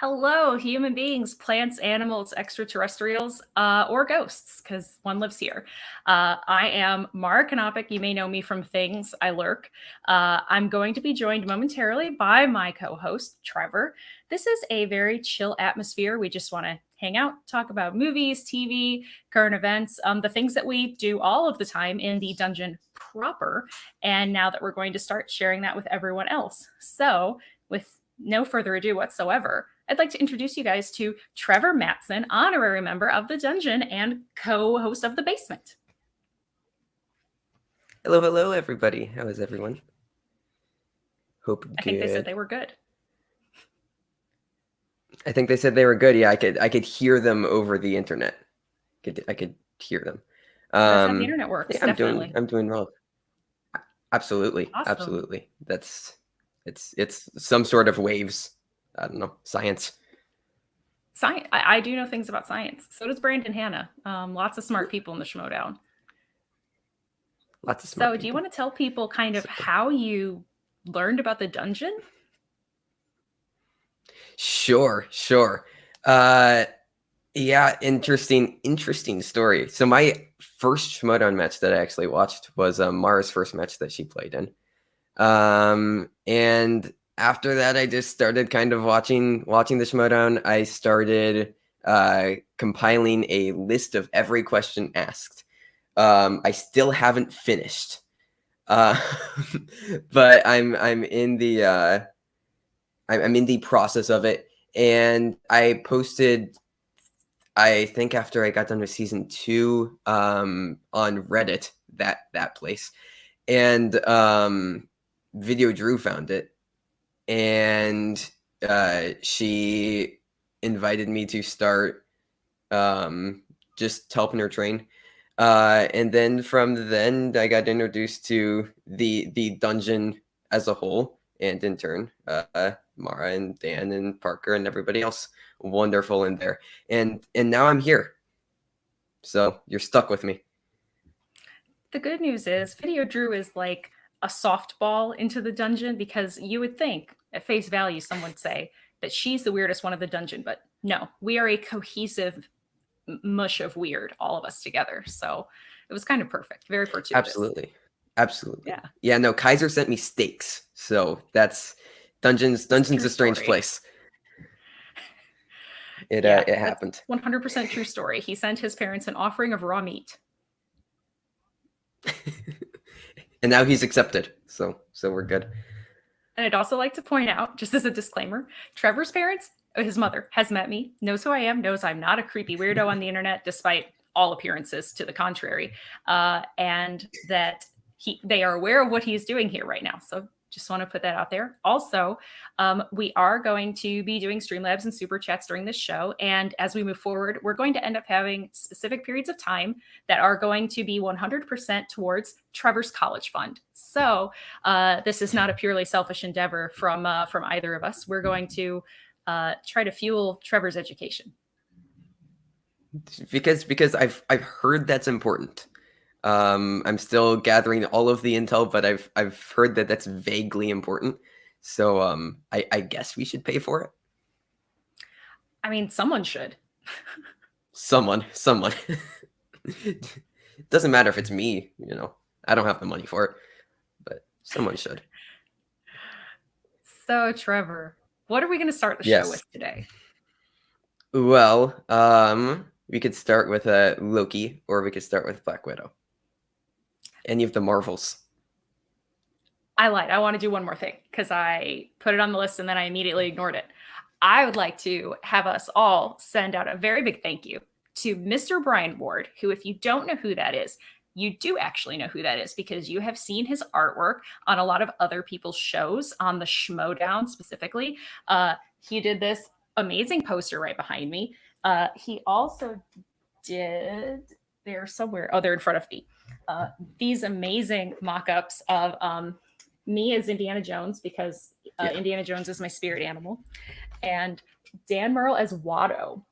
Hello, human beings, plants, animals, extraterrestrials, or ghosts, because one lives here. I am Mara Knopic. You may know me from Things I Lurk. I'm going to be joined momentarily by my co host, Trevor. This is a very chill atmosphere. We just want to hang out, talk about movies, TV, current events, the things that we do all of the time in the dungeon proper. And now that we're going to start sharing that with everyone else. So, with no further ado whatsoever, I'd like to introduce you guys to Trevor Matson, honorary member of the Dungeon and co-host of The Basement. Hello, hello, everybody. How is everyone? Hope good. I think they said they were good. I think they said they were good. Yeah, I could hear them over the internet. I could hear them. That's how the internet works. Yeah, definitely. I'm doing well. Absolutely, Awesome. absolutely. It's some sort of waves. I don't know, science. Science. I do know things about science. So does Brandon Hanna. Lots of smart people in the Schmodown. Lots of smart people. Do you want to tell people kind of how you learned about the dungeon? Sure. Yeah, interesting story. So my first Schmodown match that I actually watched was Mara's first match that she played in. And after that, I just started kind of watching the Schmodown. I started compiling a list of every question asked. I still haven't finished, but I'm in the I'm in the process of it. And I posted, I think after I got done with season 2, on Reddit, that place, and Video Drew found it, and she invited me to start just helping her train, and then from then I got introduced to the dungeon as a whole, and in turn Mara and Dan and Parker and everybody else wonderful in there, and now I'm here, so you're stuck with me. The good news is Video Drew is like a softball into the dungeon, because you would think at face value someone would say that she's the weirdest one of the dungeon, but no, we are a cohesive mush of weird, all of us together. So it was kind of perfect, very fortuitous. Absolutely. Yeah. No, Kaiser sent me steaks, so that's dungeon's a strange place. It happened. 100% true story. He sent his parents an offering of raw meat. And now he's accepted, so we're good. And I'd also like to point out, just as a disclaimer, Trevor's parents, his mother, has met me, knows who I am, knows I'm not a creepy weirdo on the internet, despite all appearances to the contrary, and that they are aware of what he's doing here right now. So just want to put that out there. Also, we are going to be doing Streamlabs and Super Chats during this show. And as we move forward, we're going to end up having specific periods of time that are going to be 100% towards Trevor's college fund. So this is not a purely selfish endeavor from either of us. We're going to try to fuel Trevor's education. Because I've heard that's important. I'm still gathering all of the intel, but I've heard that that's vaguely important. So I guess we should pay for it. I mean, someone should. Someone. It doesn't matter if it's me, I don't have the money for it, but someone should. So, Trevor, what are we going to start the show with today? Well, we could start with Loki, or we could start with Black Widow. Any of the Marvels. I lied. I want to do one more thing, because I put it on the list and then I immediately ignored it. I would like to have us all send out a very big thank you to Mr. Brian Ward, who, if you don't know who that is, you do actually know who that is, because you have seen his artwork on a lot of other people's shows, on the Schmodown specifically. He did this amazing poster right behind me. He also did, they're somewhere, they're in front of me, these amazing mock-ups of me as Indiana Jones, because Indiana Jones is my spirit animal, and Dan Merle as Watto.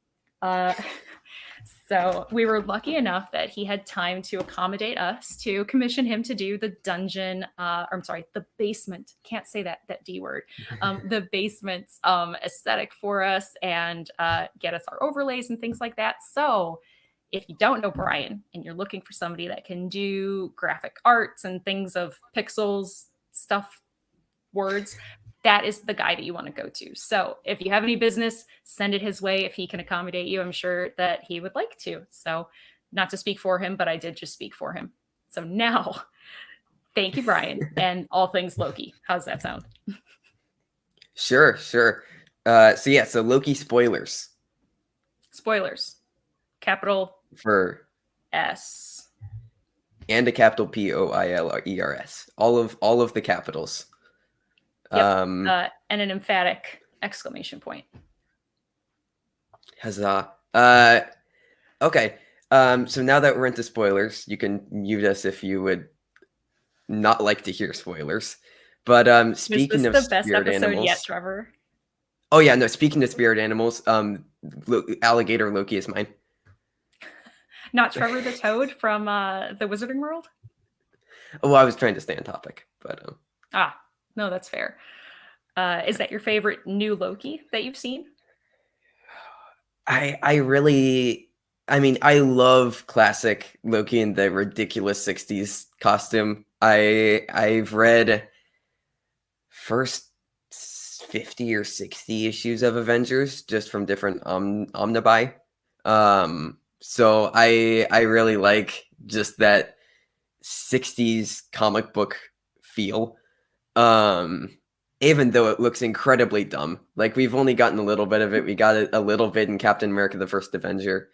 So we were lucky enough that he had time to accommodate us to commission him to do the dungeon, or I'm sorry, the basement. Can't say that D word. The basement's aesthetic for us and get us our overlays and things like that. So if you don't know Brian and you're looking for somebody that can do graphic arts and things of pixels, stuff, words, that is the guy that you want to go to. So if you have any business, send it his way. If he can accommodate you, I'm sure that he would like to. So not to speak for him, but I did just speak for him. So now, thank you, Brian, and all things Loki. How's that sound? Sure. So Loki spoilers. Spoilers. Capital For S. And a capital POILERS. All of the capitals. Yep. And an emphatic exclamation point. Huzzah. Okay. So now that we're into spoilers, you can mute us if you would not like to hear spoilers. But speaking of the best spirit episode animals, yet, Trevor. Oh yeah, no. Speaking of spirit animals, alligator Loki is mine. Not Trevor the Toad from the Wizarding World? Well, I was trying to stay on topic, but no, that's fair. Is that your favorite new Loki that you've seen? I love classic Loki in the ridiculous 60s costume. I've read first 50 or 60 issues of Avengers just from different omnibuy. So I really like just that 60s comic book feel. Even though it looks incredibly dumb. Like, we've only gotten a little bit of it. We got it a little bit in Captain America: The First Avenger.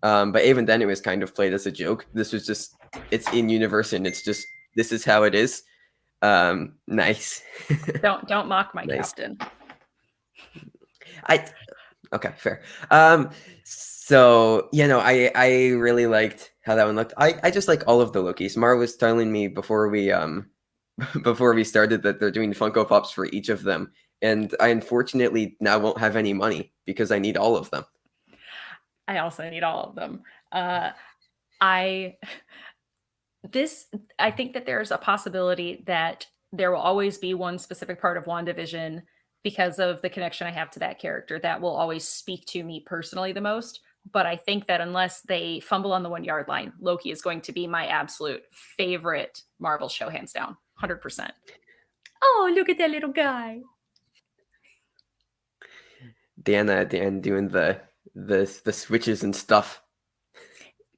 But even then, it was kind of played as a joke. This was just, it's in universe, and it's just, this is how it is. Nice. Don't mock my Nice. captain. Okay, fair. So, I really liked how that one looked. I just like all of the Lokis. Mara was telling me before we started that they're doing Funko Pops for each of them. And I unfortunately now won't have any money because I need all of them. I also need all of them. I think that there's a possibility that there will always be one specific part of WandaVision, because of the connection I have to that character, that will always speak to me personally the most. But I think that unless they fumble on the 1 yard line, Loki is going to be my absolute favorite Marvel show, hands down, 100%. Oh, look at that little guy. Dan doing the switches and stuff.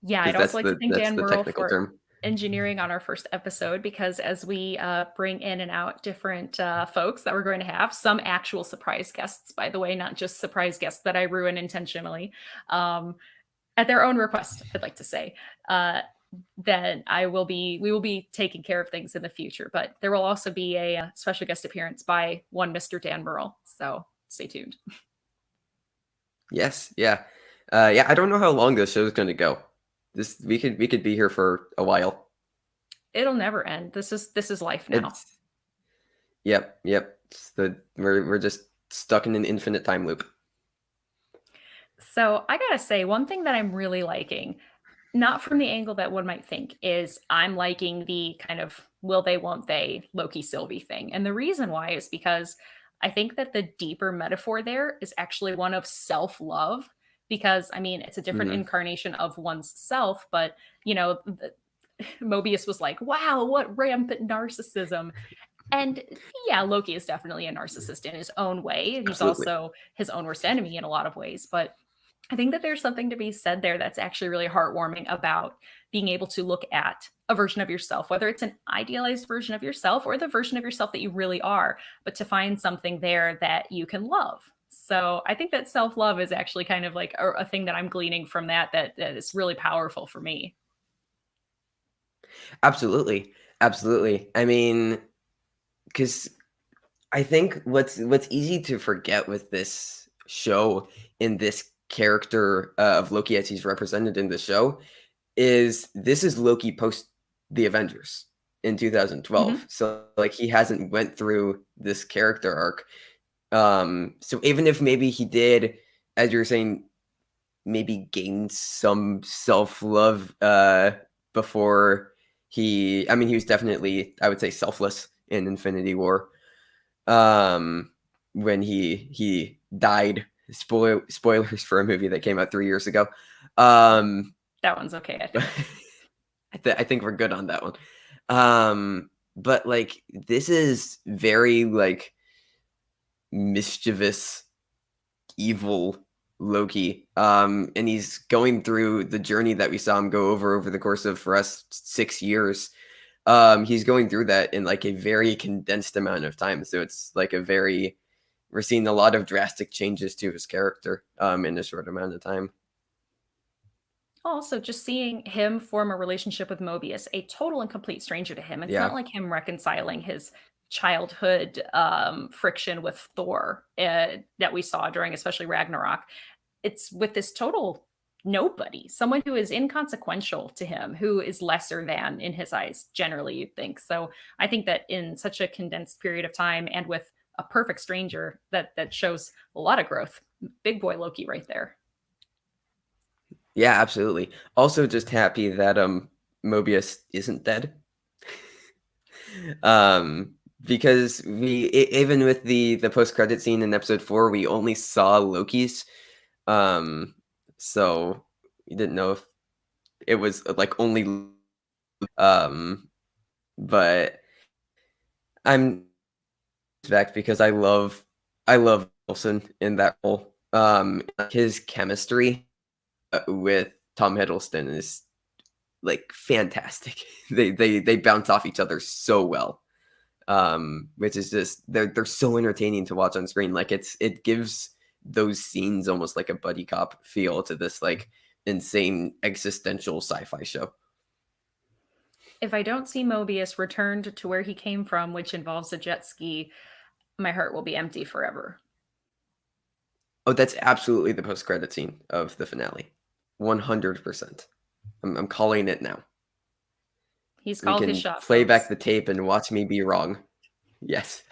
Yeah, I'd also like to thank Dan Murrell for term. engineering on our first episode, because as we bring in and out different folks that we're going to have, some actual surprise guests, by the way, not just surprise guests that I ruin intentionally, at their own request, I'd like to say, that we will be taking care of things in the future. But there will also be a special guest appearance by one Mr. Dan Murrell. So stay tuned. Yes, yeah. I don't know how long this show is going to go. We could be here for a while. It'll never end. This is life now. Yep. We're just stuck in an infinite time loop. So I gotta say, one thing that I'm really liking, not from the angle that one might think, is I'm liking the kind of will they, won't they Loki Sylvie thing. And the reason why is because I think that the deeper metaphor there is actually one of self-love, because it's a different incarnation of one's self, but Mobius was like, wow, what rampant narcissism. And yeah, Loki is definitely a narcissist in his own way. He's Absolutely. also his own worst enemy in a lot of ways. But I think that there's something to be said there that's actually really heartwarming about being able to look at a version of yourself, whether it's an idealized version of yourself or the version of yourself that you really are, but to find something there that you can love. So I think that self-love is actually kind of like a thing that I'm gleaning from that is really powerful for me. Absolutely. Because I think what's easy to forget with this show, in this character of Loki as he's represented in the show, is this is Loki post the Avengers in 2012. So like, he hasn't went through this character arc. So even if maybe he did, as you were saying, maybe gained some self-love before he was definitely, I would say, selfless in Infinity War. When he died. Spoilers for a movie that came out 3 years ago. That one's okay, I think. I think we're good on that one. But like, this is very like mischievous, evil Loki. And he's going through the journey that we saw him go over the course of, for us, 6 years. He's going through that in like a very condensed amount of time. So it's like we're seeing a lot of drastic changes to his character in a short amount of time. Also, just seeing him form a relationship with Mobius, a total and complete stranger to him. It's Yeah. not like him reconciling his childhood friction with Thor that we saw during especially Ragnarok. It's with this total nobody, someone who is inconsequential to him, who is lesser than in his eyes, generally, you'd think. So I think that in such a condensed period of time and with a perfect stranger, that shows a lot of growth. Big boy Loki right there. Yeah, absolutely. Also, just happy that Mobius isn't dead. Because even with the post-credit scene in episode 4, we only saw Loki's. So we didn't know if it was like only but I'm back because I love Wilson in that role. His chemistry with Tom Hiddleston is like fantastic. They bounce off each other so well. Which is just they're so entertaining to watch on screen. Like it gives those scenes almost like a buddy cop feel to this like insane existential sci-fi show. If I don't see Mobius returned to where he came from, which involves a jet ski, my heart will be empty forever. Oh, that's absolutely the post-credit scene of the finale. 100%. I'm calling it now. He's called we can his shot. Play folks. back the tape and watch me be wrong. Yes.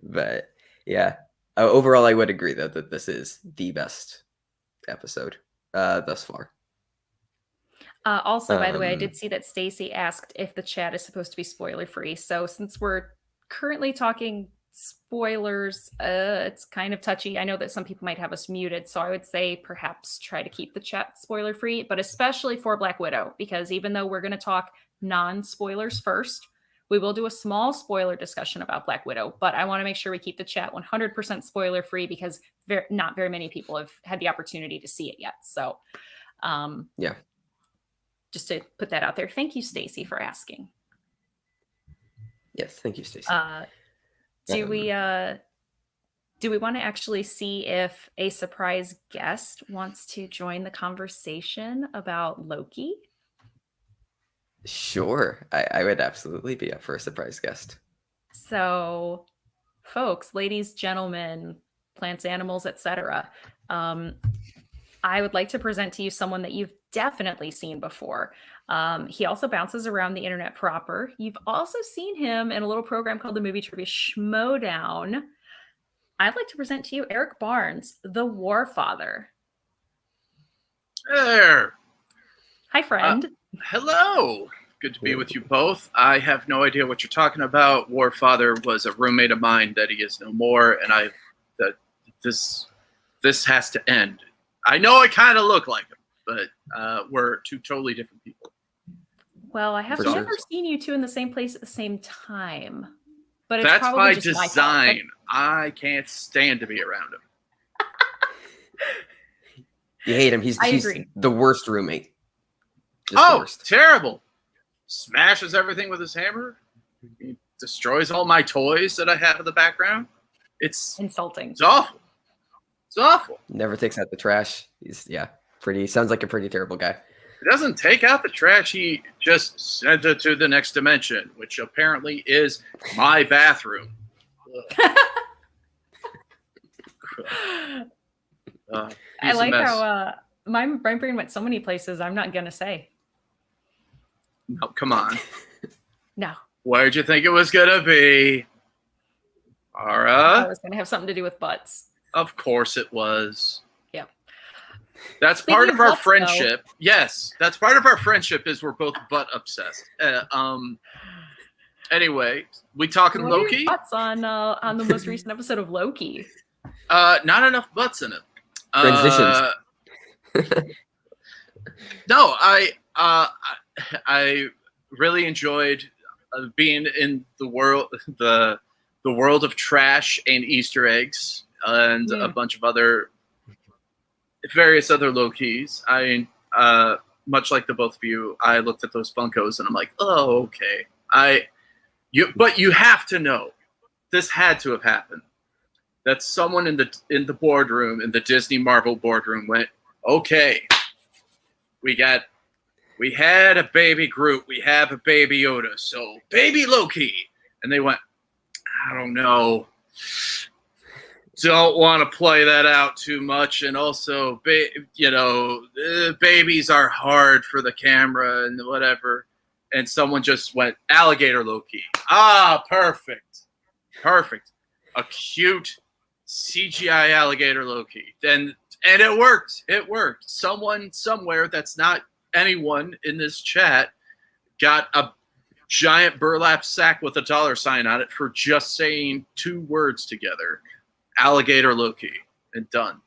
But yeah, overall, I would agree though that this is the best episode thus far. Also, by the way, I did see that Stacy asked if the chat is supposed to be spoiler free. So since we're currently talking spoilers, it's kind of touchy. I know that some people might have us muted, so I would say perhaps try to keep the chat spoiler free, but especially for Black Widow, because even though we're going to talk non-spoilers first, we will do a small spoiler discussion about Black Widow, but I want to make sure we keep the chat 100% spoiler free because not very many people have had the opportunity to see it yet. So yeah. Just to put that out there. Thank you, Stacy, for asking. Yes, thank you, Stacy. Do we want to actually see if a surprise guest wants to join the conversation about Loki? Sure. I would absolutely be up for a surprise guest. So, folks, ladies, gentlemen, plants, animals, etc. I would like to present to you someone that you've definitely seen before. He also bounces around the internet proper. You've also seen him in a little program called the Movie Trivia Schmodown. I'd like to present to you Eric Barnes, the Warfather. There. Hi, friend. Hello. Good to be with you both. I have no idea what you're talking about. Warfather was a roommate of mine that he is no more, and this has to end. I know I kind of look like him, but we're two totally different people. Well, I have For never sure. seen you two in the same place at the same time. But it's That's probably by just my fault. design. I can't stand to be around him. You hate him. He's agree. the worst roommate. Just the worst. Terrible. Smashes everything with his hammer. He destroys all my toys that I have in the background. It's Insulting. awful. It's awful. Never takes out the trash. Sounds like a pretty terrible guy. He doesn't take out the trash. He just sends it to the next dimension, which apparently is my bathroom. I like how my brain went so many places I'm not going to say. No, come on. No. Where'd you think it was going to be? I Ara? was going to have something to do with butts. Of course it was. Yeah. That's Speaking part of of our butts, though. friendship. Yes, that's part of our friendship is we're both butt obsessed. Anyway, we talking What are Loki? your thoughts on the most recent episode of Loki? Not enough butts in it. Transitions. No, I really enjoyed being in the world of trash and Easter eggs and a bunch of various other Lokis. Much like the both of you, I looked at those Funkos and I'm like, oh, okay. But you have to know, this had to have happened. That someone in the boardroom, in the Disney Marvel boardroom, went, okay, we had a baby Groot, we have a baby Yoda, so baby Loki. And they went, I don't know. Don't want to play that out too much, and also, babies are hard for the camera and whatever. And someone just went, alligator Loki. Ah, perfect. A cute CGI alligator Loki. And it worked. It worked. Someone somewhere that's not anyone in this chat got a giant burlap sack with a $sign on it for just saying 2 words together. Alligator Loki, and done.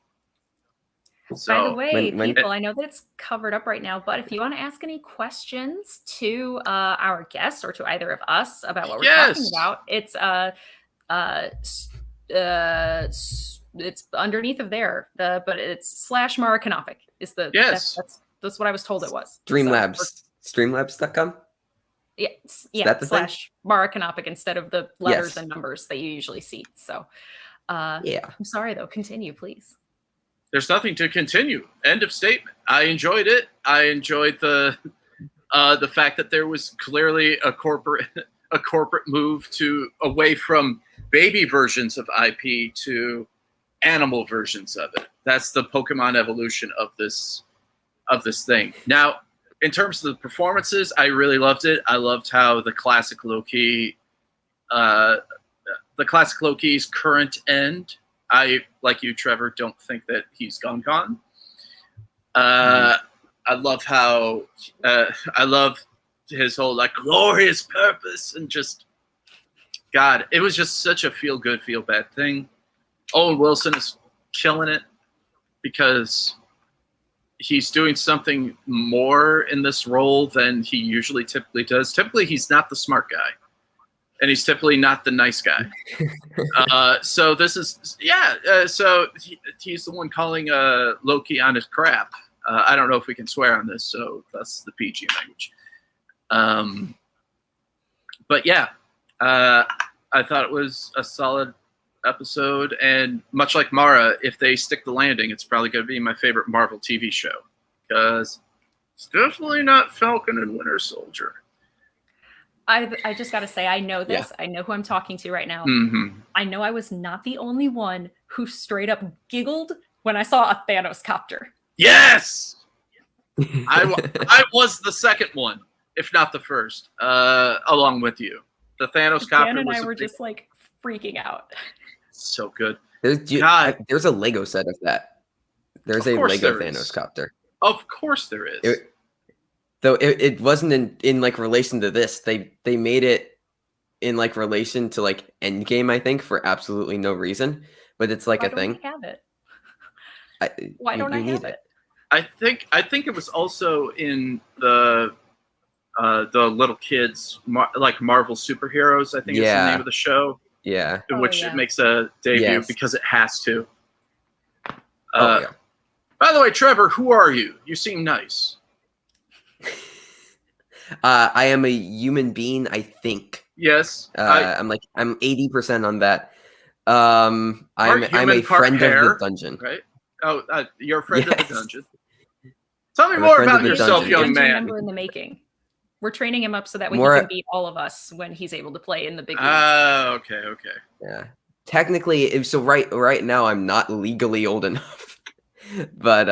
So, by the way, when- people, I know that it's covered up right now, but if you want to ask any questions to our guests or to either of us about what we're talking about, it's underneath of there. But it's /Mara Knopic is the that's what I was told it was. Streamlabs.com. Yeah, that the thing? /Mara Knopic instead of the letters and numbers that you usually see. So. I'm sorry though. Continue, please. There's nothing to continue. End of statement. I enjoyed it. I enjoyed the fact that there was clearly a corporate move away from baby versions of IP to animal versions of it. That's the Pokemon evolution of this thing. Now, in terms of the performances, I really loved it. I loved how the classic Loki's current end. I, like you, Trevor, don't think that he's gone. I love how I love his whole glorious purpose and just God. It was just such a feel good, feel bad thing. Owen Wilson is killing it because he's doing something more in this role than he typically does. Typically, he's not the smart guy. And he's typically not the nice guy. So this is, so he's the one calling Loki on his crap. I don't know if we can swear on this, so that's the PG language. But yeah, I thought it was a solid episode. And much like Mara, if they stick the landing, it's probably going to be my favorite Marvel TV show. Because it's definitely not Falcon and Winter Soldier. I just got to say, I know this. Yeah. I know who I'm talking to right now. Mm-hmm. I know I was not the only one who straight up giggled when I saw a Thanos copter. Yes! I was the second one, if not the first, along with you. The Thanos copter Dan and I were just freaking out. So good. There's a Lego set of that. There's a Lego Thanos copter. Of course there is. Though it wasn't in relation to this. They made it in relation to Endgame, I think, for absolutely no reason. But it's a thing. I have it? Why don't I have it? I think it was also in the little kids Marvel Superheroes. I think it's the name of the show. Yeah. In which it makes a debut because it has to. By the way, Trevor, who are you? You seem nice. I am a human being, I think. Yes. I'm 80% on that. I'm a friend of the dungeon. Right? Oh, you're a friend of the dungeon. Tell me more about yourself, young man. Member in the making. We're training him up so that he can beat all of us when he's able to play in the big leagues. Okay. Yeah. Technically, so right now I'm not legally old enough. But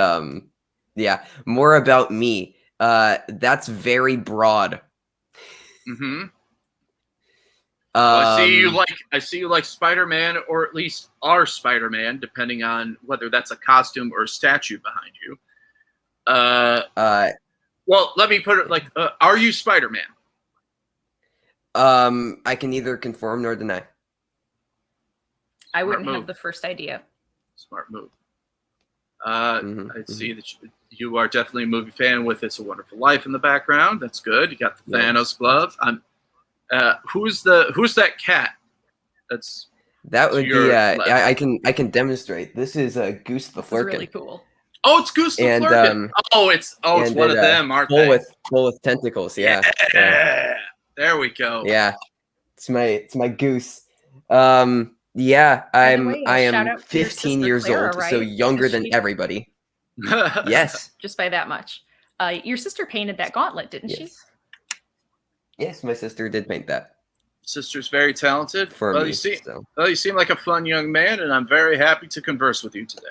more about me. That's very broad. Mm-hmm. I see you like Spider-Man, or at least our Spider-Man, depending on whether that's a costume or a statue behind you. Well, let me put it like, are you Spider-Man? I can neither confirm nor deny. I wouldn't move. have the first idea. Smart move. I see that you are definitely a movie fan with "It's a Wonderful Life" in the background. That's good. You got the Thanos glove. Who's that cat? That would be. I can demonstrate. This is Goose the Flurkin. Really cool. Oh, it's Goose the Flurkin. It's one of them, aren't they? Full with tentacles. Yeah. There we go. Yeah, it's my goose. Yeah, I am 15 years Clara, old, right? so younger than everybody. Yes. Just by that much. Your sister painted that gauntlet, didn't she? Yes, my sister did paint that. Sister's very talented. You seem like a fun young man, and I'm very happy to converse with you today.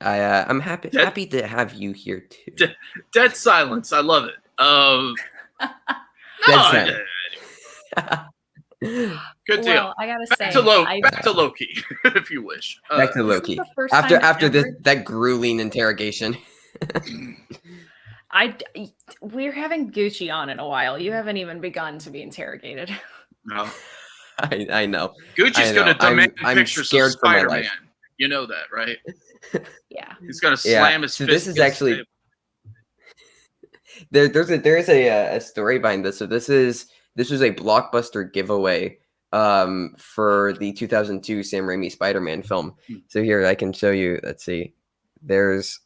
I'm happy to have you here too. Dead silence. I love it. Dead silence. Good deal. Well, I gotta say, back to Loki, if you wish. Back to Loki. After that grueling interrogation. We're having Gucci on in a while. You haven't even begun to be interrogated. No. I know. Gucci's going to demand pictures of Spider-Man. You know that, right? Yeah. He's going to slam his fist. This is actually... There is a story behind this. So this was a blockbuster giveaway for the 2002 Sam Raimi Spider-Man film. So here I can show you. Let's see. There's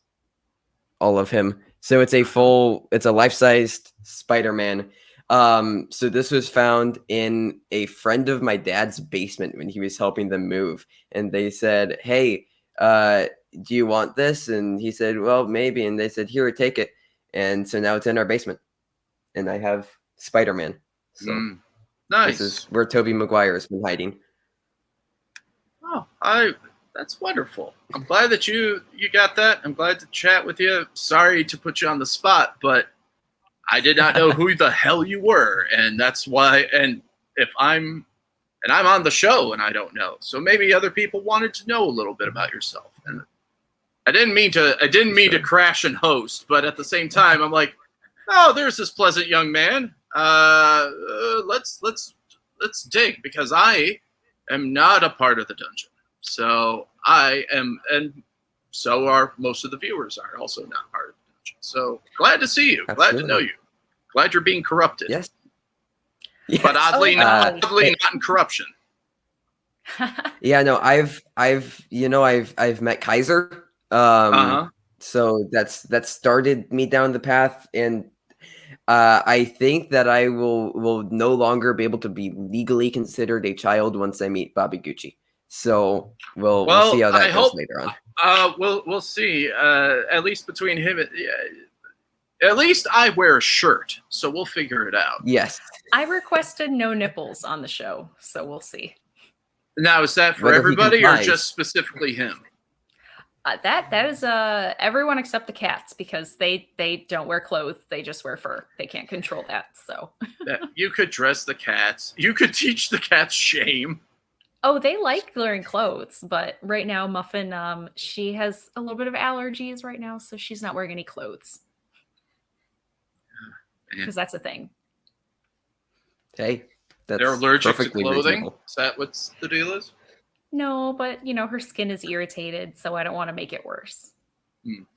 all of him. So it's a life-sized Spider-Man. So this was found in a friend of my dad's basement when he was helping them move, and they said, "Hey, do you want this?" And he said, "Well, maybe." And they said, "Here, take it." And so now it's in our basement, and I have Spider-Man. So nice. This is where Tobey Maguire has been hiding. Oh, that's wonderful. I'm glad that you got that. I'm glad to chat with you. Sorry to put you on the spot, but I did not know who the hell you were, and that's why. And I'm on the show, and I don't know, so maybe other people wanted to know a little bit about yourself. And I didn't mean to crash and host, but at the same time, I'm like, oh, there's this pleasant young man. Let's dig, because I am not a part of the dungeon. So I am, and so are most of the viewers are also not part of the dungeon. So glad to see you. Absolutely. Glad to know you. Glad you're being corrupted. Yes. But oddly not in corruption. Yeah, no, I've met Kaiser. So that started me down the path, and I think that I will no longer be able to be legally considered a child once I meet Bobby Gucci. So we'll see how that goes later on. We'll see. At least between him, at least I wear a shirt, so we'll figure it out. Yes. I requested no nipples on the show, so we'll see. Now, is that for everybody or just specifically him? That is everyone except the cats, because they don't wear clothes, they just wear fur. They can't control that. So you could dress the cats. You could teach the cats shame. Oh, they like wearing clothes, but right now Muffin, she has a little bit of allergies right now, so she's not wearing any clothes. Because that's a thing. Hey, that's they're allergic to clothing. Reasonable. Is that what the deal is? No, but her skin is irritated, so I don't want to make it worse.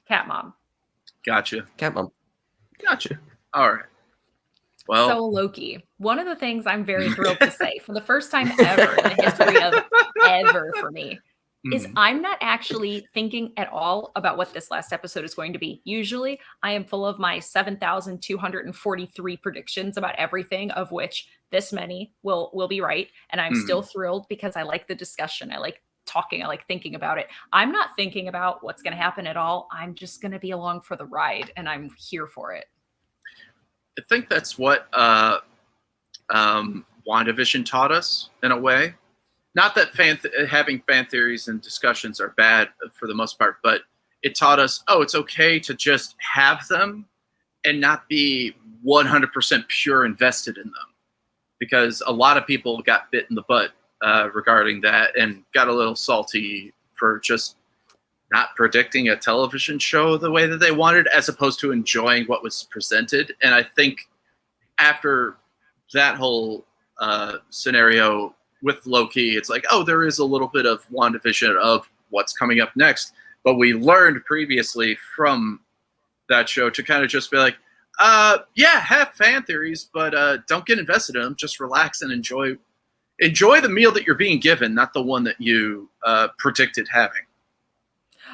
Cat mom. Gotcha. Cat mom. Gotcha. All right. Well, so Loki. One of the things I'm very thrilled to say, for the first time ever in the history of ever for me, is I'm not actually thinking at all about what this last episode is going to be. Usually, I am full of my 7,243 predictions about everything, of which this many will be right. And I'm still thrilled because I like the discussion. I like talking. I like thinking about it. I'm not thinking about what's going to happen at all. I'm just going to be along for the ride, and I'm here for it. I think that's what WandaVision taught us in a way. Not that having fan theories and discussions are bad for the most part, but it taught us, it's okay to just have them and not be 100% pure invested in them. Because a lot of people got bit in the butt regarding that and got a little salty for just not predicting a television show the way that they wanted, as opposed to enjoying what was presented. And I think after that whole scenario with Loki, it's like, oh, there is a little bit of WandaVision of what's coming up next. But we learned previously from that show to kind of just be like, yeah, have fan theories, but don't get invested in them. Just relax and enjoy the meal that you're being given, not the one that you predicted having.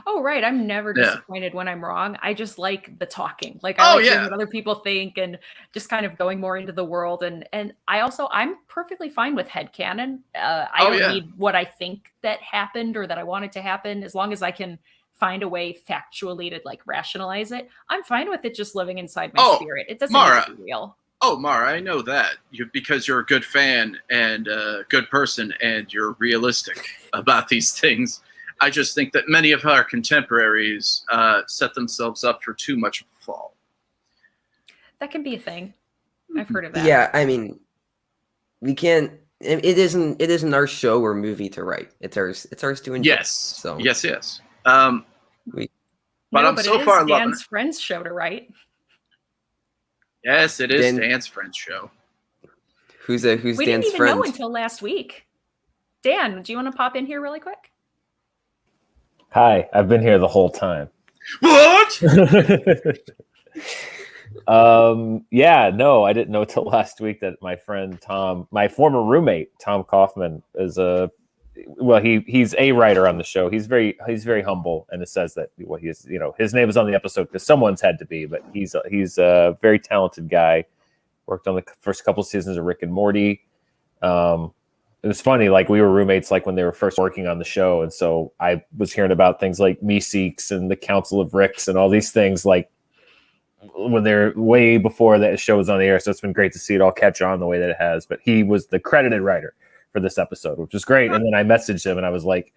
Oh, right. I'm never disappointed when I'm wrong. I just like the talking. Like, I like hearing what other people think and just kind of going more into the world. And I'm perfectly fine with headcanon. I don't need what I think that happened or that I wanted to happen. As long as I can find a way factually to like rationalize it, I'm fine with it just living inside my spirit. It doesn't have to be real. Oh, Mara, I know that. Because you're a good fan and a good person and you're realistic about these things. I just think that many of our contemporaries set themselves up for too much of a fall. That can be a thing. I've heard of that. Yeah, I mean, we can't. It isn't our show or movie to write. It's ours to enjoy. Yes. So yes. But I'm so far loving Dan's friend's show to write. Yes, it is Dan's friend's show. Who's Dan's friend? We didn't even know until last week. Dan, do you want to pop in here really quick? Hi, I've been here the whole time. What? Yeah, no, I didn't know till last week that my friend Tom, my former roommate Tom Kaufman, is he's a writer on the show. He's very humble, and it says that he's his name is on the episode because someone's had to be, but he's a very talented guy. Worked on the first couple seasons of Rick and Morty. It was funny, like we were roommates like when they were first working on the show, and so I was hearing about things like Meeseeks and the Council of Ricks and all these things like when they're way before that show was on the air. So it's been great to see it all catch on the way that it has. But he was the credited writer for this episode, which was great. And then I messaged him and I was like,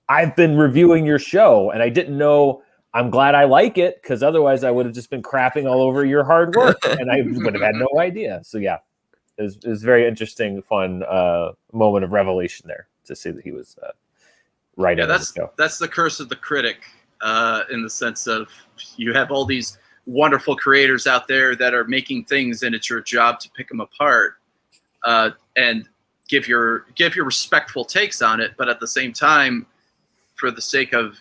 I've been reviewing your show and I didn't know. I'm glad I like it because otherwise I would have just been crapping all over your hard work and I would have had no idea. So yeah. It was very interesting, fun moment of revelation there to see that he was writing. Yeah, that's the curse of the critic, in the sense of you have all these wonderful creators out there that are making things, and it's your job to pick them apart and give your respectful takes on it. But at the same time, for the sake of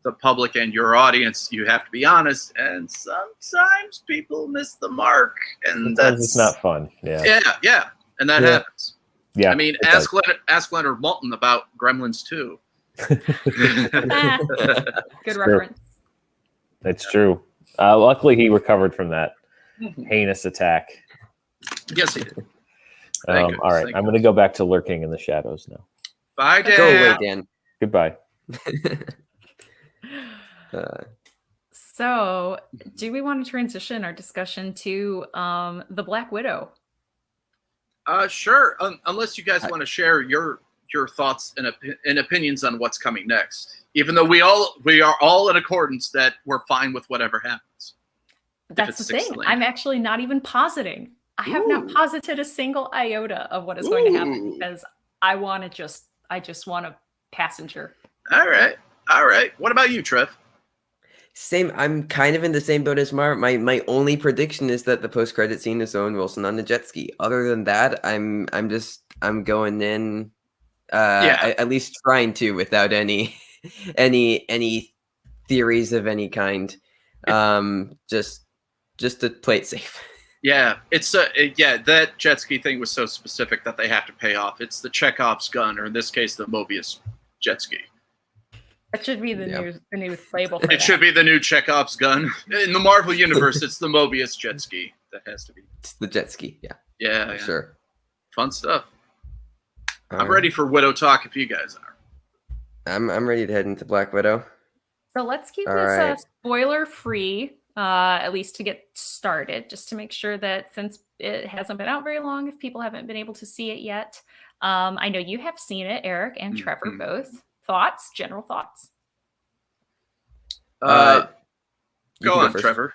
the public and your audience, you have to be honest, and sometimes people miss the mark, and sometimes it's not fun. Yeah, and that happens. Yeah, I mean, ask Leonard Maltin about Gremlins 2. Good reference. That's true. Luckily, he recovered from that heinous attack. Yes, he did. All right, I'm going to go back to lurking in the shadows now. Bye, Dan. Go away, Dan. Goodbye. So, do we want to transition our discussion to the Black Widow? Sure. Unless you guys want to share your thoughts and opinions on what's coming next. Even though we are all in accordance that we're fine with whatever happens. That's the thing. I'm actually not even positing. I have not posited a single iota of what is going to happen because I just want a passenger. All right. What about you, Trev? Same. I'm kind of in the same boat as Mar. My only prediction is that the post-credit scene is Owen Wilson on the jet ski. Other than that, I'm going in. At least trying to without any theories of any kind. Just to play it safe. Yeah, that jet ski thing was so specific that they have to pay off. It's the Chekhov's gun, or in this case, the Mobius jet ski. That should be the new label. It should be the new Chekhov's gun. In the Marvel universe, it's the Mobius jet ski. That has to be. It's the jet ski. Yeah. Sure. Fun stuff. I'm ready for Widow talk if you guys are. I'm ready to head into Black Widow. So let's keep this spoiler free, at least to get started, just to make sure that since it hasn't been out very long, if people haven't been able to see it yet. I know you have seen it, Eric and Trevor both. General thoughts? Go on, Trevor.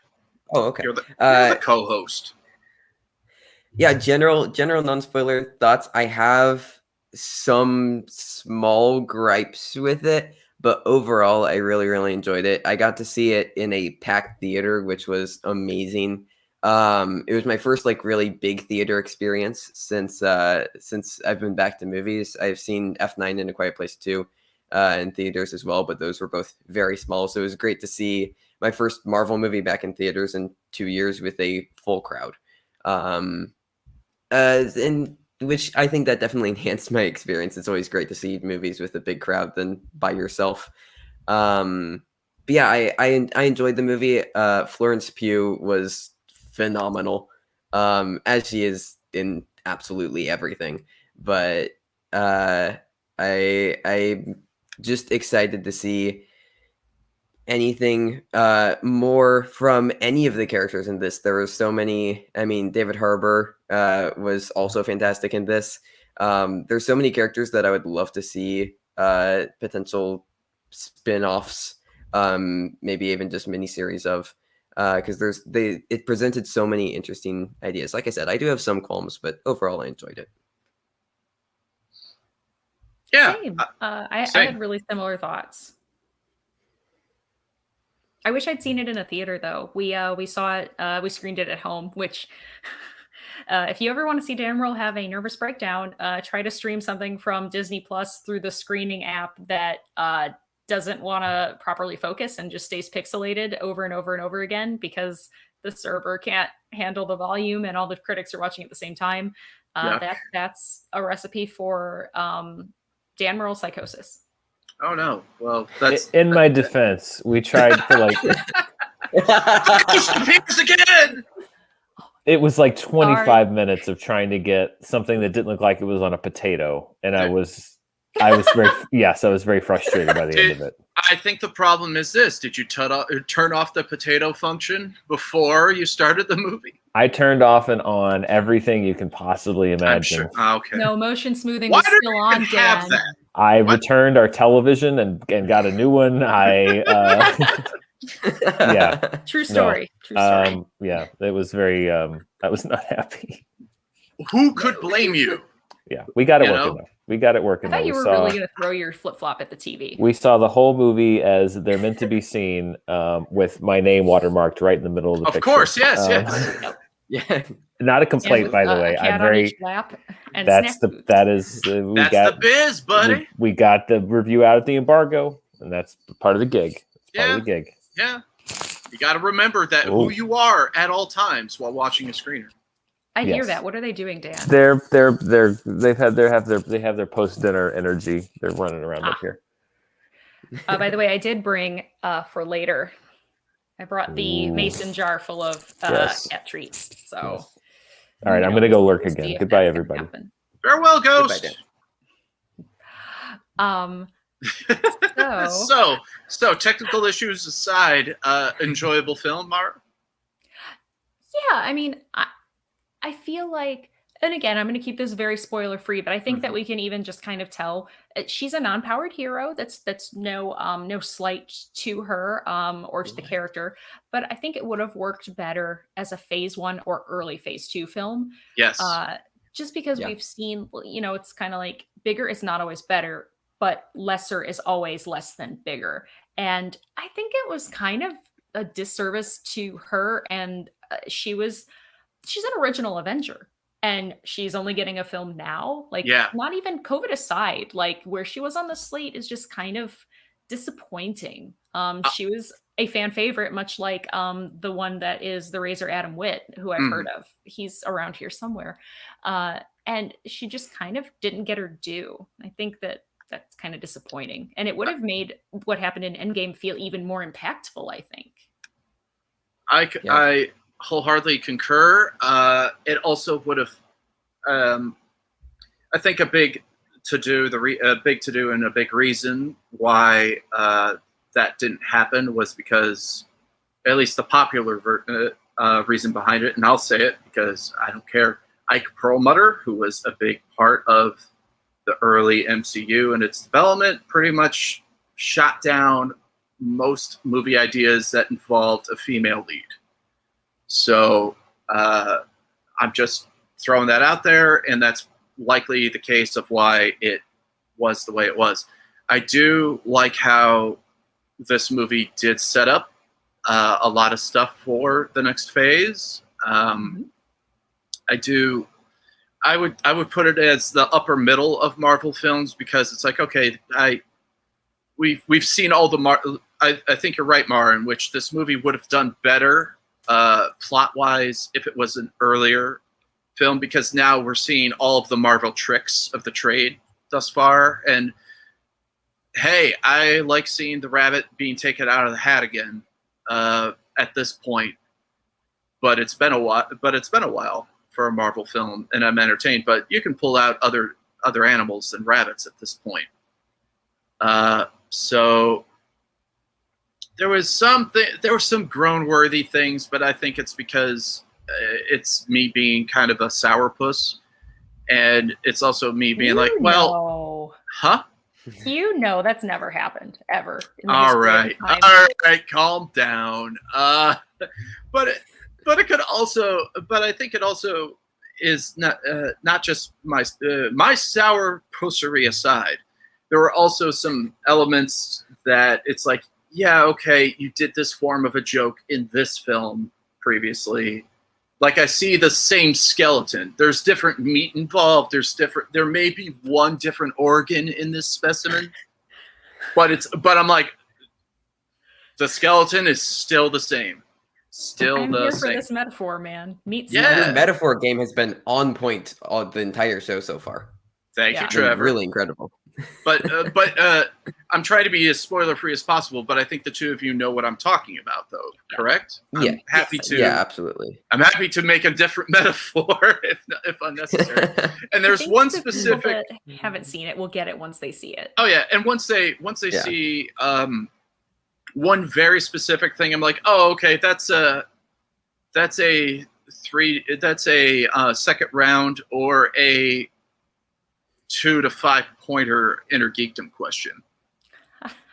Oh, okay. You're the co-host. Yeah, general non-spoiler thoughts. I have some small gripes with it, but overall, I really, really enjoyed it. I got to see it in a packed theater, which was amazing. It was my first like really big theater experience since I've been back to movies. I've seen F9 and A Quiet Place 2 in theaters as well, but those were both very small. So it was great to see my first Marvel movie back in theaters in 2 years with a full crowd. And which I think that definitely enhanced my experience. It's always great to see movies with a big crowd than by yourself. But yeah, I enjoyed the movie. Florence Pugh was phenomenal, as she is in absolutely everything. But I'm just excited to see anything more from any of the characters in this. There were so many. I mean, David Harbour was also fantastic in this. There's so many characters that I would love to see potential spin-offs, maybe even just miniseries of, because it presented so many interesting ideas. Like I said, I do have some qualms, but overall I enjoyed it. Yeah. Same. I Same. had really similar thoughts. I wish I'd seen it in a theater though. We saw it. We screened it at home. Which, if you ever want to see Dan Roll have a nervous breakdown, try to stream something from Disney Plus through the screening app that doesn't want to properly focus and just stays pixelated over and over and over again because the server can't handle the volume and all the critics are watching at the same time. That's a recipe for Dan Merle psychosis. Oh no. Well, that's in my defense. We tried for like Pierce again. it was like 25 minutes of trying to get something that didn't look like it was on a potato, and I was very frustrated by the end of it. I think the problem is this: did you turn off the potato function before you started the movie? I turned off and on everything you can possibly imagine. I'm sure. Okay. No, motion smoothing Why was did still you on, even have Dan. that? I returned our television and got a new one. Yeah. True story. True story. Yeah, it was very. I was not happy. Who could blame you? Yeah, we got it working though. We got it working. I thought you were really going to throw your flip flop at the TV. We saw the whole movie as they're meant to be seen, with my name watermarked right in the middle of the picture. Of course, yes. Yeah. Not a complaint, by the way. I'm very. That's the biz, buddy. We got the review out at the embargo, and that's part of the gig. Yeah. You got to remember that who you are at all times while watching a screener. I hear that. What are they doing, Dan? They have their post dinner energy. They're running around up here. By the way, I did bring for later. I brought the mason jar full of cat treats. So, all right, I'm gonna go lurk again. Goodbye, everybody. Farewell, Ghost. Goodbye, So technical issues aside, enjoyable film, Mara? Yeah, I mean, I feel like, and again, I'm going to keep this very spoiler free, but I think that we can even just kind of tell she's a non-powered hero. That's no slight to her or to the character, but I think it would have worked better as a phase 1 or early phase 2 film. Yes. Just because we've seen, it's kind of like bigger is not always better, but lesser is always less than bigger. And I think it was kind of a disservice to her. And she's an original Avenger. And she's only getting a film now. Not even COVID aside, where she was on the slate is just kind of disappointing. She was a fan favorite, much like the one that is the Razor Adam Witt, who I've heard of. He's around here somewhere. And she just kind of didn't get her due. I think that's kind of disappointing. And it would have made what happened in Endgame feel even more impactful, I think. I wholeheartedly concur. It also would have, I think, a big to-do and a big reason why that didn't happen was because, at least the popular reason behind it, and I'll say it because I don't care, Ike Perlmutter, who was a big part of the early MCU and its development, pretty much shot down most movie ideas that involved a female lead. So I'm just throwing that out there, and that's likely the case of why it was the way it was. I do like how this movie did set up a lot of stuff for the next phase. I would put it as the upper middle of Marvel films, because it's like, okay, we've seen all the I think you're right, Mar, in which this movie would have done better plot wise if it was an earlier film, because now we're seeing all of the Marvel tricks of the trade thus far. And hey, I like seeing the rabbit being taken out of the hat again at this point. But it's been a while for a Marvel film, and I'm entertained. But you can pull out other animals than rabbits at this point. So there were some groan-worthy things, but I think it's because it's me being kind of a sourpuss, and it's also me being like, well, huh? You know that's never happened ever. All right, calm down. But it could also, but I think it also is not just my sour pussery aside. There were also some elements that it's like, yeah, okay, you did this form of a joke in this film previously. Like, I see the same skeleton. There's different meat involved. There may be one different organ in this specimen, but I'm like, the skeleton is still the same. I'm here for this metaphor, man. This metaphor game has been on point all the entire show so far. Thank you, Trevor. Really incredible. But I'm trying to be as spoiler-free as possible, but I think the two of you know what I'm talking about, though, correct? Yeah. I'm happy to. Yeah, absolutely. I'm happy to make a different metaphor if unnecessary. And there's one specific. That haven't seen it will get it once they see it. Oh yeah, and once they see one very specific thing, I'm like, oh, okay, that's a second round or a 2 to 5 pointer inner geekdom question.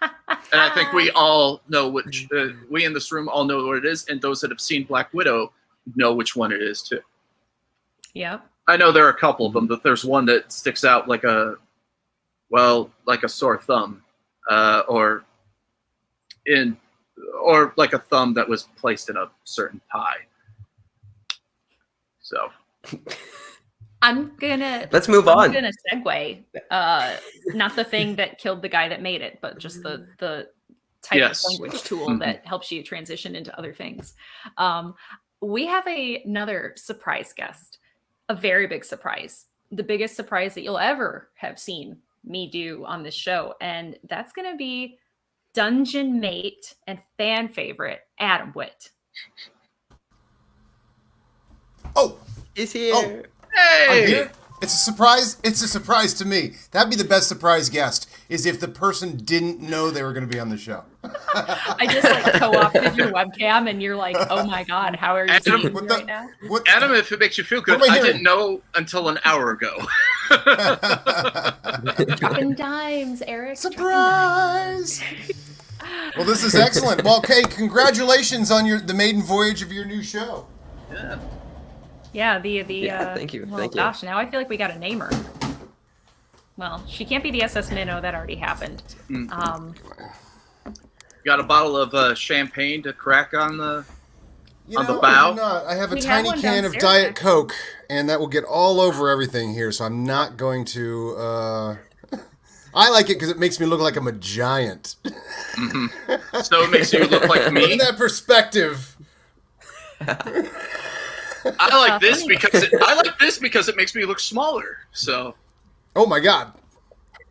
And I think we all know which we in this room all know what it is, and those that have seen Black Widow know which one it is too. Yeah, I know there are a couple of them, but there's one that sticks out like a sore thumb, or like a thumb that was placed in a certain pie. So let's move on. I'm gonna segue. Not the thing that killed the guy that made it, but just the type of language tool that helps you transition into other things. We have another surprise guest, a very big surprise, the biggest surprise that you'll ever have seen me do on this show, and that's gonna be dungeon mate and fan favorite Adam Witt. Oh, is here. Oh. Hey! I'm here. It's a surprise. It's a surprise to me. That'd be the best surprise guest, is if the person didn't know they were going to be on the show. I just co-opted your webcam, and you're like, "Oh my god, how are you seeing me right now?" Adam, if it makes you feel good, I didn't know until an hour ago. Dropping dimes, Eric. Surprise! Well, this is excellent. Well, okay, congratulations on the maiden voyage of your new show. Yeah, thank you. Well, thank you. Gosh, now I feel like we got to name her. Well, she can't be the SS Minnow. That already happened. Got a bottle of champagne to crack on the bow? I do not. I have a tiny can of Diet Coke, and that will get all over everything here, so I'm not going to... I like it because it makes me look like I'm a giant. Mm-hmm. So it makes you look like me? In that perspective... I like this because it makes me look smaller. So, oh my god,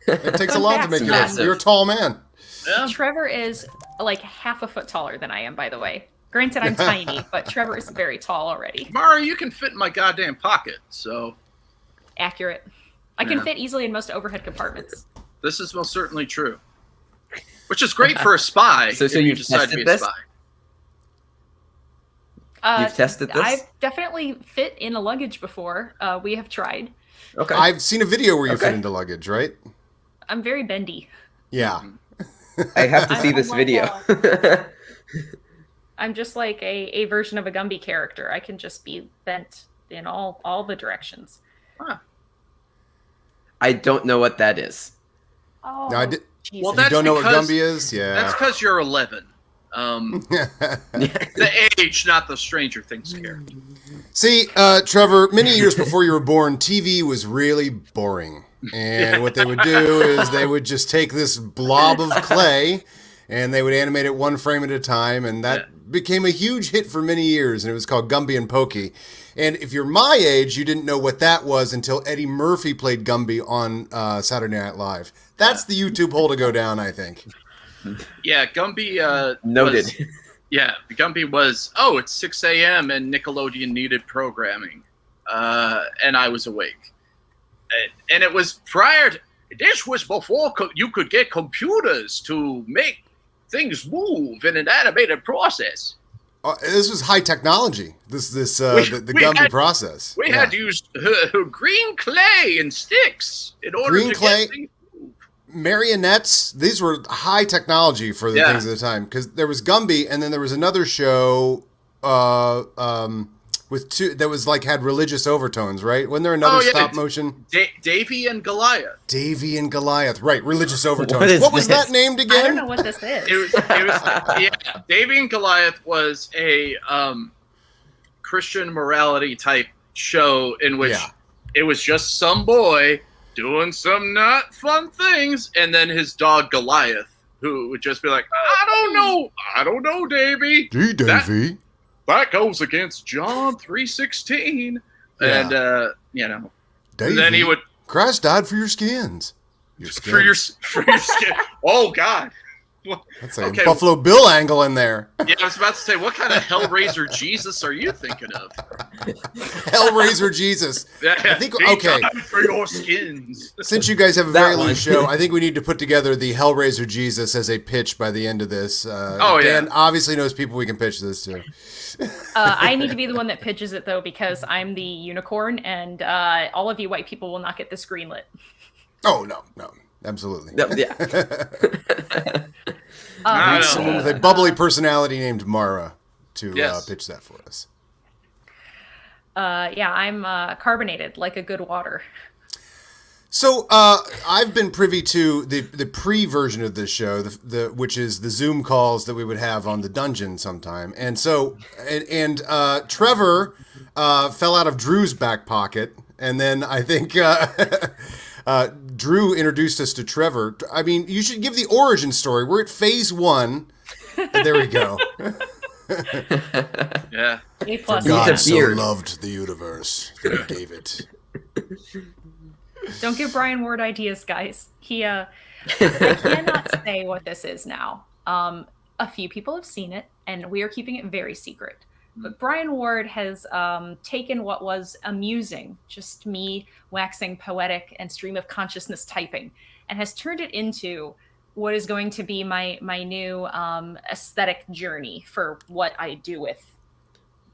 it takes a lot to make you look. You're a tall man. Yeah. Trevor is like half a foot taller than I am, by the way. Granted, I'm tiny, but Trevor is very tall already. Mara, you can fit in my goddamn pocket. So accurate. I can fit easily in most overhead compartments. This is most certainly true. Which is great for a spy. So you decide to be a spy. You've tested this? I've definitely fit in a luggage before. We have tried. Okay. I've seen a video where you fit into luggage, right? I'm very bendy. Yeah. I have to see this video. I'm just like a version of a Gumby character. I can just be bent in all the directions. I don't know what that is. Oh. No, Well, you don't know what Gumby is? Yeah. That's because you're 11. The age, not the Stranger Things character. See, Trevor, many years before you were born, TV was really boring. And what they would do is they would just take this blob of clay and they would animate it one frame at a time. And that became a huge hit for many years. And it was called Gumby and Pokey. And if you're my age, you didn't know what that was until Eddie Murphy played Gumby on Saturday Night Live. That's the YouTube hole to go down, I think. Yeah, Gumby Noted. Gumby was, it's 6 a.m. and Nickelodeon needed programming. And I was awake. And it was this was before you could get computers to make things move in an animated process. This was high technology. The Gumby process. We had to use green clay and sticks in order to get things. Marionettes, these were high technology for the things at the time, because there was Gumby and then there was another show with two that was had religious overtones, right? Wasn't there another stop motion? Davy and Goliath. Davy and Goliath, right? Religious overtones. What was that named again? I don't know what this is. It was Davy and Goliath was a Christian morality type show in which it was just some boy doing some not fun things, and then his dog Goliath, who would just be like, I don't know, Davy. Gee, Davy. That goes against John 3:16. And, Davy, then he would... Christ died for your skins. For your skin. Oh, God. That's a Buffalo Bill angle in there. Yeah, I was about to say, what kind of Hellraiser Jesus are you thinking of? Hellraiser Jesus. I think for your skins. Since you guys have a very loose show, I think we need to put together the Hellraiser Jesus as a pitch by the end of this. Dan obviously knows people we can pitch this to. I need to be the one that pitches it though, because I'm the unicorn, and all of you white people will not get this greenlit. Oh no, absolutely. Yeah. Need someone with a bubbly personality named Mara to pitch that for us. I'm carbonated like a good water. So I've been privy to the pre-version of this show, which is the Zoom calls that we would have on the dungeon sometime. And so, and Trevor fell out of Drew's back pocket, and then I think Drew introduced us to Trevor. I mean, you should give the origin story. We're at phase 1. There we go. Yeah. A+. God so loved the universe that he gave it. Don't give Brian Ward ideas, guys. I cannot say what this is now. A few people have seen it, and we are keeping it very secret. But Brian Ward has taken what was amusing, just me waxing poetic and stream of consciousness typing, and has turned it into what is going to be my new aesthetic journey for what I do with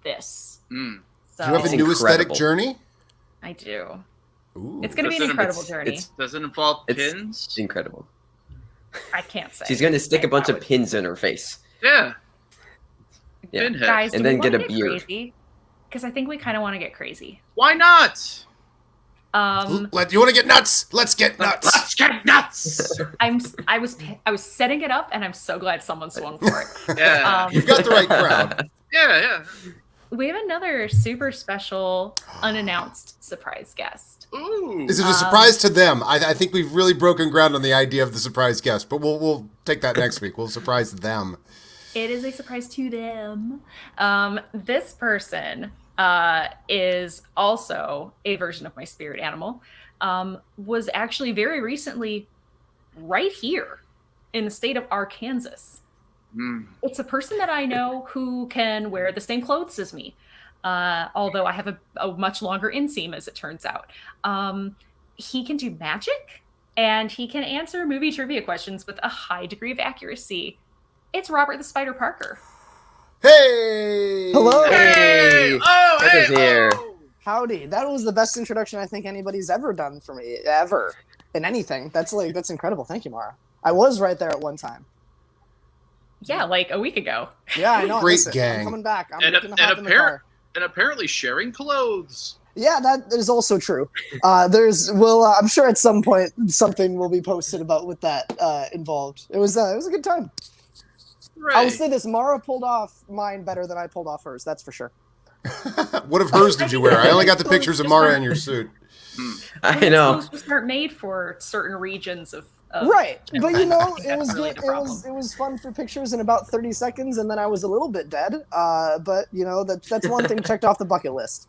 this. So, do you have a new aesthetic journey? I do. Ooh. It's going to be an incredible journey. Does it involve pins? It's incredible. I can't say. She's going to stick a bunch of pins in her face. Yeah. Pinhead. Guys, and then get a beard. Because I think we kind of want to get crazy. Why not? You want to get nuts? Let's get nuts. Let's get nuts. I was setting it up, and I'm so glad someone swung for it. Yeah. You've got the right crowd. Yeah. We have another super special, unannounced surprise guest. Ooh. Is it a surprise to them? I think we've really broken ground on the idea of the surprise guest, but we'll take that next week. We'll surprise them. It is a surprise to them. This person is also a version of my spirit animal. Was actually very recently right here in the state of Arkansas. It's a person that I know who can wear the same clothes as me, although I have a much longer inseam, as it turns out. He can do magic, and he can answer movie trivia questions with a high degree of accuracy. It's Robert the Spider Parker. Hey! Hello! Hey! Oh, Parker's here. Howdy. That was the best introduction I think anybody's ever done for me, ever, in anything. That's incredible. Thank you, Mara. I was right there at one time. Yeah, like a week ago. Yeah, I know. Great Listen, gang. I'm coming back. I'm And gonna hop in the car. apparently sharing clothes. Yeah, that is also true. I'm sure at some point something will be posted about with that involved. It was a good time. Right. I will say this: Mara pulled off mine better than I pulled off hers. That's for sure. What of hers did you wear? I only got the pictures of Mara in your suit. I know. Clothes aren't made for certain regions of Right, but you know, it That's was really good. the problem. It was fun for pictures in about 30 seconds, and then I was a little bit dead. But you know, that's one thing checked off the bucket list.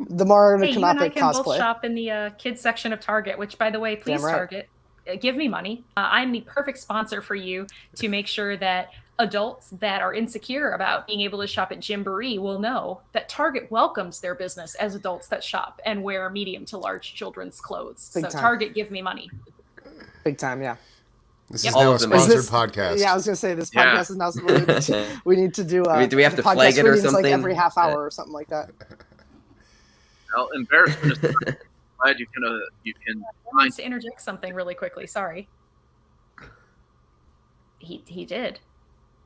The Mara Hey, you and I Knopic can both cosplay. shop in the kids section of Target, which, by the way, please, Damn right. Target, give me money. I'm the perfect sponsor for you to make sure that adults that are insecure about being able to shop at Gymboree will know that Target welcomes their business as adults that shop and wear medium to large children's clothes. Big So time. Target, give me money. Big time, yeah. This Yep. is All now a of them. sponsored Is this- podcast. Yeah, I was gonna say this Yeah. podcast is now. We need to do. Do we have to podcast flag it or readings, like something? every half hour or something like that. Well, embarrassment is glad you can I wants to interject something really quickly. Sorry. He did.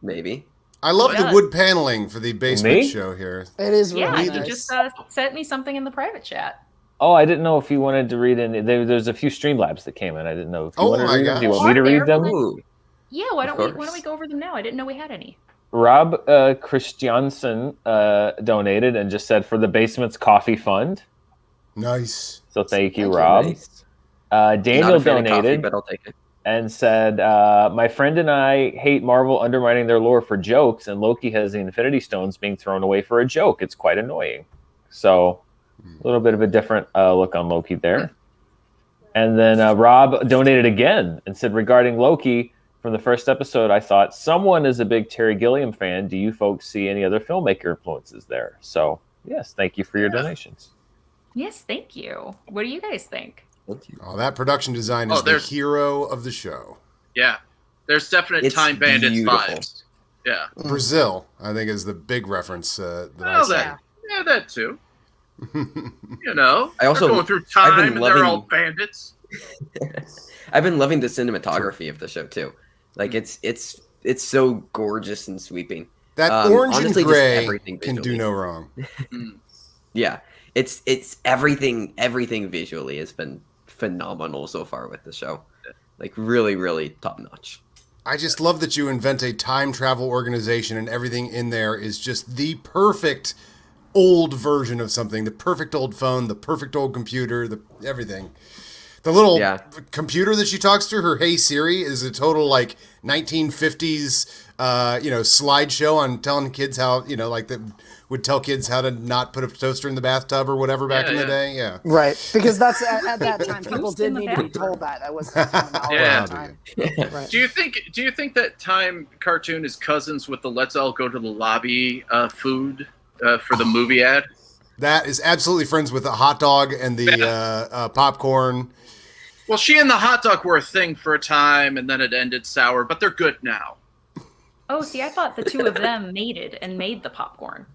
Maybe. I love the Yeah. wood paneling for the basement Me? show here. It is really Yeah, nice. he just sent me something in the private chat. Oh, I didn't know if you wanted to read any. There's a few Streamlabs that came in. I didn't know if you Oh wanted my to read them. Do you gosh. want me to read them? Ooh. Yeah, Of why don't we course. go over them now? I didn't know we had any. Rob Christiansen donated and just said for the basement's coffee fund. Nice. So thank you, Thank Rob. Nice. Daniel Not a fan of donated coffee, but I'll take it. and said, my friend and I hate Marvel undermining their lore for jokes, and Loki has the Infinity Stones being thrown away for a joke. It's quite annoying. So a little bit of a different look on Loki there. And then Rob donated again and said, regarding Loki, from the first episode, I thought someone is a big Terry Gilliam fan. Do you folks see any other filmmaker influences there? So, yes, thank you for your donations. Yes, thank you. What do you guys think? Thank you. Oh, that production design is the there's- hero of the show. Yeah, there's definite It's Time Bandits beautiful. vibes. Yeah. Brazil, I think, is the big reference that I Well, see. that too. You know, I also- they're going through I've time been and they're loving- all bandits. I've been loving the cinematography of the show too. Like it's so gorgeous and sweeping. That Um, orange honestly, and just gray everything can do visually. no wrong. Mm. Yeah, it's everything visually has been phenomenal so far with the show. Like really, really top notch. I just love that you invent a time travel organization and everything in there is just the perfect old version of something, the perfect old phone, the perfect old computer, the everything. The little Yeah. computer that she talks to, her Hey Siri, is a total like 1950s, slideshow on telling kids how, like that would tell kids how to not put a toaster in the bathtub or whatever back in the day. Yeah. Right, because that's at that time people Toast did in the need to be bathroom. told that. That wasn't common knowledge Yeah. at the time. Right. Do you think that Time cartoon is cousins with the Let's All Go to the Lobby food for the movie ad? That is absolutely friends with the hot dog and the popcorn. Well, she and the hot dog were a thing for a time, and then it ended sour, but they're good now. Oh, see, I thought the two of them mated and made the popcorn.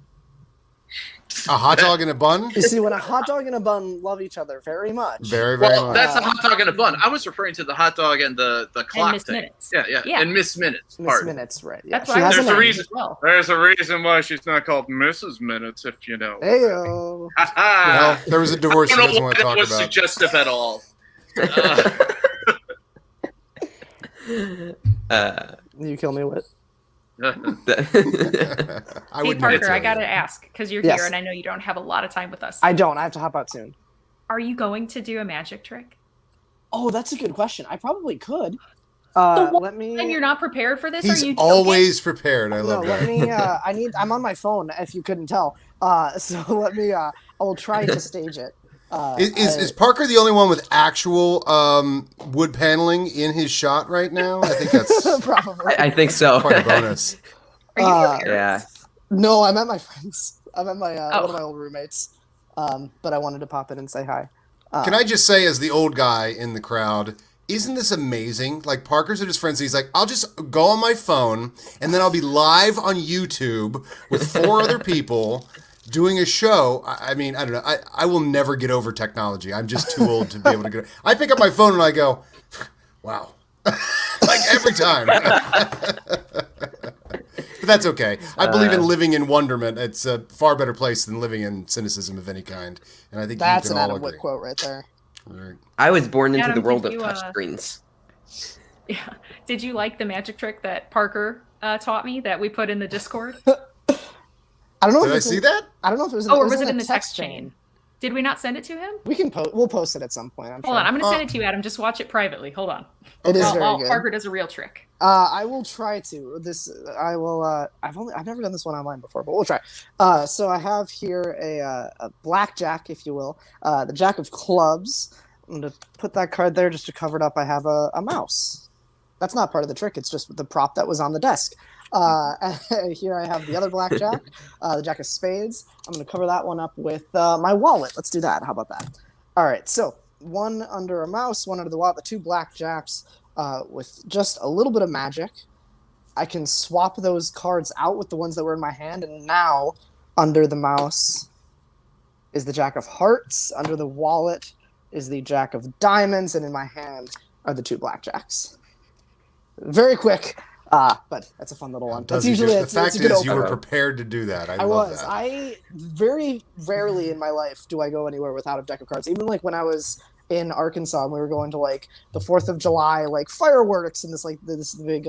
A hot dog and a bun? You see, when a hot dog and a bun love each other very much. Very, very Well, much. that's a hot dog and a bun. I was referring to the hot dog and the clock Miss thing. Minutes. Yeah, Yeah. and Miss Minutes. Miss Pardon. Minutes, right? Yeah, That's she why has there's a a name. reason. as well. There's a reason why she's not called Mrs. Minutes, if you know. Heyo. Well, there was a divorce I she don't doesn't know why want to that talk was about. suggestive at all. You kill me with. I Hey, would Parker, I gotta ask because you're Yes. here and I know you don't have a lot of time with us. I don't. I have to hop out soon. Are you going to do a magic trick? Oh, that's a good question. I probably could. The one Let me. And you're not prepared for this? He's Are you joking? always prepared. I No, love let that. me. I'm on my phone. If you couldn't tell. So let me. I will try to stage it. Is Parker the only one with actual wood paneling in his shot right now? I think that's probably. I think so. quite a bonus. Are you Uh, prepared? Yeah. No, I'm at my friend's. I'm at my one Oh. of my old roommates. But I wanted to pop in and say hi. Can I just say, as the old guy in the crowd, isn't this amazing? Like, Parker's at his friends, and he's like, I'll just go on my phone, and then I'll be live on YouTube with 4 other people doing a show. I mean, I don't know. I will never get over technology. I'm just too old to be able to get. I pick up my phone and I go, wow. Like every time. But But that's okay. I believe in living in wonderment. It's a far better place than living in cynicism of any kind. And I think That's you an can all Adam agree. Witt quote right there. Right. I was born into Adam, the world did of you, touchscreens. Yeah. Did you like the magic trick that Parker taught me that we put in the Discord? I don't know Did if I it's see in, that? I don't know if it was. Or was it a in the text chain? Did we not send it to him? We can post. We'll post it at some point. I'm sure. Hold on, I'm going to send it to you, Adam. Just watch it privately. Hold on. It is While- very while good. Parker does a real trick. I will try to. I will. I've never done this one online before, but we'll try. So I have here a blackjack, if you will, the jack of clubs. I'm gonna put that card there just to cover it up. I have a mouse. That's not part of the trick. It's just the prop that was on the desk. Here I have the other blackjack, the jack of spades. I'm gonna cover that one up with my wallet. Let's do that. How about that? All right. So one under a mouse, one under the wallet. The two blackjacks. With just a little bit of magic, I can swap those cards out with the ones that were in my hand, and now under the mouse is the Jack of Hearts, under the wallet is the Jack of Diamonds, and in my hand are the two blackjacks. Very quick, but that's a fun little one. That's usually the fact it's a good is you were opener. prepared to do that. I I love was. that. I very rarely in my life do I go anywhere without a deck of cards. Even like when I was in Arkansas and we were going to like the 4th of July, like fireworks and this big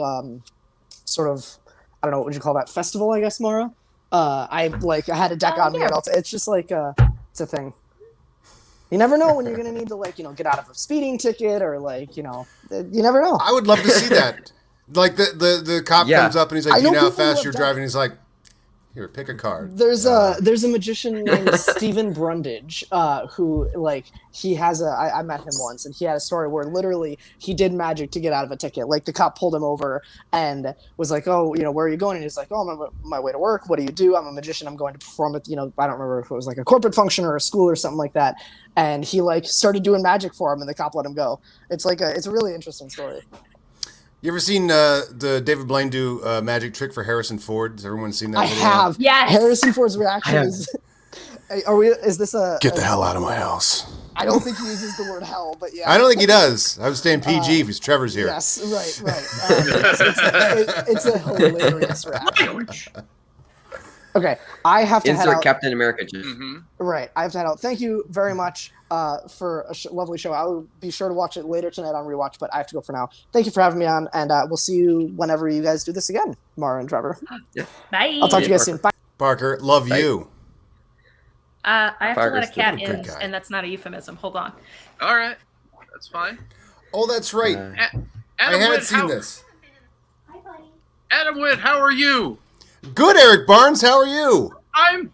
sort of, I don't know, what would you call that, festival, I guess, Mara? I had a deck on me and it's just like it's a thing. You never know when you're gonna need to get out of a speeding ticket or you never know. I would love to see that. Like the cop comes up and he's like, I "Do you know know how people who fast have you're done driving?" He's like, "Here, pick a card." There's a magician named Stephen Brundage who he has I met him once and he had a story where literally he did magic to get out of a ticket. Like the cop pulled him over and was like, "Oh, where are you going?" And he's like, "Oh, I'm on my way to work. What do you do?" "I'm a magician. I'm going to perform at I don't remember if it was like a corporate function or a school or something like that." And he started doing magic for him and the cop let him go. It's it's a really interesting story. You ever seen the David Blaine do magic trick for Harrison Ford? Has everyone seen that I video? have. Yes. Harrison Ford's reaction is. Is this a? Get the hell out of my house. I don't think he uses the word hell, but yeah. I don't think he does. I was staying PG because Trevor's here. Yes, right. It's a hilarious reaction. Okay, I have to head Insert out. Captain America. Right, I have to head out. Thank you very much for a lovely show. I will be sure to watch it later tonight on Rewatch, but I have to go for now. Thank you for having me on, and we'll see you whenever you guys do this again, Mara and Trevor. Bye. I'll talk to you guys soon. Bye. Parker, love you. I have to Parker's let a cat still a good in, guy. and that's not a euphemism. Hold on. All right, that's fine. Oh, that's right. Adam I haven't Witt, seen this. Adam Witt, how are you? Good, Eric Barnes. How are you? I'm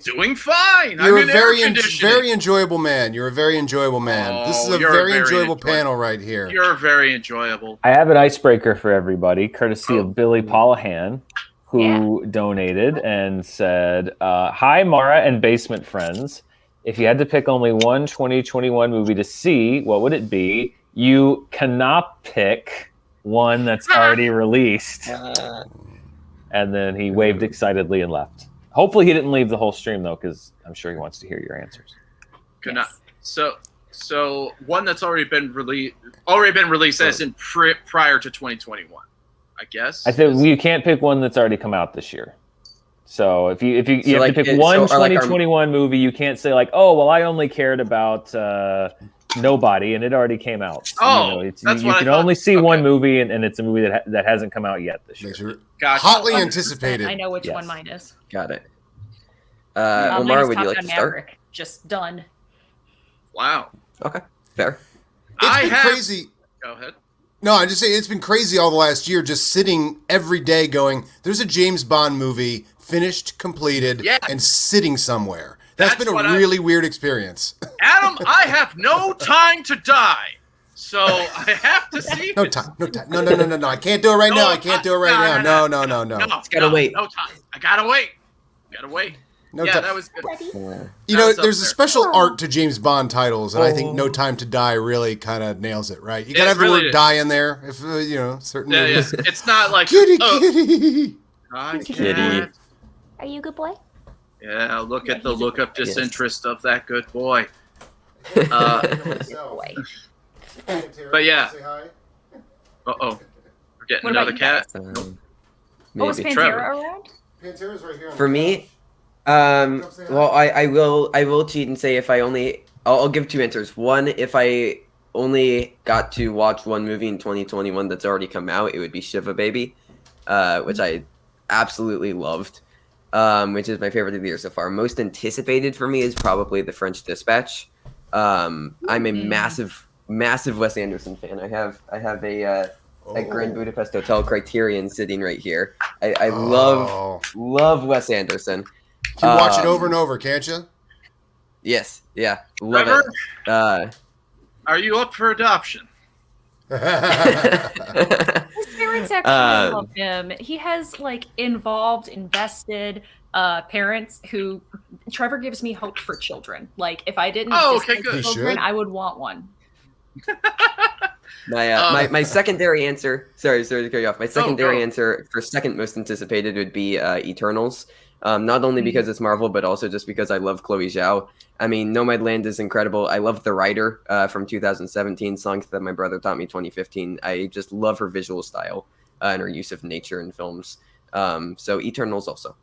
doing fine. You're I'm a in air very conditioning. very enjoyable man. You're a very enjoyable man. This is a you're very very enjoyable enjoyable. panel right here. You're very enjoyable. I have an icebreaker for everybody, courtesy Oh. of Billy Pollahan, who donated and said, "Hi, Mara and Basement Friends. If you had to pick only one 2021 movie to see, what would it be? You cannot pick one that's already released." And then he waved excitedly and left. Hopefully he didn't leave the whole stream, though, because I'm sure he wants to hear your answers. Good Yes. night. So one that's already been released as in prior to 2021, I guess. I think you can't pick one that's already come out this year. So if you have like, to pick so one are like our- 2021 movie, you can't say like, "Oh, well, I only cared about Nobody," and it already came out. Oh, it's, that's you what I can thought. only see Okay. one movie, and it's a movie that hasn't come out yet this year. Makes you Gotcha. hotly 100%. anticipated. I know which Yes. one mine is. Got it. Mine Omar, is would Top you like Gun to start? Maverick. Just done. Wow. Okay, fair. It's been crazy. Go ahead. No, I just say it's been crazy all the last year, just sitting every day going, there's a James Bond movie finished, completed, Yes. and sitting somewhere. That's been what a really weird experience. Adam, I have no time to die, so I have to see. No time. No. I can't do it right now. I can't do it right now. No. gotta wait. No time. I gotta wait. No Yeah, time. that was good. You know, That's up there's a there. special art to James Bond titles, and I think No Time to Die really kind of nails it, right? You gotta It have the really word is. die in there, if certain Yeah, movies. it's not like Kitty, oh, kitty. I Kitty. can't. Are you a good boy? Yeah, look at the he's a look of Yes. disinterest of that good boy. Good boy. But yeah. Uh-oh. We're getting What about another you cat. Oh, is maybe. Pantera Trevor. around? Pantera's right here. For me, well, I will cheat and say if I'll give two answers. One, if I only got to watch one movie in 2021 that's already come out, it would be Shiva Baby, which I absolutely loved, which is my favorite of the year so far. Most anticipated for me is probably The French Dispatch. I'm a massive Wes Anderson fan. I have a Grand Budapest Hotel Criterion sitting right here. I love Wes Anderson. You watch it over and over, can't you? Yes, yeah, love Trevor, it. are you up for adoption? His parents actually love him. He has like invested parents who Trevor gives me hope for children. Like if I didn't Okay, dislike good. children, I would want one. My secondary answer. Sorry to cut you off. My secondary go. answer for second most anticipated would be Eternals. Not only because it's Marvel, but also just because I love Chloe Zhao. I mean, Nomadland is incredible. I love The Writer from 2017, songs that my brother taught me 2015. I just love her visual style and her use of nature in films. So Eternals also.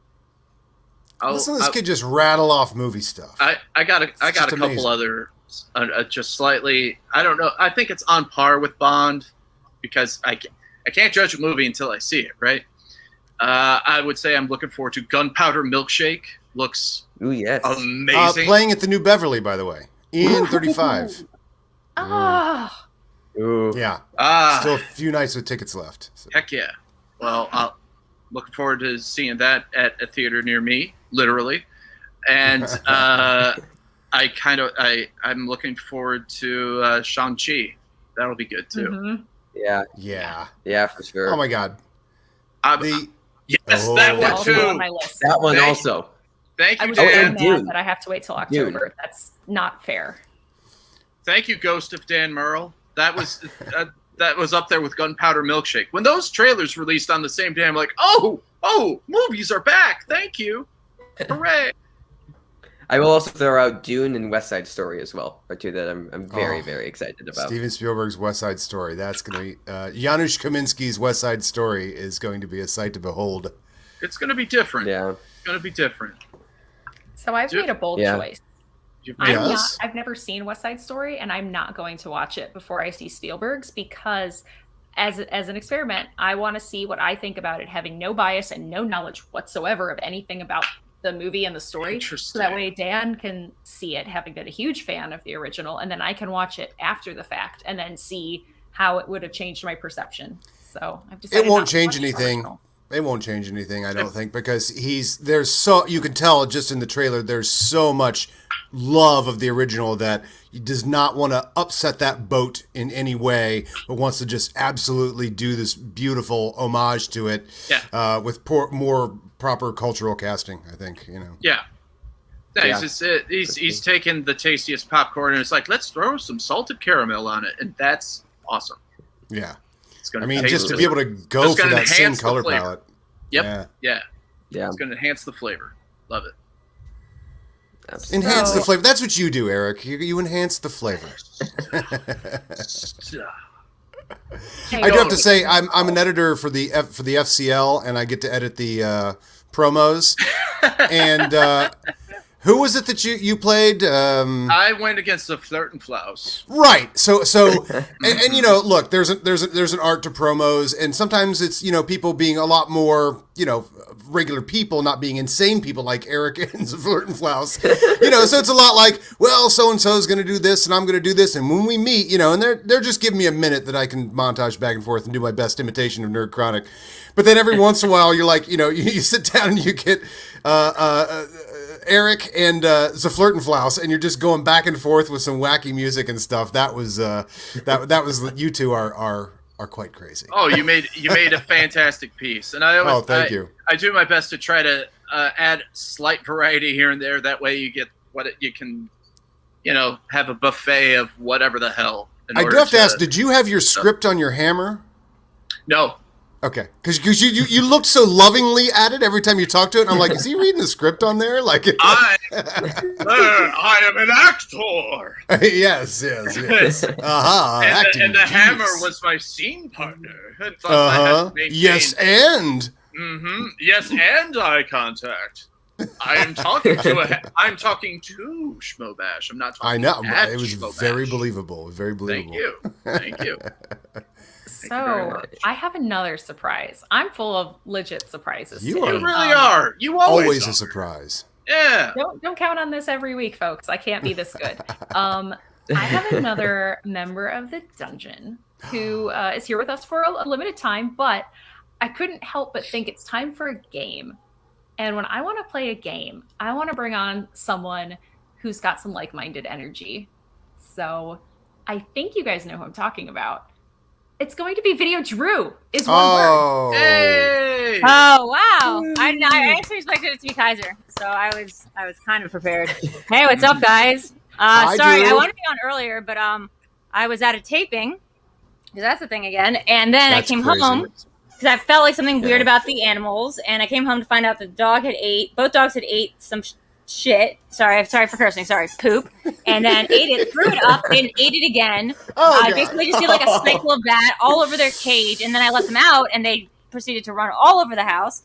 Listen to this kid just rattle off movie stuff. I got a couple amazing. other just slightly. I don't know. I think it's on par with Bond because I can't judge a movie until I see it. Right. I would say I'm looking forward to Gunpowder Milkshake. Looks Ooh, yes. amazing. Playing at the New Beverly, by the way, in 35. Ah, Ooh. Yeah, Ah, still a few nights with tickets left. So. heck yeah. Well, I'm looking forward to seeing that at a theater near me, literally. And I'm looking forward to Shang-Chi. That'll be good too. mhm. Yeah, for sure. Oh my God. Yes, Oh. that one Also too. on my list. That one Thank- also. Thank I you, was Dan. so Dan. mad Dune. that I have to wait till Dune. October. That's not fair. Thank you, Ghost of Dan Merle. That was up there with Gunpowder Milkshake. When those trailers released on the same day, I'm like, oh, movies are back. Thank you. Hooray. I will also throw out Dune and West Side Story as well, are two that I'm very, very excited about. Steven Spielberg's West Side Story. That's going to be Janusz Kaminski's West Side Story is going to be a sight to behold. It's going to be different. Yeah. It's going to be different. So I've made a bold Yeah. choice. You've I'm made- Yes. I've never seen West Side Story, and I'm not going to watch it before I see Spielberg's because, as an experiment, I want to see what I think about it, having no bias and no knowledge whatsoever of anything about the movie and the story. So Interesting. that way Dan can see it, having been a huge fan of the original, and then I can watch it after the fact and then see how it would have changed my perception. So I've decided It won't not to change watch the anything. original. It won't change anything, I don't think, because you can tell just in the trailer, there's so much love of the original that he does not want to upset that boat in any way, but wants to just absolutely do this beautiful homage to it with more proper cultural casting, I think, Yeah. Yeah. He's taken the tastiest popcorn and it's like, let's throw some salted caramel on it. And that's awesome. Yeah. It's gonna I mean, taste just to good. be able to go Just for gonna that same enhance the color flavor. palette. Yep. Yeah. Yeah. Yeah. It's going to enhance the flavor. Love it. Absolutely. Enhance the So- flavor. That's what you do, Eric. You enhance the flavor. Hey, I do have to say, I'm an editor for the FCL, and I get to edit the promos. And who was it that you played? I went against the Flirt and Flouse. Right. So, and look, there's an art to promos, and sometimes it's people being a lot more regular people, not being insane people like Eric and Flirt and Flouse. So it's a lot like, well, so and so is going to do this, and I'm going to do this, and when we meet, and they're just giving me a minute that I can montage back and forth and do my best imitation of Nerd Chronic. But then every once in a while, you're like, you sit down and you get Eric and Flirt and Flouse, and you're just going back and forth with some wacky music and stuff. That was that was you two are quite crazy. Oh, you made a fantastic piece, and I always Thank you. I do my best to try to add slight variety here and there. That way, you get you can, have a buffet of whatever the hell. I do have to ask: did you have your script on your hammer? No. Okay, because you looked so lovingly at it every time you talked to it. And I'm like, is he reading the script on there? Like, I am an actor. yes. Acting And the genius. hammer was my scene partner. And thus I had to maintain- Yes, and Mm-hmm. Yes, and eye contact. I'm talking to Schmobash. I'm not talking. I know. At It was Schmobash. very believable. Very believable. Thank you. So I have another surprise. I'm full of legit surprises. You today. are. You really are. You always Always are. a surprise. Yeah. Don't count on this every week, folks. I can't be this good. I have another member of the dungeon who is here with us for a limited time, but I couldn't help but think it's time for a game. And when I want to play a game, I want to bring on someone who's got some like-minded energy. So I think you guys know who I'm talking about. It's going to be Video Drew is one word. Hey. Oh wow! I actually expected it to be Kaiser, so I was kind of prepared. Hey, what's up, guys? Hi, Sorry, Drew. I wanted to be on earlier, but I was at a taping because that's the thing again, and then That's I came crazy. home because I felt like something weird Yeah. about the animals, and I came home to find out the dog had both dogs had ate some shit. Sorry for cursing. Sorry, poop, and then ate it, threw it up, and ate it again. Oh, I God. basically just did like a cycle of that all over their cage, and then I let them out, and they proceeded to run all over the house,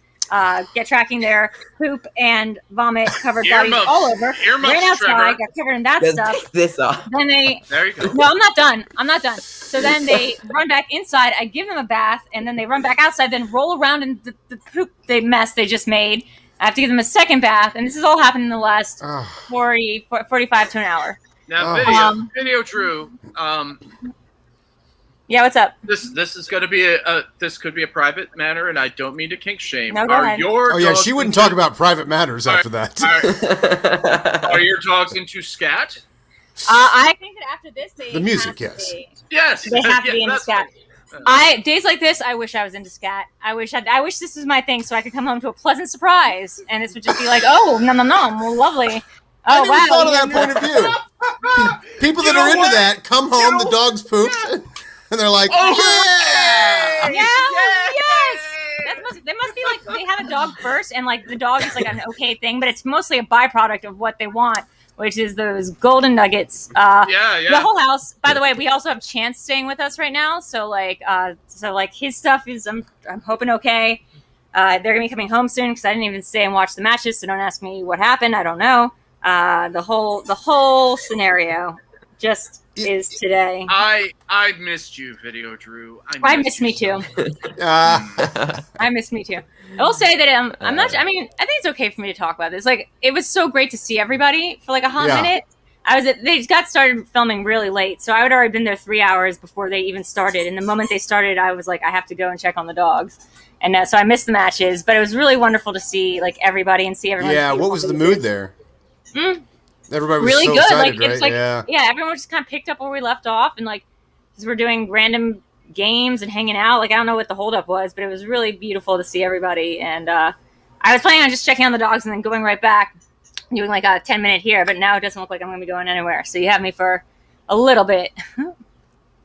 get tracking their poop and vomit covered bodies Earmuffs. all over. Earmuffs, Ran outside, Trevor. got covered in that Just stuff. take this off. Then they There you go. no, I'm not done. So then they run back inside. I give them a bath, and then they run back outside, then roll around in the poop mess they just made. I have to give them a second bath, and this has all happened in the last Oh, 45 to an hour. Now, Oh. video Drew. Yeah, what's up? This is going to be this could be a private matter, and I don't mean to kink shame. No, go ahead. Your oh yeah, dogs she wouldn't into- talk about private matters after that. Are your dogs into scat? I think that after this, The music, have to yes. be. Yes. They have to be into that's scat. Days like this, I wish I was into scat. I wish this was my thing, so I could come home to a pleasant surprise, and this would just be like, oh, no, well, lovely. I Oh never wow! thought of that point of view. People that You know are into what? that come home, the dog's pooped, and they're like, yeah! Yeah, yes. They must be like they have a dog first, and like the dog is like an okay thing, but it's mostly a byproduct of what they want, which is those golden nuggets. Yeah. The whole house. By the way, we also have Chance staying with us right now, so like his stuff is I'm hoping okay. They're gonna be coming home soon because I didn't even stay and watch the matches, so don't ask me what happened. I don't know. The whole scenario just is today. I missed you, Video Drew. I miss me too. I miss me too. I will say that I'm not. I mean, I think it's okay for me to talk about this. Like, it was so great to see everybody for like a hot Yeah. minute. They got started filming really late, so I had already been there 3 hours before they even started. And the moment they started, I was like, I have to go and check on the dogs. And so I missed the matches, but it was really wonderful to see like everybody and see everyone. Yeah, what was the mood there? Everybody was Really so good. excited, Like, it's right? like- Yeah. Everyone just kind of picked up where we left off, and like, because we're doing random games and hanging out. Like, I don't know what the holdup was, but it was really beautiful to see everybody. And I was planning on just checking on the dogs and then going right back, doing like a 10-minute here. But now it doesn't look like I'm going to be going anywhere. So you have me for a little bit.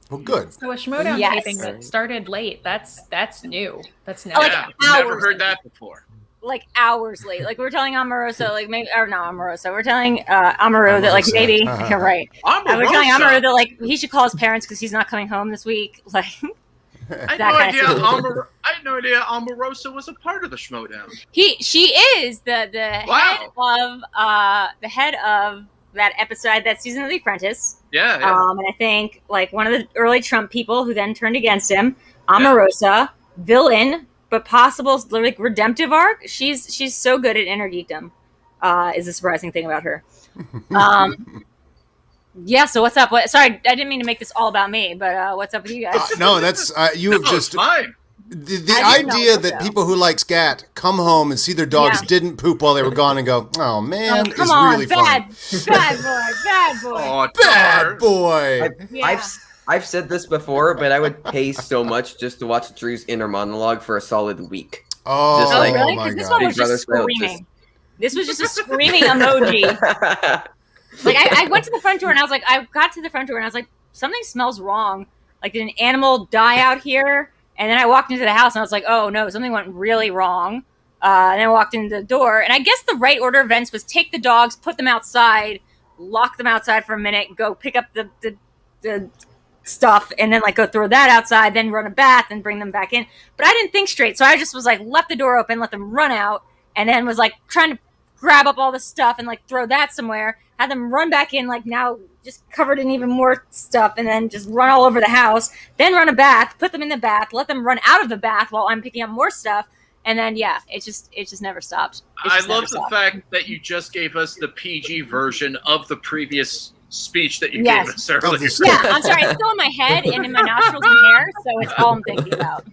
Well, good. So a Schmodown Yes. taping that started late. That's new. That's new. Like, Yeah, never hours. heard that before. Like hours late. Like, we're telling Amoroso, like maybe, or not Amoroso. We're telling Amaru that like Amoroso. maybe you're right. We're telling Omarosa. Amaru that like he should call his parents because he's not coming home this week. Like. I had that no kind of idea. I had no idea Omarosa was a part of the Schmodown. She is the Wow. head of that episode, that season of The Apprentice. Yeah. And I think like one of the early Trump people who then turned against him, Omarosa, villain, but possible like redemptive arc. She's so good at inner geekdom. Is a surprising thing about her. Yeah. So what's up? Sorry, I didn't mean to make this all about me, but what's up with you guys? No, that's you have No, just it's fine. the I didn't know idea it was that so. people who like scat come home and see their dogs Yeah. didn't poop while they were gone and go, oh man, Come is on, really bad fun. bad boy. Oh, Bad darn. boy. Yeah. I've said this before, but I would pay so much just to watch Drew's inner monologue for a solid week. Oh, Just Oh, like- really? my Because this god. one Big was Brother just style, screaming. This was just a screaming emoji. Like, I went to the front door and I got to the front door and I was like, something smells wrong. Like, did an animal die out here? And then I walked into the house and I was like, oh no, something went really wrong. And then I walked into the door, and I guess the right order of events was take the dogs, put them outside, lock them outside for a minute, go pick up the stuff and then like go throw that outside, then run a bath and bring them back in. But I didn't think straight, so I just was like left the door open, let them run out, and then was like trying to grab up all the stuff and like throw that somewhere, had them run back in, like now just covered in even more stuff, and then just run all over the house, then run a bath, put them in the bath, let them run out of the bath while I'm picking up more stuff. And then, yeah, it just never stopped. I love the fact that you just gave us the PG version of the previous speech that you gave us earlier. Yeah, I'm sorry. It's still in my head and in my nostrils and hair, so it's all I'm thinking about.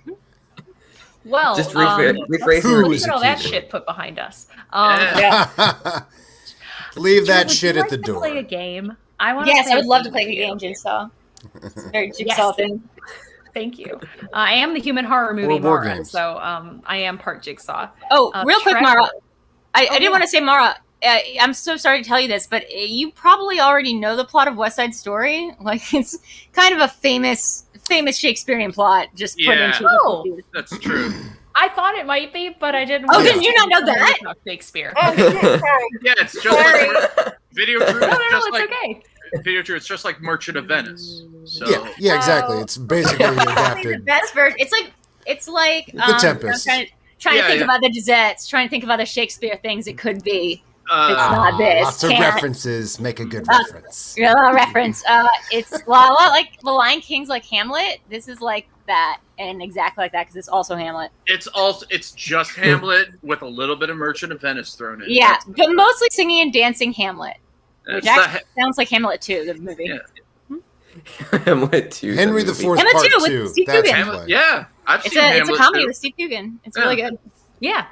Well, Just rephrase let's get all that shit put behind us. Leave that Would shit you at the like to door. play a game. I want. Yes, I would love to play the game, Jigsaw. It's a very Jigsaw Yes. thing. Thank you. I am the human horror movie Or board Mara, games. so I am part Jigsaw. Oh, real quick, Trevor. Mara. I didn't yeah. want to say, Mara, I'm so sorry to tell you this, but you probably already know the plot of West Side Story. Like, it's kind of a famous Shakespearean plot, just put Yeah. into Oh. That's true. I thought it might be, but I didn't. Oh, want did to you not know that? about Shakespeare. Oh, shit, sorry. Yeah, it's just like Video True. No, Just it's like okay. Video True. It's just like Merchant of Venice. So Yeah, exactly. It's basically The adapted. best version. It's like The Tempest. I'm trying Yeah, to think yeah. of other Gazettes, trying to think of other Shakespeare things it could be. uh, not this. Lots of Can't. references make a good reference. Yeah, a lot of reference. It's a lot like The Lion King's like Hamlet. This is like that, and exactly like that because it's also Hamlet. it's just Hamlet with a little bit of Merchant of Venice thrown in. Yeah, but mostly singing and dancing Hamlet, which It's actually the- sounds like Hamlet 2, the movie. Yeah. Hamlet 2. Henry the the movie. Fourth Hamlet Part 2 with 2. Steve That's Coogan. the Hamlet, play. yeah, I've It's seen a Hamlet comedy too. with Steve Coogan. It's Yeah. really good. Yeah.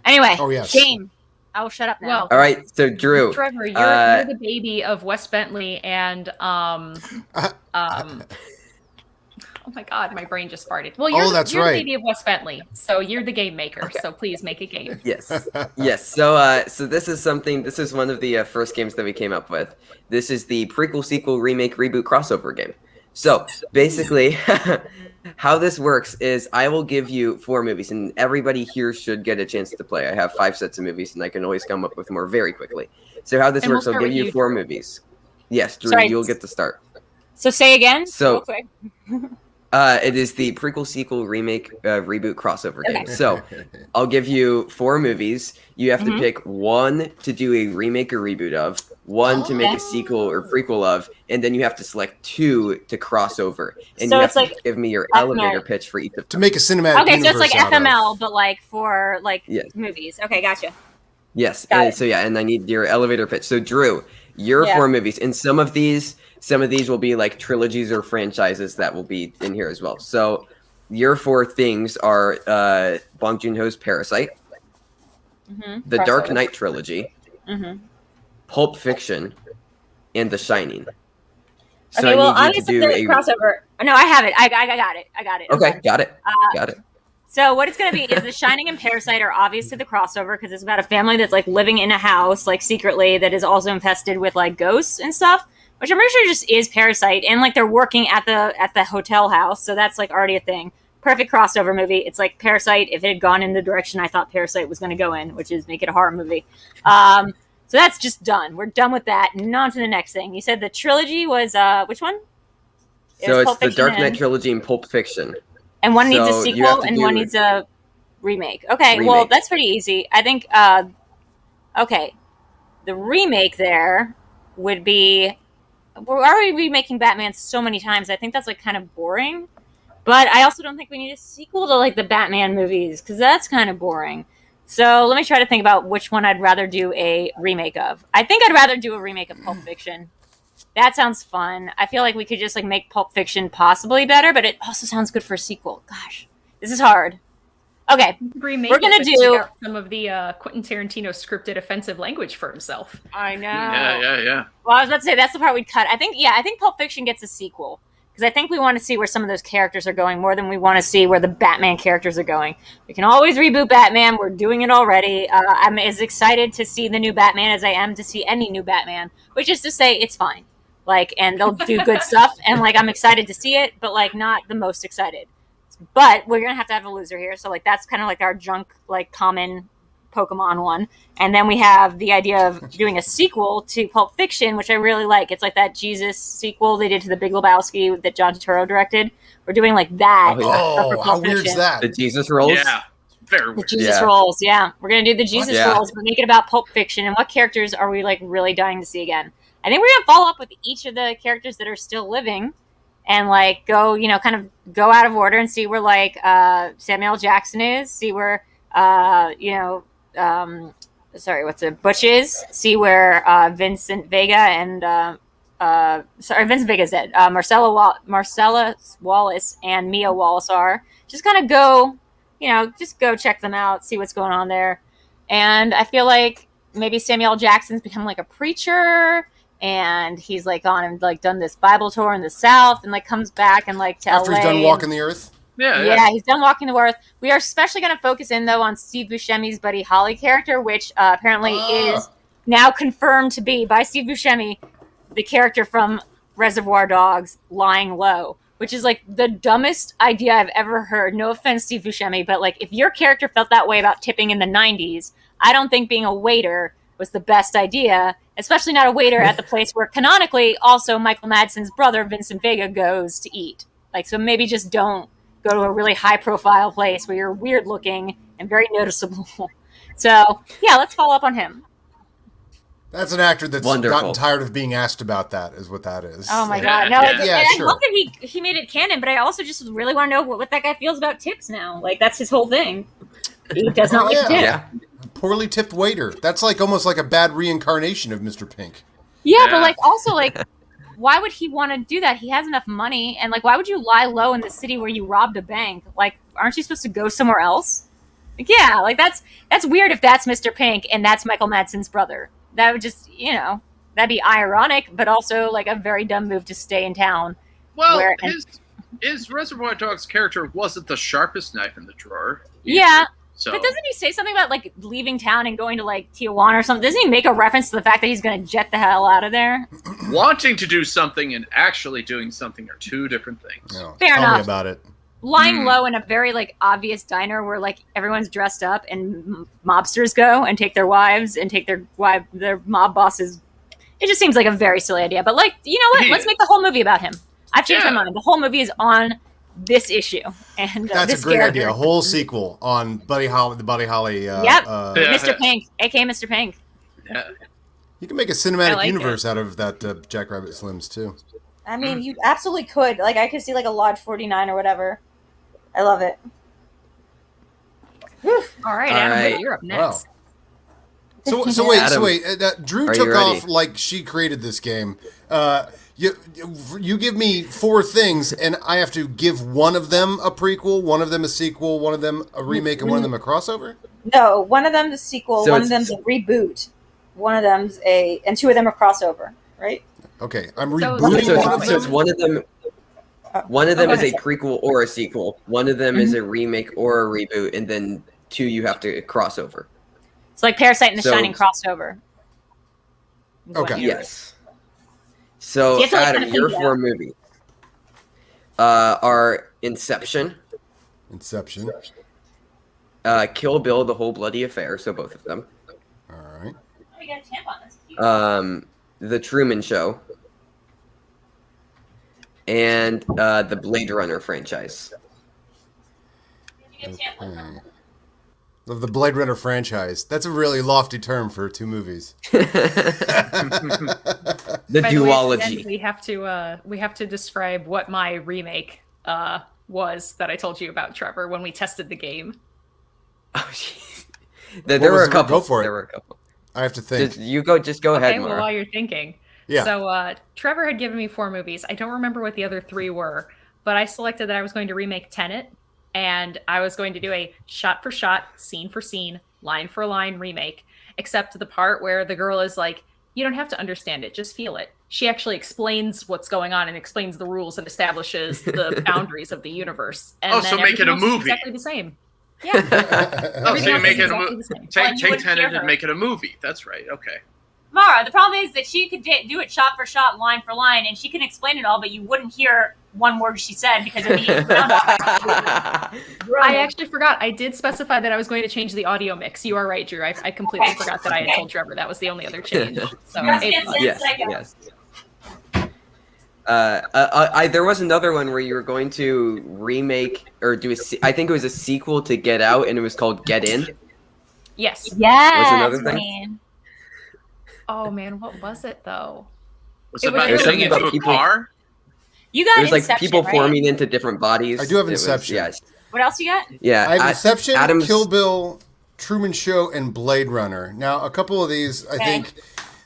Anyway, Oh, yes. game. I will shut up now. Well, All right, so Drew. Trevor, you're the baby of Wes Bentley and oh my god, my brain just farted. Well, you're, that's you're right. the baby of Wes Bentley, so you're the game maker. So please make a game. Yes, yes. So this is something. This is one of the first games that we came up with. This is the prequel, sequel, remake, reboot, crossover game. So basically, how this works is I will give you 4 movies, and everybody here should get a chance to play. I have 5 sets of movies, and I can always come up with more very quickly. So how this And we'll works, I'll start give with you you, 4 Drew. movies. Yes, Drew, Sorry. you'll get to start. So say again. So- real quick. It is the prequel, sequel, remake, reboot, crossover game. So I'll give you 4 movies. You have to Mhm. pick 1 to do a remake or reboot of, 1 to make a sequel or prequel of, and then you have to select 2 to cross over. And So you it's have to like give me your FML. elevator pitch for each of To them. make a cinematic Okay, so it's like universe out of. FML, but like for like Yes. movies. Okay, gotcha. Yes. Got And it. so yeah, and I need your elevator pitch. So Drew, your Yeah. 4 movies, and some of these will be like trilogies or franchises that will be in here as well. So your 4 things are Bong Joon-ho's Parasite, Mm-hmm. the Dark Knight trilogy, Mm-hmm. Pulp Fiction, and The Shining. So Okay, well, I need obviously you the to do a crossover. No, I have it. I got it. I got it. Okay, got it. Got it. So what it's going to be is The Shining and Parasite are obviously the crossover because it's about a family that's like living in a house like secretly that is also infested with like ghosts and stuff, which I'm pretty sure just is Parasite, and like they're working at the hotel house, so that's like already a thing. Perfect crossover movie. It's like Parasite if it had gone in the direction I thought Parasite was going to go in, which is make it a horror movie. So that's just done. We're done with that. And on to the next thing. You said the trilogy was which one? It So was it's Pulp the Fiction Dark Knight and- trilogy and Pulp Fiction. And one needs a So you have sequel to and one do- needs a remake. Okay, well, Remake. that's pretty easy. I think, okay, the remake there would be, we're already remaking Batman so many times. I think that's like kind of boring. But I also don't think we need a sequel to like the Batman movies because that's kind of boring. So let me try to think about which one I'd rather do a remake of. I think I'd rather do a remake of Pulp Fiction. That sounds fun. I feel like we could just like make Pulp Fiction possibly better, but it also sounds good for a sequel. Gosh, this is hard. Okay, Remake We're gonna it, but do- take out some of the Quentin Tarantino scripted offensive language for himself. I know. Yeah. Well, I was about to say that's the part we'd cut. I think Pulp Fiction gets a sequel because I think we want to see where some of those characters are going more than we want to see where the Batman characters are going. We can always reboot Batman. We're doing it already. I'm as excited to see the new Batman as I am to see any new Batman, which is to say it's fine. Like, and they'll do good stuff, and like I'm excited to see it, but like not the most excited. But we're gonna have to have a loser here, so like that's kind of like our junk, like common Pokemon one. And then we have the idea of doing a sequel to Pulp Fiction, which I really like. It's like that Jesus sequel they did to The Big Lebowski that John Turturro directed. We're doing like that. Oh, how weird is that? The Jesus rolls? Yeah, very The weird. Jesus rolls, yeah. We're gonna do the Jesus Yeah. rolls, but make it about Pulp Fiction. And what characters are we like really dying to see again? I think we're gonna follow up with each of the characters that are still living, and like go, kind of go out of order and see where like Samuel Jackson is, see where Butch is, see where Vincent Vega and Vincent Vega's dead. Marcella Wallace and Mia Wallace are. Just kind of go, just go check them out, see what's going on there. And I feel like maybe Samuel Jackson's become like a preacher, and he's like gone and like done this Bible tour in the South, and like comes back and like to After LA he's done walking the earth? Yeah, he's done walking the earth. We are especially going to focus in though on Steve Buscemi's Buddy Holly character, which apparently is now confirmed to be by Steve Buscemi the character from Reservoir Dogs, Lying Low, which is like the dumbest idea I've ever heard. No offense, Steve Buscemi, but like if your character felt that way about tipping in the 90s, I don't think being a waiter was the best idea, especially not a waiter at the place where canonically also Michael Madsen's brother, Vincent Vega, goes to eat. Like, so maybe just don't go to a really high profile place where you're weird looking and very noticeable. So yeah, let's follow up on him. That's an actor that's Wonderful. gotten tired of being asked about that, is what that is. Oh my Yeah, god, no! yeah. And Sure. I love that he made it canon, but I also just really want to know what that guy feels about tips now. Like that's his whole thing. He does not like to tip. Yeah. Poorly tipped waiter. That's like almost like a bad reincarnation of Mr. Pink. Yeah, Yeah. but like also like, why would he want to do that? He has enough money, and like, why would you lie low in the city where you robbed a bank? Like, aren't you supposed to go somewhere else? Like, yeah, like that's weird if that's Mr. Pink and that's Michael Madsen's brother. That would just, that'd be ironic, but also like a very dumb move to stay in town. Well, Where- his Reservoir Dogs character wasn't the sharpest knife in the drawer. Yeah, So but doesn't he say something about like leaving town and going to like Tijuana or something? Doesn't he make a reference to the fact that he's going to jet the hell out of there? wanting to do something and actually doing something are two different things. No, Fair tell enough. me about it. Lying low in a very like obvious diner where like everyone's dressed up and mobsters go and take their wives and take their mob bosses. It just seems like a very silly idea. But like, you know what? Yeah. Let's make the whole movie about him. I've changed Yeah. my mind. The whole movie is on this issue and That's this a great character. idea. A whole sequel on the Buddy Holly. Yep. Yeah. Mr. Pink, aka Mr. Pink. Yeah. You can make a I cinematic like universe out of that Jackrabbit Slims too. I mean, you absolutely could. Like, I could see like a Lodge 49 or whatever. I love it. All right, All Adam, right. you're up Wow. next. So wait, Adam, Drew are took you ready? off like she created this game. You give me 4 things, and I have to give one of them a prequel, one of them a sequel, one of them a remake, and one of them a crossover? No, one of them's a sequel, So one of it's- them's a reboot, one of them's and 2 of them are crossover, right? Okay, I'm So- rebooting So, one of so it's them. one of them. One of them go is a ahead. prequel or a sequel. One of them is a remake or a reboot, and then 2 you have to cross over. It's like Parasite and The So- Shining crossover. Okay. Yes. So You have to, like, Adam, kinda your think 4 movies are Inception, Inception. Kill Bill, The Whole Bloody Affair. So both of them. All right. Oh, you got a tampon. That's cute. The Truman Show, and the Blade Runner franchise. You get a tampon. Okay. Of the Blade Runner franchise. That's a really lofty term for 2 movies. The By the way, duology. then we have to describe what my remake was that I told you about, Trevor, when we tested the game. Oh, jeez. There was were a it? couple. Go for it. There were a couple. I have to think. Just go ahead, Okay, well, Mara. while you're thinking. Yeah. So Trevor had given me 4 movies. I don't remember what the other 3 were, but I selected that I was going to remake Tenet, and I was going to do a shot for shot, scene for scene, line for line remake, except the part where the girl is like, you don't have to understand it, just feel it. She actually explains what's going on and explains the rules and establishes the boundaries of the universe. And Oh, then so make it everything a else is movie. Exactly the same. Oh, so Everything you else make is it a exactly movie. the same. Well, Take you wouldn't Tenet hear and her. make it a movie. That's right. Okay. Mara, the problem is that she could do it shot for shot, line for line, and she can explain it all, but you wouldn't hear one word she said because of the I actually forgot. I did specify that I was going to change the audio mix. You are right, Drew. I completely forgot that I had told Trevor that was the only other change. So yes. There was another one where you were going to remake or do I think it was a sequel to Get Out, and it was called Get In. Yes. Yes. Was another thing? Man. Oh man, what was it though? Was it was about getting into a people- car? You got It was like Inception, people right? forming into different bodies. I do have It was- Inception. yes. What else you got? Yeah. I have Inception, Adam's- Kill Bill, Truman Show, and Blade Runner. Now, a couple of these, I Okay. think.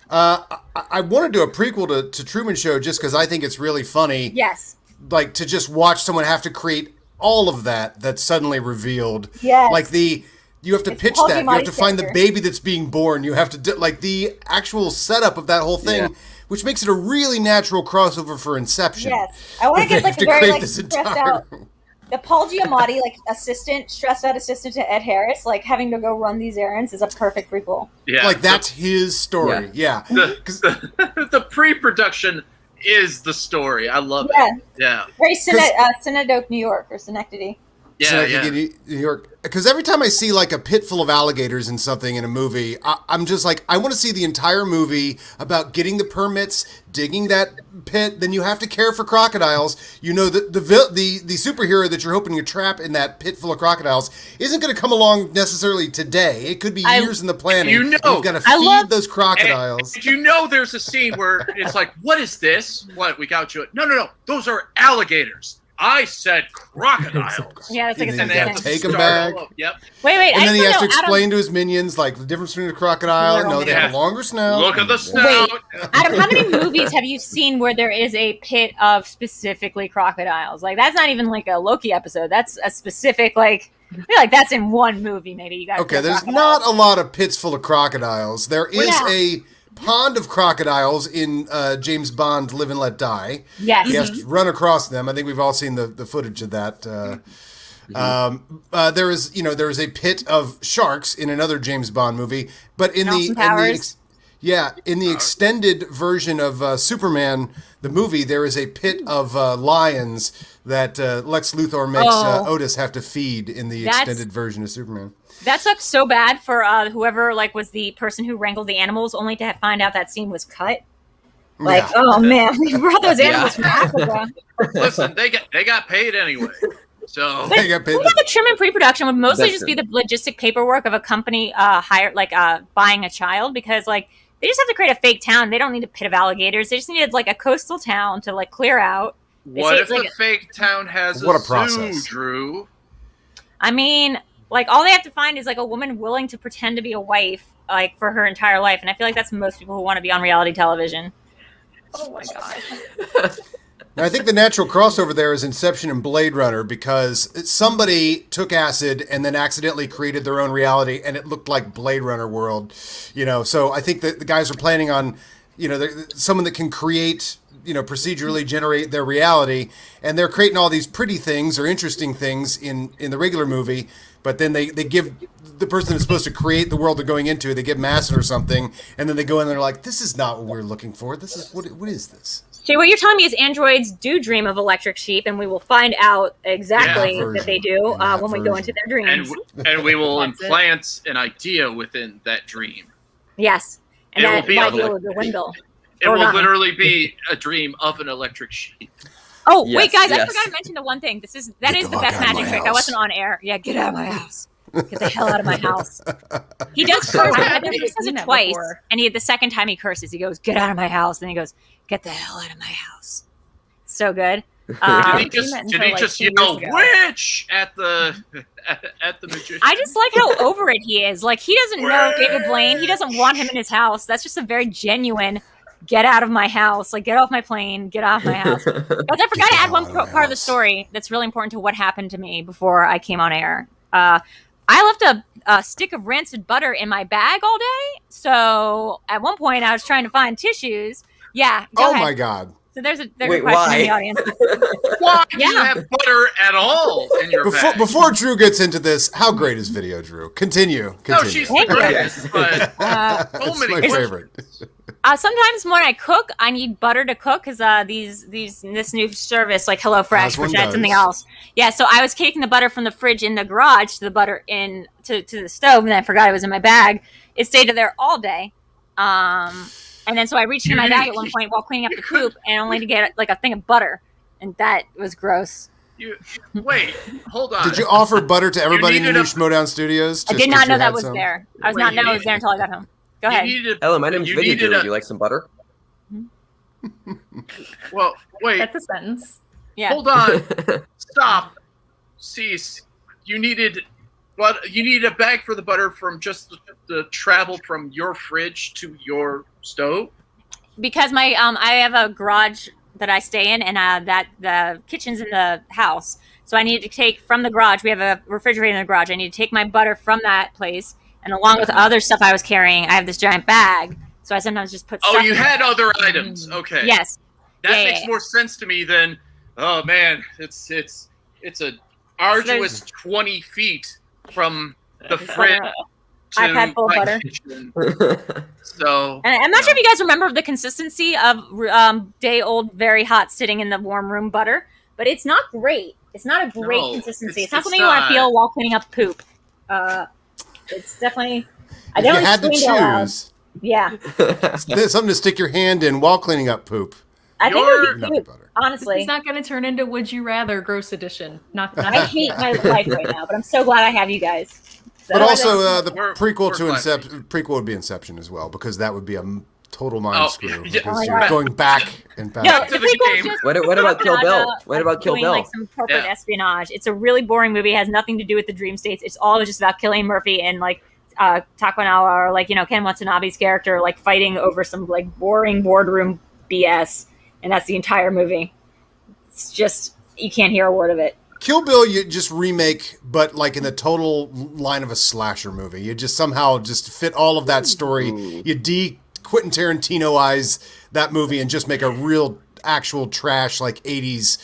I want to do a prequel to Truman Show just because I think it's really funny. Yes. Like to just watch someone have to create all of that that's suddenly revealed. Yes. Like you have to It's pitch Paul that. You have to Giamatti's find the character. baby that's being born. You have to do, like the actual setup of that whole thing, Yeah. which makes it a really natural crossover for Inception. Yes, I want to They get like have the to very create like this stressed entire- out, the Paul Giamatti like stressed out assistant to Ed Harris, like having to go run these errands is a perfect prequel. Yeah. Like that's his story. Yeah. The pre-production is the story. I love Yeah, it. Yeah. very Synecdoche, New York, or Schenectady. Yeah. New York. Because every time I see like a pit full of alligators in something in a movie, I'm just like, I want to see the entire movie about getting the permits, digging that pit. Then you have to care for crocodiles. You know that the superhero that you're hoping to trap in that pit full of crocodiles isn't going to come along necessarily today. It could be years in the planning. You know, you've got to feed those crocodiles. And you know there's a scene where it's like, what is this? What, we got you? No. Those are alligators. I said crocodiles. Yeah, that's like a And then sentence. you have to take them Start back. all over. Yep. Wait. And I then he just has to wanna know, explain to his minions like the difference between a crocodile. No, they have a longer snout. Look at the snout. Adam, how many movies have you seen where there is a pit of specifically crocodiles? Like that's not even like a Loki episode. That's a specific like. I feel like that's in one movie. Maybe you guys. Okay, there's not a lot of pits full of crocodiles. There is a pond of crocodiles in James Bond Live and Let Die. Yes. He has to run across them. I think we've all seen the footage of that. There is a pit of sharks in another James Bond movie, but in the extended version of Superman, the movie, there is a pit of lions that Lex Luthor makes Otis have to feed in the extended version of Superman. That sucks so bad for whoever like was the person who wrangled the animals, only to find out that scene was cut. Like, oh man, we brought those animals from Africa. Listen, they got paid anyway. So They got paid. What about the trim and pre-production would mostly That's just true. be the logistic paperwork of a company buying a child, because like they just have to create a fake town. They don't need a pit of alligators. They just needed like a coastal town to like clear out. what say if it's the fake town has What a zoo, process. Drew? I mean, like all they have to find is like a woman willing to pretend to be a wife like for her entire life, and I feel like that's most people who want to be on reality television. Oh my god. Now, I think the natural crossover there is Inception and Blade Runner, because somebody took acid and then accidentally created their own reality, and it looked like Blade Runner world. So I think that the guys are planning on, someone that can create, procedurally generate their reality, and they're creating all these pretty things or interesting things in the regular movie, but then they give the person that's supposed to create the world they're going into, they give them acid or something, and then they go in and they're like, this is not what we're looking for. This is what is this? So what you're telling me is androids do dream of electric sheep, and we will find out exactly Yeah. that they do In that when we go version. into their dreams. And we will That's it. implant an idea within that dream. Yes, and It will that be might a- be able to dwindle. It Or will not. literally be a dream of an electric sheep. Oh Yes, wait, guys, I yes. forgot to mention the one thing. That is Get the the fuck best out of magic my trick. I house. wasn't on air. Yeah, get out of my house. Get the hell out of my house. He does curse. I think he says seen it that twice, before. and the second time he curses, he goes, "Get out of my house." Then he goes, "Get the hell out of my house." So good. Did I've he seen that just until, like, 2 years yell ago. "witch" at the at the magician? I just like how over it he is. Like he doesn't know David Blaine. He doesn't want him in his house. That's just a very genuine. Get out of my house! Like get off my plane. Get off my house. But I forgot to add one part of the story that's really important to what happened to me before I came on air. I left a stick of rancid butter in my bag all day. So at one point I was trying to find tissues. Yeah. Go Oh ahead. my God. So there's a Wait, question in the why? audience. Why do you Yeah. have butter at all in your bag? Before Drew gets into this, how great is video, Drew? Continue. No, she's the Thank you. greatest, but Uh, so It's many my questions. favorite. Sometimes when I cook, I need butter to cook because this new service like HelloFresh, which adds something else. Yeah, so I was taking the butter from the fridge in the garage to the butter in to the stove, and I forgot it was in my bag. It stayed there all day, and then so I reached into my bag at one point while cleaning up the coop, and only to get like a thing of butter, and that was gross. Wait, hold on. Did you offer butter to everybody in the new Schmodown Studios? I did not know that was there. I was not know it was there until I got home. Go ahead. Hello, my name's Video Drew. Would you like some butter? Well, wait. That's a sentence. Yeah. Hold on. Stop. Cease. You needed a bag for the butter from just the travel from your fridge to your stove? Because my I have a garage that I stay in, and that the kitchen's in the house. So I needed to take from the garage. We have a refrigerator in the garage. I need to take my butter from that place, and along with other stuff I was carrying, I have this giant bag. So I sometimes just put. Oh, you had other items. Okay. Yes. That makes more sense to me than. Oh man, it's a arduous 20 feet from the fridge. iPad full of butter. So, and I'm not sure if you guys remember the consistency of day-old, very hot, sitting in the warm room butter, but it's not great. It's not a great consistency. It's not something you want to feel while cleaning up poop. It's definitely. If you had to choose. Yeah. Something to stick your hand in while cleaning up poop. I think it would be poop, honestly. It's not going to turn into Would You Rather gross edition. I hate my life right now, but I'm so glad I have you guys. So but also, the prequel to Inception, prequel would be Inception as well, because that would be a total mind screw. Because you're going back and back. No, the prequel is What about Kill Bill? What about Kill Bill? Like some corporate espionage. It's a really boring movie. It has nothing to do with the dream states. It's all just about Cillian Murphy and like Takanawa, or like Ken Watanabe's character, like fighting over some like boring boardroom BS, and that's the entire movie. It's just you can't hear a word of it. Kill Bill, you just remake, but like in the total line of a slasher movie. You just somehow just fit all of that story. You Quentin Tarantino-ize that movie and just make a real, actual trash, like 80s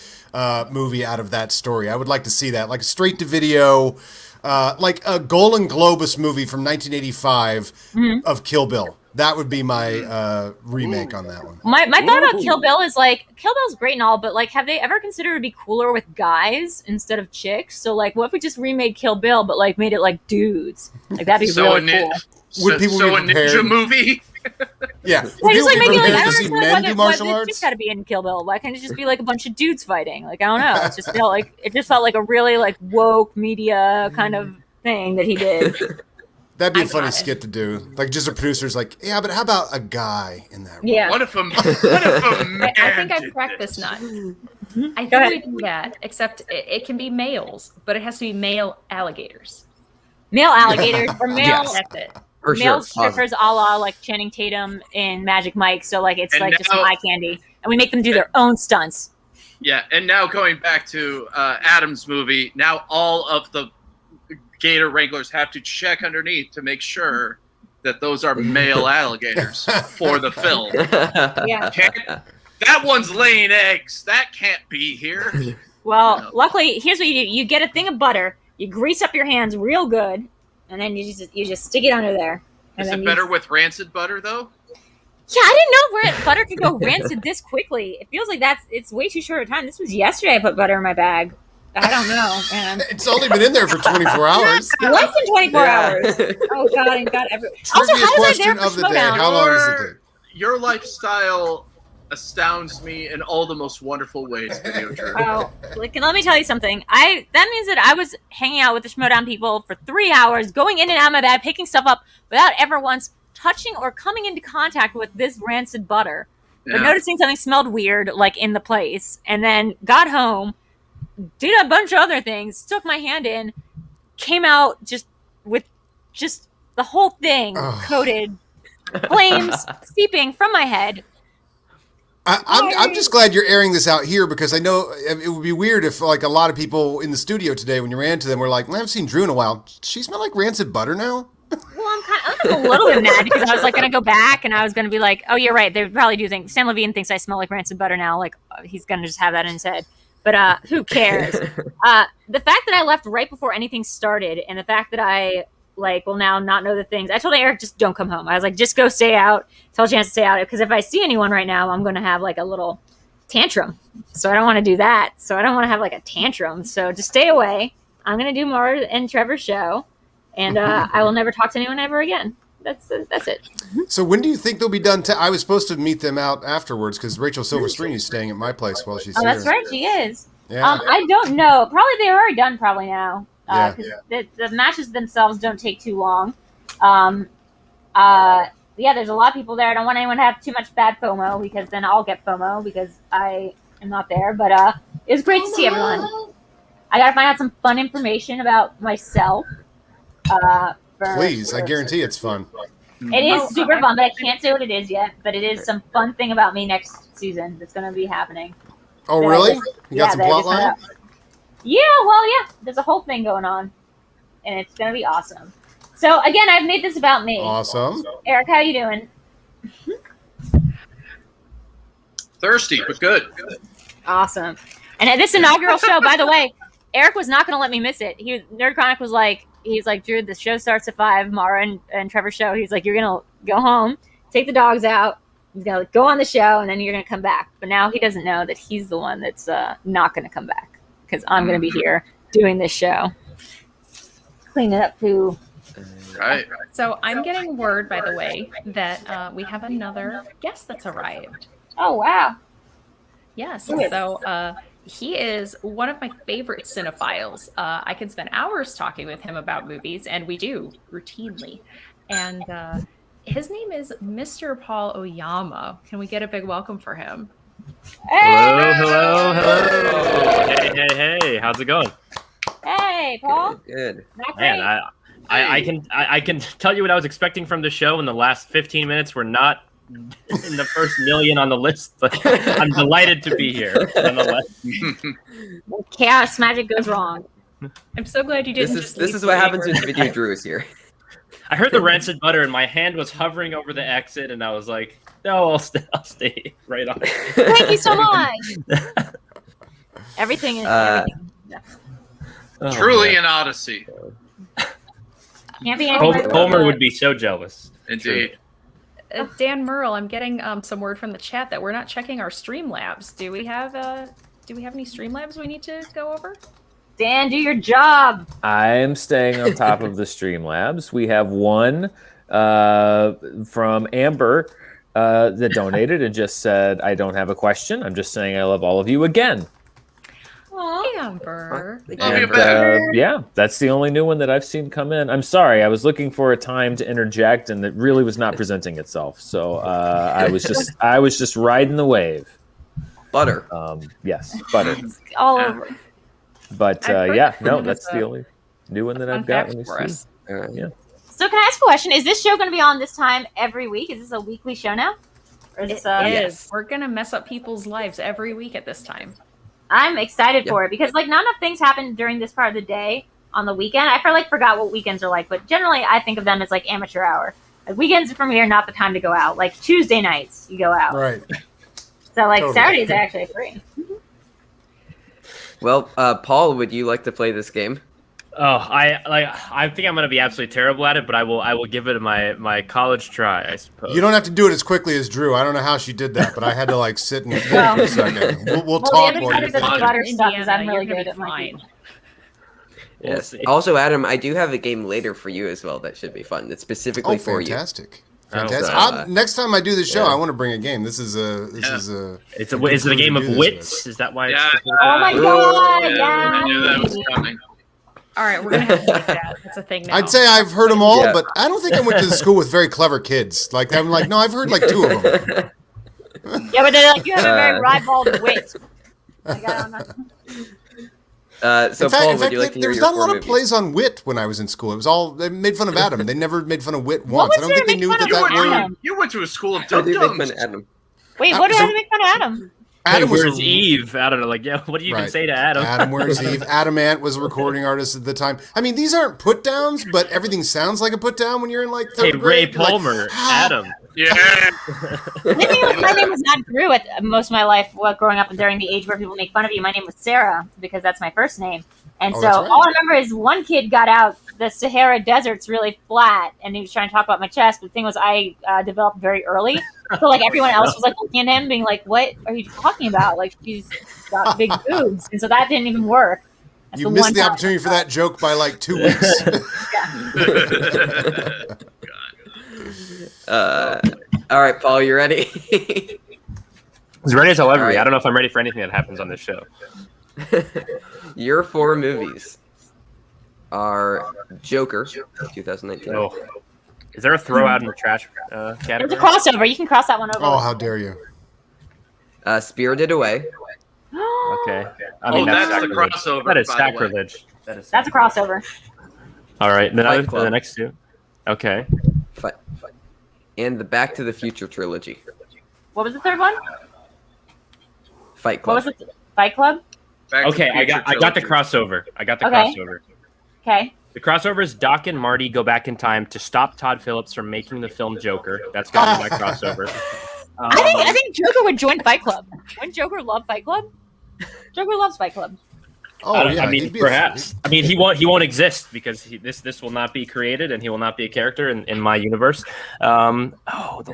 movie out of that story. I would like to see that. Like a straight-to-video, like a Golden Globus movie from 1985 of Kill Bill. That would be my remake on that one. My thought about Kill Bill is like, Kill Bill's great and all, but like, have they ever considered it'd be cooler with guys instead of chicks? So like, what if we just remade Kill Bill, but like made it like dudes? Like that'd be really cool. Would people be a ninja movie? Yeah. Would people be prepared to see men do martial arts? It's got to be in Kill Bill. Why can't it just be like a bunch of dudes fighting? Like I don't know. It just felt like a really like woke media kind of thing that he did. That'd be a funny skit to do. Like, just a producer's like, yeah, but how about a guy in that role? Yeah. What if a man I think I cracked this nut. I think we do that, except it can be males, but it has to be male alligators. Male alligators or male That's it. male strippers a la like Channing Tatum in Magic Mike. So like it's like just some eye candy. And we make them do their own stunts. Yeah, and now going back to Adam's movie, now all of the gator wranglers have to check underneath to make sure that those are male alligators for the film. Yeah. That one's laying eggs. That can't be here. Well, luckily, here's what you do. You get a thing of butter, you grease up your hands real good, and then you just stick it under there. Is it better with rancid butter, though? Yeah, I didn't know butter could go rancid this quickly. It feels like it's way too short a time. This was yesterday I put butter in my bag. I don't know, man. It's only been in there for 24 hours. Less than 24 hours. Oh, God, and God. Also, how was I there for Schmodown? How long does it take? Your lifestyle astounds me in all the most wonderful ways, Video Drew. Oh, let me tell you something. That means that I was hanging out with the Schmodown people for 3 hours, going in and out of my bag, picking stuff up without ever once touching or coming into contact with this rancid butter. But noticing something smelled weird, like in the place, and then got home, did a bunch of other things, took my hand in, came out just with just the whole thing coated, flames seeping from my head. I'm just glad you're airing this out here, because I know it would be weird if like a lot of people in the studio today, when you ran to them, were like, I haven't seen Drew in a while. She smell like rancid butter now? Well, I'm a little bit mad because I was like going to go back and I was going to be like, oh, you're right. They probably do think Sam Levine thinks I smell like rancid butter now. Like he's going to just have that in his head. But who cares? The fact that I left right before anything started, and the fact that I like will now not know the things. I told Eric, just don't come home. I was like, just go stay out. Tell Chance to stay out, because if I see anyone right now, I'm going to have like a little tantrum. So I don't want to do that. So I don't want to have like a tantrum. So just stay away. I'm going to do more in Trevor's show, and I will never talk to anyone ever again. That's it. So when do you think they'll be done? I was supposed to meet them out afterwards because Rachel Silverstream is staying at my place while she's here. Oh, that's right, she is. Yeah. I don't know. Probably they're already done. Probably now. Yeah. The matches themselves don't take too long. Yeah, there's a lot of people there. I don't want anyone to have too much bad FOMO, because then I'll get FOMO because I am not there. But it was great to see everyone. I got to find out some fun information about myself. Please, I guarantee it's fun. It is super fun, but I can't say what it is yet. But it is some fun thing about me next season that's going to be happening. Oh, really? You got some plot line? Yeah, well, yeah. There's a whole thing going on, and it's going to be awesome. So, again, I've made this about me. Awesome. Eric, how you doing? Thirsty, but good. Awesome. And at this inaugural show, by the way, Eric was not going to let me miss it. NerdChronic was like, he's like, Drew, the show starts at 5, Mara and Trevor's show. He's like, you're going to go home, take the dogs out. He's going to go on the show, and then you're going to come back. But now he doesn't know that he's the one that's not going to come back, because I'm going to be here doing this show. Clean it up, poo. Right. So I'm getting word, by the way, that we have another guest that's arrived. Oh, wow. Yes. Good. So he is one of my favorite cinephiles. I can spend hours talking with him about movies, and we do routinely. And his name is Mr. Paul Oyama. Can we get a big welcome for him? Hello. Hey. How's it going? Hey, Paul. Good. Not great. Man, I can tell you what I was expecting from the show, and the last 15 minutes were not in the first million on the list. But I'm delighted to be here, nonetheless. Chaos magic goes wrong. I'm so glad you didn't. This is what happens when Video Drew is here. I heard the rancid butter, and my hand was hovering over the exit, and I was like, "No, I'll stay right on." Thank you so much. Everything is everything. Yeah. Truly an odyssey. Can't be anything. Homer would be so jealous. Indeed. Dan Merle, I'm getting some word from the chat that we're not checking our Streamlabs. Do we have any Streamlabs we need to go over? Dan, do your job. I'm staying on top of the Streamlabs. We have one from Amber that donated and just said, I don't have a question. I'm just saying I love all of you again. Amber. And yeah, that's the only new one that I've seen come in. I'm sorry, I was looking for a time to interject, and it really was not presenting itself. So I was just riding the wave. Butter. Yes, butter. All over. But that's the only new one that I've got. Let me for see. us. Yeah. So can I ask a question? Is this show going to be on this time every week? Is this a weekly show now? Or is this Yes. We're gonna mess up people's lives every week at this time. I'm excited for it because like not enough things happen during this part of the day on the weekend. I forgot what weekends are like, but generally I think of them as like amateur hour. Like weekends for me are not the time to go out. Like Tuesday nights you go out. Right. So like Totally. Saturdays are actually free. Well, Paul, would you like to play this game? Oh, I think I'm gonna be absolutely terrible at it, but I will give it my college try, I suppose. You don't have to do it as quickly as Drew. I don't know how she did that, but I had to like sit and think for a second. We'll talk the while other you side of think. the butter stuff is I'm Indiana, really you're good gonna at be my fine. We'll Yes. see. Also, Adam, I do have a game later for you as well that should be fun. It's specifically for you. Fantastic. Oh, Fantastic. Next time I do this show, yeah. I want to bring a game. This is a. Is it a game of wits? Is that why? Yeah. Oh my god! Yeah, Yeah. I knew that was coming. All right, we're gonna have to do that. That's a thing now. I'd say I've heard them all, Yeah. but I don't think I went to school with very clever kids. Like I'm like, no, I've heard like 2 of them. Yeah, but they're like you have a very ribald wit. Like, I don't know. So, in Paul, fact, would you like to there hear was your not a 4 lot of movies? plays on Witt when I was in school. It was all they made fun of Adam. They never made fun of Witt once. was I don't there think they to knew make fun that of that word. Adam? You went to a school of I do make fun dum-dums. of Adam. Wait, what do I have to make fun of Adam? Adam was Where's Eve? I don't know. Like, yeah, what do you even Right. say to Adam? Adam Where's Eve. Adamant was a recording artist at the time. I mean, these aren't put downs, but everything sounds like a put down when you're in like Hey, third Ray grade. You're like, Palmer, "Ah." Adam. Yeah. My name was not Drew at most of my life. Growing up and during the age where people make fun of you, my name was Sarah because that's my first name. And Oh, so that's right. all I remember is one kid got out. The Sahara Desert's really flat, and he was trying to talk about my chest. But the thing was, I developed very early, so like everyone else was like looking at him, being like, "What are you talking about? Like she's got big boobs," and so that didn't even work. That's You the missed one the time- opportunity for that joke by like 2 weeks. All right, Paul, you ready? As ready as I'll ever All be. right. I don't know if I'm ready for anything that happens on this show. Your 4 movies are Joker, 2019. Oh, is there a throw out in the trash There's a category? crossover. You can cross that one over. Oh, how dare you! Spirited Away, Okay. I mean, that's the sacrilege. crossover. That is by the way. sacrilege. That is That's a crossover. All right. Then Fight Club. the next two. Okay. and the Back to the Future trilogy. What was the third one? Fight What Club. was it? Fight Club. Back to Okay. the I got the Future crossover. I got the Okay. crossover. Okay. The crossover is Doc and Marty go back in time to stop Todd Phillips from making the film Joker. That's got to be my crossover. I think Joker would join Fight Club. Wouldn't Joker love Fight Club? Joker loves Fight Club. Oh I yeah, mean, he'd be perhaps. I mean, he won't exist because this will not be created, and he will not be a character in my universe. The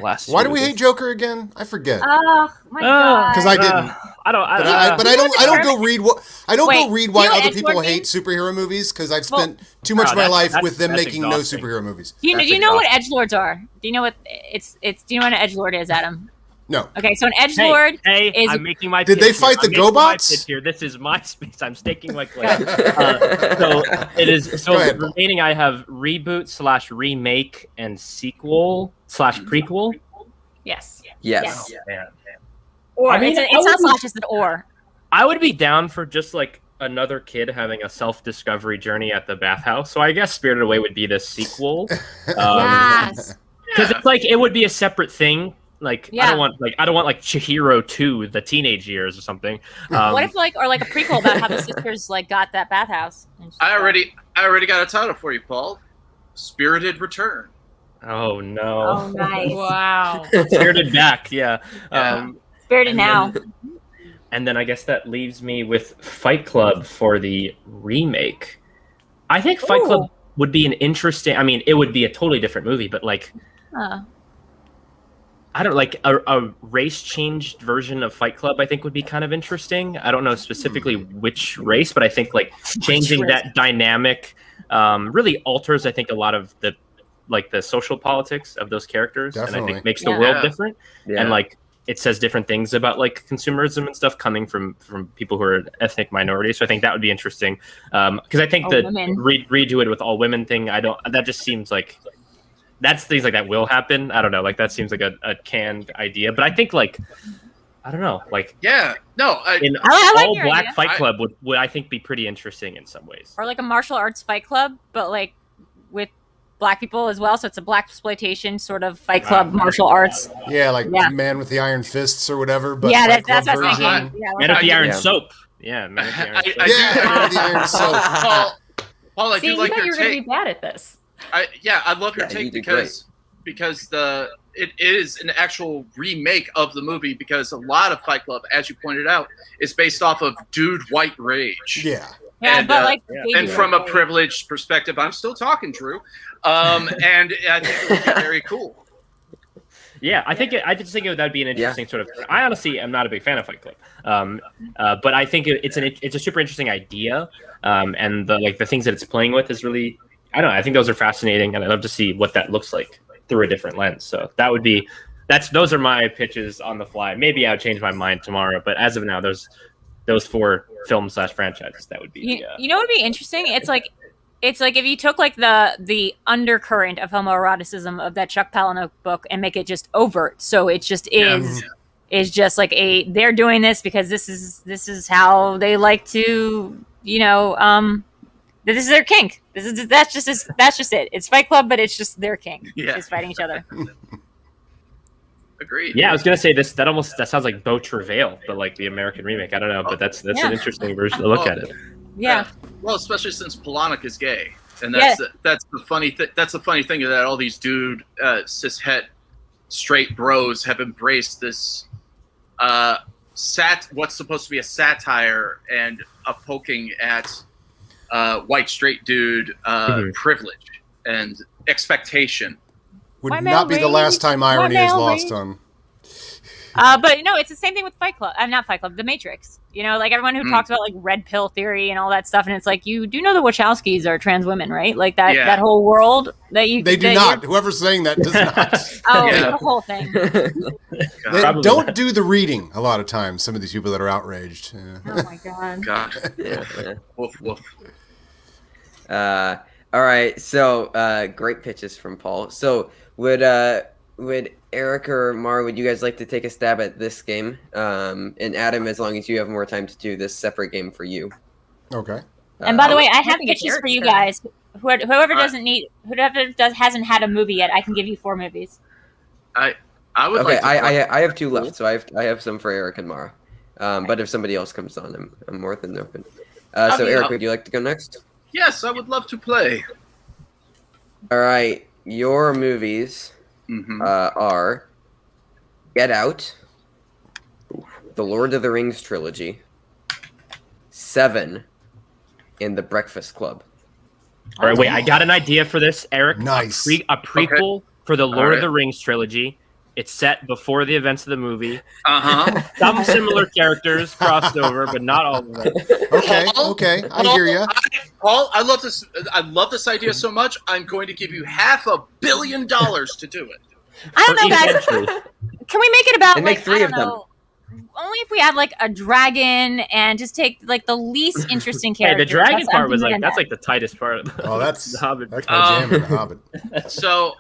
last. Why two do we movies. hate Joker again? I forget. Oh my god. Because I didn't. I don't. But I don't go read what I don't go Wait, read why you know what other people Edgelord hate means? superhero movies because I've Well- spent too much of my life with them that's making exhausting. no superhero movies. Do you know? That's Do you know what exhausting. edgelords are? Do you know what it's? Do you know what an edgelord is, Adam? No. Okay, so an edgelord Hey, is. I'm making my. Did pitch they fight here. the I'm making my GoBots? pitch here. This is my space. I'm staking my claim. So it is. So Go ahead, the remaining, I have reboot / remake and sequel / prequel. Yes. Yes. Man. Or I mean, it's I not would- slash, it's an or. I would be down for just like another kid having a self-discovery journey at the bathhouse. So I guess Spirited Away would be the sequel. Yes. Because it's like it would be a separate thing. Like Yeah. I don't want like Chihiro 2, the teenage years or something. What if like a prequel about how the sisters like got that bathhouse? I already got a title for you, Paul. Spirited Return. Oh no. Oh, nice. Wow. Spirited back, yeah. Spirited and now. And then I guess that leaves me with Fight Club for the remake. I think Fight Club would be an interesting. I mean, it would be a totally different movie, but like, I don't like a race changed version of Fight Club. I think would be kind of interesting. I don't know specifically which race, but I think like changing that dynamic really alters. I think a lot of the social politics of those characters, and I Definitely. think makes the Yeah. world Yeah. different. Yeah. And like it says different things about like consumerism and stuff coming from people who are ethnic minorities. So I think that would be interesting. Because I think All the women. redo it with all women thing, that just seems like that's things like that will happen. I don't know. Like that seems like a canned idea. But I think like, I don't know, like Yeah. No. in I like all your black idea. Fight Club would I think be pretty interesting in some ways. Or like a martial arts fight club, but like with black people as well. So it's a black exploitation sort of fight club martial arts. Yeah, like Yeah. Man with the Iron Fists or whatever. But yeah, Fight that's Club what I was version. thinking. Yeah, Man with the Yeah. Iron Soap. Yeah, Man with the Iron Soap. Yeah, Man with the Iron Soap. Paul, I See, do you like thought your you were going to take. be bad at this. I love your Yeah, you take did because it is an actual remake of the movie because a lot of Fight Club, as you pointed out, is based off of Dude White Rage. Yeah. Yeah, And, but like And baby from a white. privileged perspective, I'm still talking, Drew. And I think it would be very cool. Yeah, I just think that'd be an interesting sort of. I honestly am not a big fan of Fight Club, but I think it's a super interesting idea, and the things that it's playing with is really, I don't know. I think those are fascinating, and I'd love to see what that looks like through a different lens. So those are my pitches on the fly. Maybe I'll change my mind tomorrow, but as of now, those 4 film / franchises that would be. You know what would be interesting? It's like if you took like the undercurrent of homoeroticism of that Chuck Palahniuk book and make it just overt. So it just is just like they're doing this because this is how they like to, this is their kink. That's just it. It's Fight Club, but it's just their kink. Yeah. It's fighting each other. Agreed. Yeah, I was gonna say this. That sounds like Beau Travail, but like the American remake. I don't know, but that's Yeah. an interesting version to look at it. Yeah. Well, especially since Palahniuk is gay, and that's the funny thing. That's the funny thing that all these dude cishet straight bros have embraced this what's supposed to be a satire and a poking at white straight dude privilege and expectation. Would White not male be the last time irony is lost on. But no, it's the same thing with Fight Club. Not Fight Club, The Matrix. You know, like everyone who talks about like red pill theory and all that stuff, and it's like, you do know the Wachowskis are trans women, right? Like that whole world that you. They do not. Whoever's saying that does not. Oh, the whole thing. They don't do the reading a lot of times. Some of these people that are outraged. Yeah. Oh my god. God. Yeah. Woof woof. All right. So great pitches from Paul. So would Eric or Mar, would you guys like to take a stab at this game? And Adam, as long as you have more time to do this separate game for you. Okay. And by the way, I have think it's pitches for Eric's you turn. guys. Whoever hasn't had a movie yet, I can give you 4 movies. I would Okay, like to I have 2 left, so I have some for Eric and Mara. But if somebody else comes on, I'm more than open. So Eric, would you like to go next? Yes, I would love to play. All right, your movies are Get Out, The Lord of the Rings trilogy, Seven, and The Breakfast Club. All right, wait. I got an idea for this, Eric. Nice. A prequel for the Lord All of right. the Rings trilogy. It's set before the events of the movie. Uh-huh. Some similar characters crossed over, but not all of them. Okay, I hear you. Paul, I love this. I love this idea so much. I'm going to give you $500 million to do it. I don't know, For each guys. entry. Can we make it about And make like 3 I of don't them. know, only if we add like a dragon and just take like the least interesting Hey, characters. the dragon That's part was like Amanda. that's like the tightest part. Of Oh, that's the Hobbit. that's my jam in the Hobbit. So,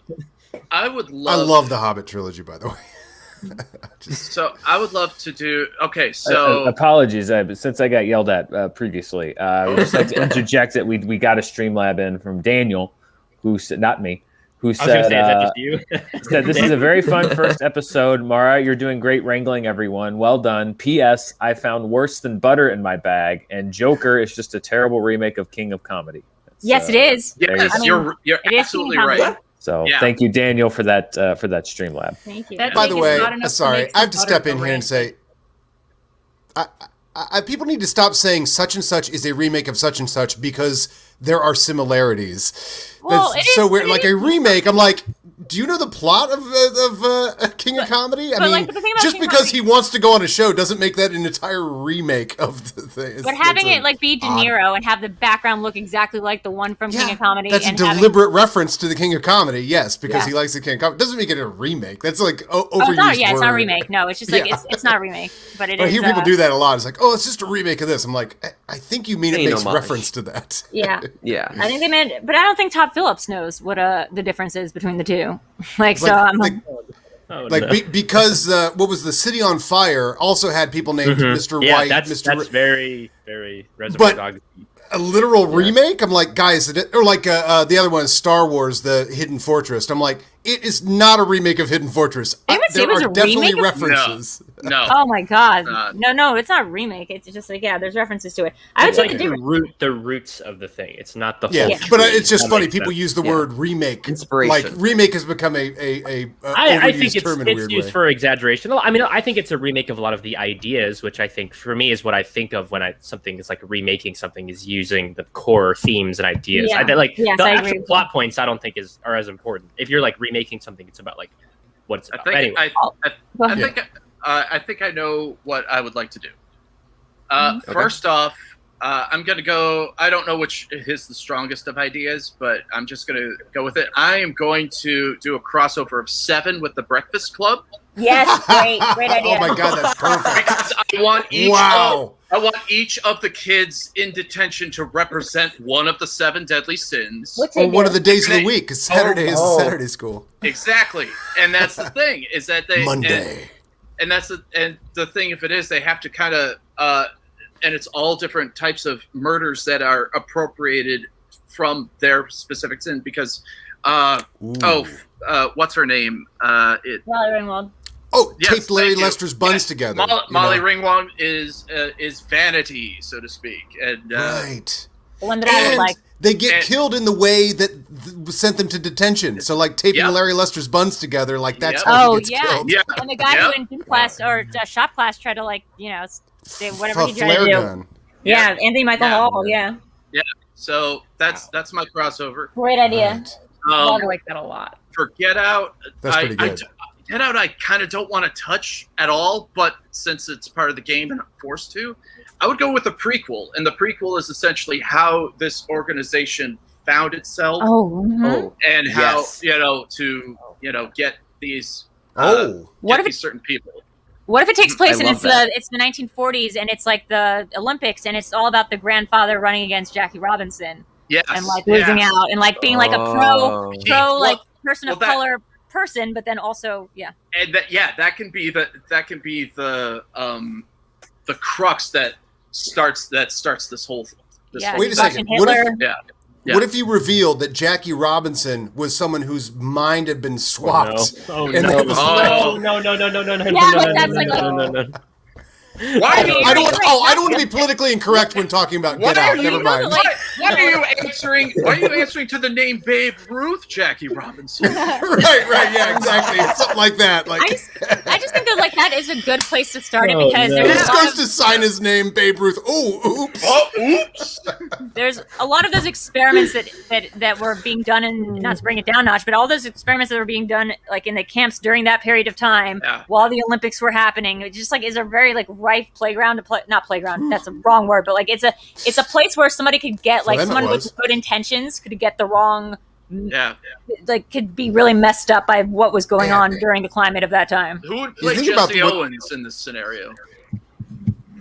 I would love. I love the Hobbit trilogy, by the way. So I would love to do. Okay, so apologies, since I got yelled at previously. I would just like to interject that we got a Streamlab in from Daniel, who said, not me, who I was gonna said, say, is that just you? said this is a very fun first episode. Mara, you're doing great wrangling everyone. Well done. P.S. I found Worse Than Butter in my bag, and Joker is just a terrible remake of King of Comedy. That's, Yes, it is. yes, I mean, you're it is absolutely King right. Comedy. So Yeah. thank you, Daniel, for that Streamlab. Thank you. That By take the is way, not enough to sorry, make I have to some step butter in go here and rancid. say, people need to stop saying such and such is a remake of such and such because there are similarities. Well, That's it so is- weird. it Like is- a remake, I'm like, do you know the plot of King of Comedy? I but, mean, like, the thing about just King of because Comedy- he wants to go on a show doesn't make that an entire remake of the thing. But having That's it like be De Niro and have the background look exactly like the one from King of Comedy, That's a and having, deliberate reference to the King of Comedy, yes, because Yeah. he likes the King of Comedy. Doesn't make it a remake. That's like overused oh, it's not, yeah, it's not a word. remake. No, it's just like Yeah. it's not a remake, but it But I is. hear people do that a lot. It's like, oh, it's just a remake of this. I'm like, I think you mean it Ain't makes homage. reference to that. Yeah, Yeah. I think they meant, but I don't think Todd Phillips knows what the difference is between the two. Like, so I'm like, Oh, like no. because what was the City on Fire also had people named Mr. Yeah, White, that's Mr. very, very Reservoir But- Dogs. A literal remake. I'm like, guys, or like the other one, Star Wars, the Hidden Fortress. I'm like, it is not a remake of Hidden Fortress. They would say There it was are a definitely remake of- references. No. oh my god, Uh, no, it's not a remake. It's just like, yeah, there's references to it. I would It's say like the the difference. the roots of the thing. It's not the Yeah, whole. but tree. it's just That funny. makes People sense. use the Yeah. word remake. Inspiration. Like remake has become a I think overused it's term in a weird used way. for exaggeration. I mean, I think it's a remake of a lot of the ideas, which I think for me is what I think of when something is like remaking something is using the core themes and ideas. Yeah. Like Yes, the I actual agree with plot points, I don't think are as important. If you're like remaking something, it's about like what it's I about. think Anyway, Go ahead. I think I know what I would like to do. Mm-hmm. First off, I'm gonna go. I don't know which is the strongest of ideas, but I'm just gonna go with it. I am going to do a crossover of Seven with the Breakfast Club. Yes, great idea. Oh my god, that's perfect. Because I want Wow. each of the kids in detention to represent one of the 7 deadly sins. Which Or they one do. of the days of the week, because Saturday is Oh. Saturday school. Exactly, and that's the thing is that they Monday. and that's the thing. If it is, they have to kind of and it's all different types of murders that are appropriated from their specific sin. Because Ooh. what's her name? Molly Ringwald. Oh, Yes, taped Larry thank you. Lester's buns Yes, together. Molly you know? Ringwald is vanity, so to speak, and Right. The one that I would And like. they get killed in the way that sent them to detention. So, like taping Larry Lester's buns together, like that's how he gets killed. Yeah. And the guy who in gym class or shop class tried to say whatever he tried to do. Gun. Yeah, Anthony Michael Hall. Yeah. Yeah. So that's my crossover. Great idea. I like that a lot. For Get Out, That's pretty good. Get Out, I kind of don't want to touch at all, but since it's part of the game and I'm forced to, I would go with the prequel. And the prequel is essentially how this organization found itself. And how, get these these certain people. What if it takes place and it's the 1940s and it's like the Olympics and it's all about the grandfather running against Jackie Robinson? Yes. And like losing out and like being like a pro person of color person, but then also And that can be the crux that starts this whole thing. Wait a second. What if you revealed that Jackie Robinson was someone whose mind had been swapped? No. Why? I don't want to be politically incorrect when talking about Get Out. Never mind. Why are you answering to the name Babe Ruth, Jackie Robinson? right, yeah, exactly. It's something like that. Like I just think that like that is a good place to start it because he just goes to sign his name, Babe Ruth. Oops. There's a lot of those experiments that were being done, and not to bring it down a notch, but all those experiments that were being done like in the camps during that period of time while the Olympics were happening. It just like is a very like rife playground to play. Not playground. That's a wrong word, but like it's a place where somebody could get like someone with good intentions could get the wrong. Like could be really messed up by what was going on during the climate of that time. Who would play Jesse Owens in this scenario?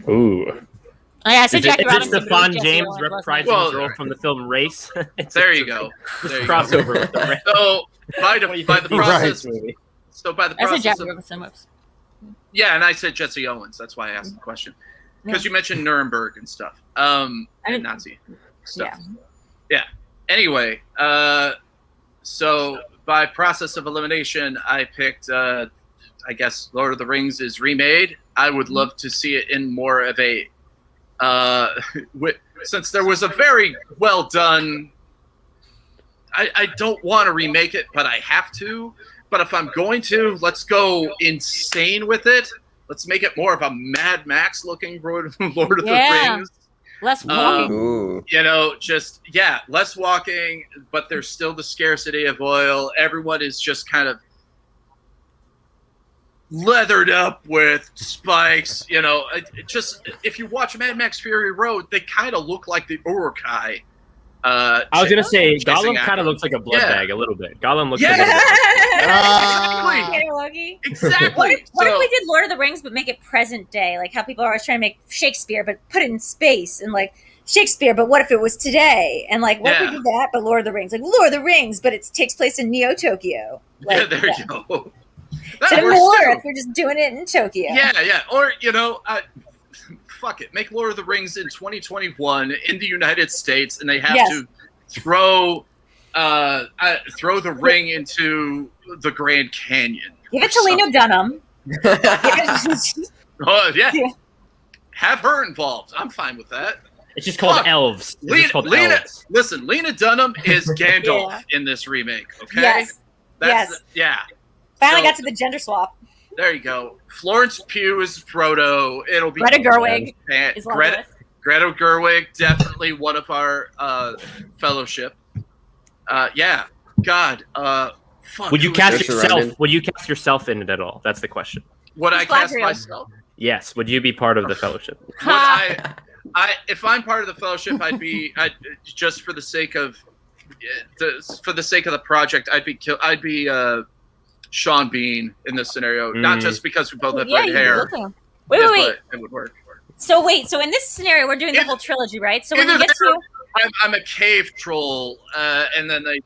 Ooh. Oh, yeah, I said Is Jackie it Robinson. Stefan James reprising the role from the film Race? There you go. Crossover with the Race. So by the process, I said Jackie Robinson. Yeah, and I said Jesse Owens. That's why I asked the question. Because you mentioned Nuremberg and stuff. And Nazi stuff. Yeah. Anyway, so by process of elimination, I picked, I guess, Lord of the Rings is remade. I would love to see it in more of a, since there was a very well done, I don't want to remake it, but I have to. But if I'm going to, let's go insane with it. Let's make it more of a Mad Max looking Lord of the Rings. Less walking. Less walking, but there's still the scarcity of oil. Everyone is just kind of leathered up with spikes. Just if you watch Mad Max Fury Road, they kind of look like the Uruk-hai. I was gonna say Gollum kind of looks like a blood bag a little bit. Gollum looks like exactly. What if we did Lord of the Rings but make it present day, like how people are always trying to make Shakespeare but put it in space and like Shakespeare, but what if it was today? And like what if we did that but Lord of the Rings, like Lord of the Rings, but it takes place in Neo Tokyo. Like, there you go. That more if we're just doing it in Tokyo. Yeah. Or fuck it, make Lord of the Rings in 2021 in the United States, and they have to throw the ring into the Grand Canyon. Give it to Lena Dunham. Oh yeah, have her involved. I'm fine with that. It's just called Elves. Elves. Listen, Lena Dunham is Gandalf in this remake. Okay. Yes. Finally got to the gender swap. There you go. Florence Pugh is Frodo. It'll be Greta Gerwig. Greta Gerwig, definitely one of our fellowship. God. Fuck. Would you cast yourself? Would you cast yourself in it at all? That's the question. Would I cast myself? Yes. Would you be part of the fellowship? If I'm part of the fellowship, I'd just for the sake of the project, I'd be Sean Bean in this scenario, not just because we both have red hair. Wait. It would work. So in this scenario, we're doing the whole trilogy, right? So when you get to, I'm a cave troll, and then they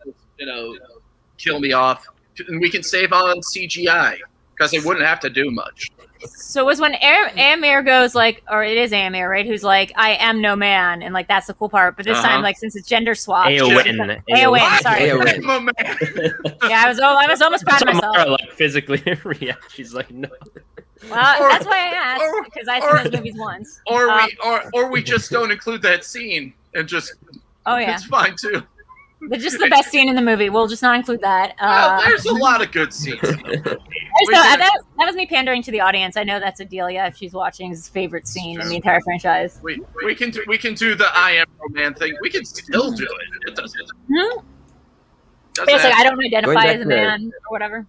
kill me off, and we can save on CGI because they wouldn't have to do much. So was when Amir goes like, or it is Amir, right? Who's like, I am no man, and like that's the cool part. But this time, like since it's gender swapped, Aowen, sorry. Yeah, I was almost proud of myself. Like physically react. She's like, no. Well, that's why I asked because I've seen those movies once. Or we just don't include that scene and just Oh yeah, It's fine too. they're just the best scene in the movie. We'll just not include that. There's a lot of good scenes. In the movie. that was me pandering to the audience. I know that's Adelia, if she's watching, his favorite scene in the entire franchise. We can do the I am Roman thing. We can still do it. It doesn't. Basically, I don't identify back as a to- man or whatever.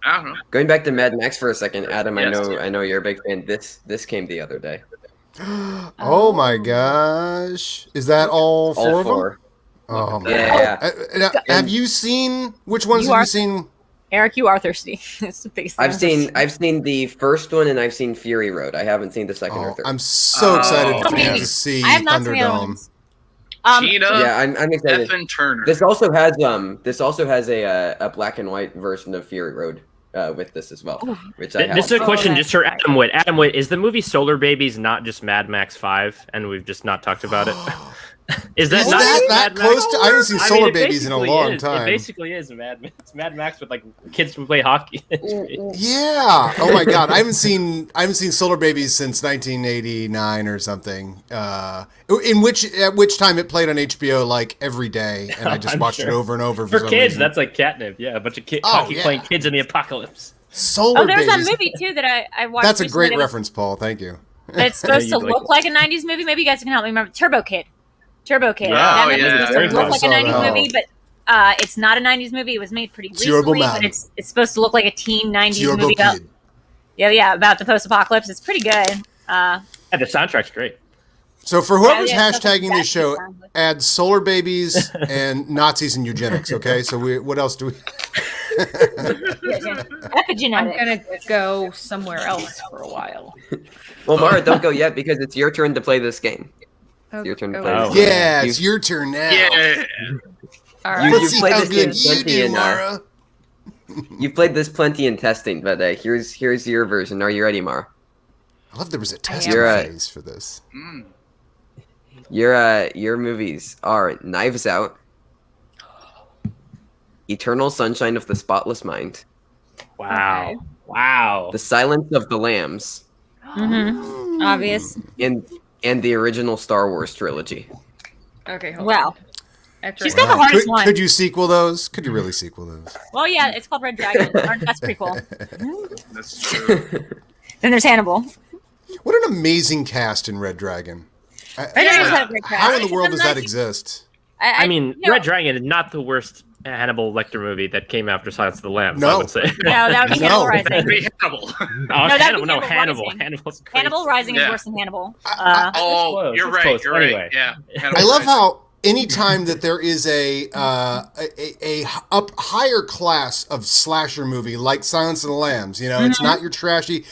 I don't know. Going back to Mad Max for a second, Adam. Yes. I know you're a big fan. This came the other day. Oh my gosh. Is that all four All of them? four. Oh man. Yeah. Now, have you seen which ones You have are- you seen? Eric, you are thirsty. It's the biggest thing. I've seen the first one and I've seen Fury Road. I haven't seen the second or Oh, third. I'm so excited for you Okay. to see I have not seen the other Thunderdome. ones. Tina, Yeah, I'm excited. Ethan Turner. This also has a black and white version of Fury Road with this as well, which I have. This is a question okay. just for Adam Witt. Adam Witt, is the movie Solar Babies not just Mad Max 5, and we've just not talked about it? Is that Is not that Mad close Max? to? I haven't seen I mean, Solar it Babies in a basically long is. time. It basically is Mad Max with like kids who play hockey. Yeah. Oh my God. I haven't seen Solar Babies since 1989 or something. At which time it played on HBO like every day, and I just I'm watched it sure. over and over For some kids, reason. that's like catnip. Yeah, a bunch of Oh, hockey yeah. playing kids in the apocalypse. Solar Oh, there's that Babies. movie too that I watched. That's a recently great that was- reference, Paul. Thank you. It's supposed to You'd like look it. like a '90s movie. Maybe you guys can help me remember. Turbo Kid. Turbo Kid. Yeah. That Oh, movie yeah. was supposed to look like a I saw '90s that. movie, but it's not a '90s movie. It was made pretty Turbo recently, Man. but it's supposed to look like a teen '90s Turbo movie. About, Kid. about the post-apocalypse. It's pretty good. Yeah, the soundtrack's great. So for whoever's Yeah, that's hashtagging this show, exactly. add Solar Babies and Nazis and eugenics. Okay. So what else do we? I'm Epigenetic. gonna go somewhere else for a while. Well, Mara, don't go yet because it's your turn to play this game. It's your turn to play Oh. this game. Yeah, it's your turn now. Yeah. All You- right. Let's you've see played how this game good you plenty do, in, Mara. You've played this plenty in testing, but here's your version. Are you ready, Mara? I love there was a testing You're phase for this. Mm. Your movies are Knives Out, Eternal Sunshine of the Spotless Mind, Wow. Okay. Wow. The Silence of the Lambs, Mm-hmm. Obvious. and the original Star Wars trilogy. Okay. Hold on. Wow. After She's I- got the hardest one. Could you sequel those? Could you really sequel those? Well, yeah, it's called Red Dragon. That's prequel. That's true. Then there's Hannibal. What an amazing cast in Red Dragon. Red Dragon's had a great How cast. in the world does that Nice- exist? I mean, you know- Red Dragon is not the worst Hannibal Lecter movie that came after Silence of the Lambs, I No. would say. No, that would be No. Hannibal That'd Rising. be Hannibal. that'd be No, Hannibal Hannibal. Rising. Hannibal's great. Hannibal Rising is Yeah. worse than Hannibal. Oh, close, you're it's right. close. You're Anyway. right. Yeah. I love how anytime that there is a up higher class of slasher movie like Silence of the Lambs, it's not your trashy.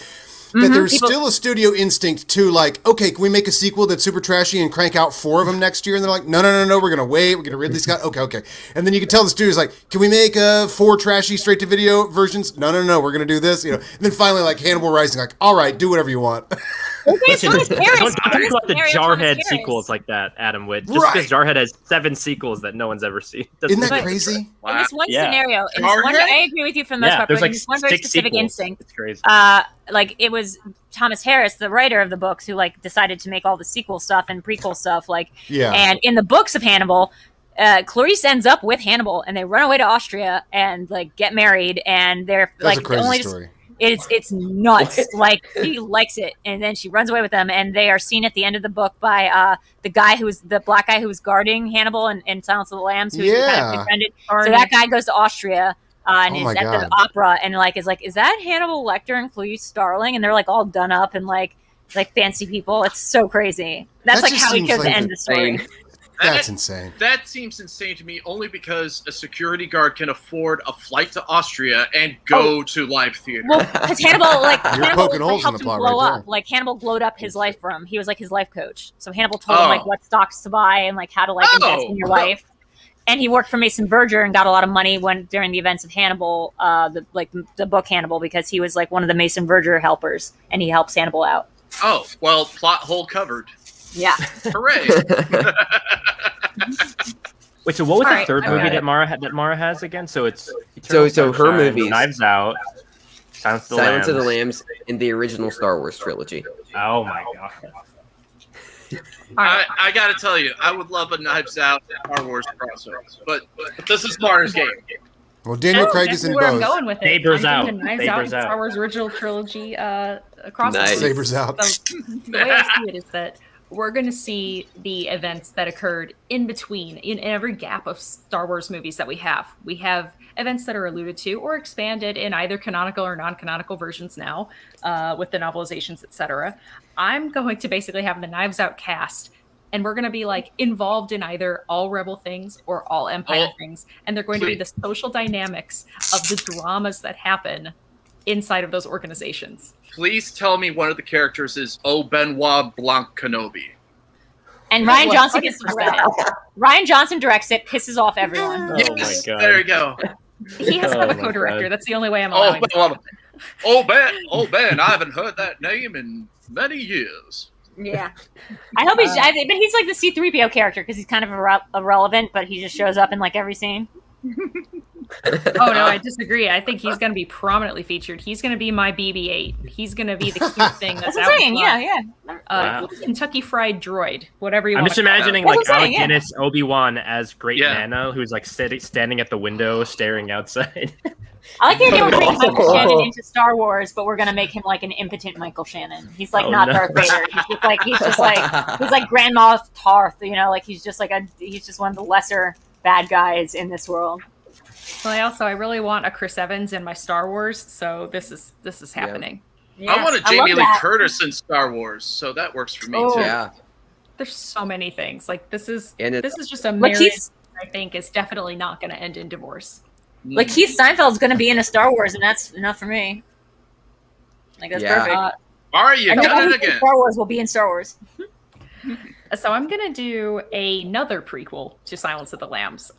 That there's People- still a studio instinct to like, okay, can we make a sequel that's super trashy and crank out 4 of them next year? And they're like, no, we're gonna wait. We're gonna Ridley Scott. Okay. And then you can tell the studio's like, can we make 4 trashy straight to video versions? No, we're gonna do this. And then finally, like Hannibal Rising, like, all right, do whatever you want. Listen, Thomas Harris. don't talk In this about the scenario, Jarhead Thomas Harris. sequels like that, Adam Witt. Just Right. because Jarhead has 7 sequels that no one's ever seen. Isn't that But- crazy? In Wow. this one Yeah. scenario, in this one, Jarhead? I agree with you for the most Yeah, part, there's but in like this one very 6 specific sequels. instinct. It's crazy. Like it was Thomas Harris, the writer of the books, who like decided to make all the sequel stuff and prequel stuff. Yeah. And in the books of Hannibal, Clarice ends up with Hannibal, and they run away to Austria and like get married, and they're That's like a crazy only story. it's nuts. Like she likes it, and then she runs away with them, and they are seen at the end of the book by the black guy who was guarding Hannibal in Silence of the Lambs, who he kind Yeah. of befriended. So that guy goes to Austria. And Oh is my at the God. opera and is that Hannibal Lecter and Clarice Starling? And they're like all done up and like fancy people. It's so crazy. That's That like just how he seems chose like to end the story. That's insane. That seems insane to me only because a security guard can afford a flight to Austria and go to live theater. Well, because Hannibal Hannibal poking holes in helped the him plot blow right up. there. Like Hannibal glowed up his life for him. He was like his life coach. So Hannibal told him like Oh. what stocks to buy and like how to like invest in your life. And he worked for Mason Verger and got a lot of money during the events of Hannibal, the book Hannibal, because he was like one of the Mason Verger helpers, and he helps Hannibal out. Oh, well, plot hole covered. Yeah. Hooray. Wait, so what was All the right, third I movie got that Mara has again? So it's So Eternal her Sunshine, movies- Knives Out, Silence of the Silence of the Lambs. Lambs, and the original Star Wars trilogy. Oh my god. All right. I gotta tell you, I would love a Knives Out Star Wars crossover, but this is Mars game. Well, Daniel That's Craig is in where I'm both. going with it. Sabers I'm out. doing the Knives Sabers Out out. Star Wars original trilogy crossover. Nice. Sabers out. So the way I see it is that we're going to see the events that occurred in between, in every gap of Star Wars movies that we have. We have events that are alluded to or expanded in either canonical or non-canonical versions now, with the novelizations, etc. I'm going to basically have the Knives Out cast, and we're going to be like involved in either all Rebel things or all Empire things, and they're going to be the social dynamics of the dramas that happen inside of those organizations. Please tell me one of the characters is Benoit Blanc Kenobi. And Ryan Johnson gets to direct it. Ryan Johnson directs it, pisses off everyone. Oh my Yes, god. there you go. He has to have a Oh my co-director. God. That's the only way I'm allowing Ben, I haven't heard that name in many years. Yeah. I hope but he's like the C-3PO character because he's kind of irrelevant, but he just shows up in like every scene. Oh no, I disagree. I think he's going to be prominently featured. He's going to be my BB-8. He's going to be the cute thing that's That's out what I'm saying. front. Yeah. Wow. Kentucky Fried Droid, whatever you I'm want. just imagining That's like what I'm Alec saying, yeah. Guinness, Obi-Wan as Great Yeah. Nana, who's like standing at the window, staring outside. I like the idea we're bringing Michael Shannon into Star Wars, but we're gonna make him like an impotent Michael Shannon. He's like Oh, not no. Darth Vader. He's just like Grand Moff Tarth. You know, like he's just one of the lesser bad guys in this world. Well, I really want a Chris Evans in my Star Wars, so this is happening. Yeah. I want a love Jamie Lee that. Curtis in Star Wars, so that works for me Oh. too. Yeah. There's so many things. Like this is And just a Like marriage he's I think is definitely not going to end in divorce. like Keith Steinfeld's gonna be in a Star Wars, and that's enough for me. Like that's Yeah. perfect. All right, you And done it everything in again. Star Wars will be in Star Wars. So I'm gonna do another prequel to Silence of the Lambs.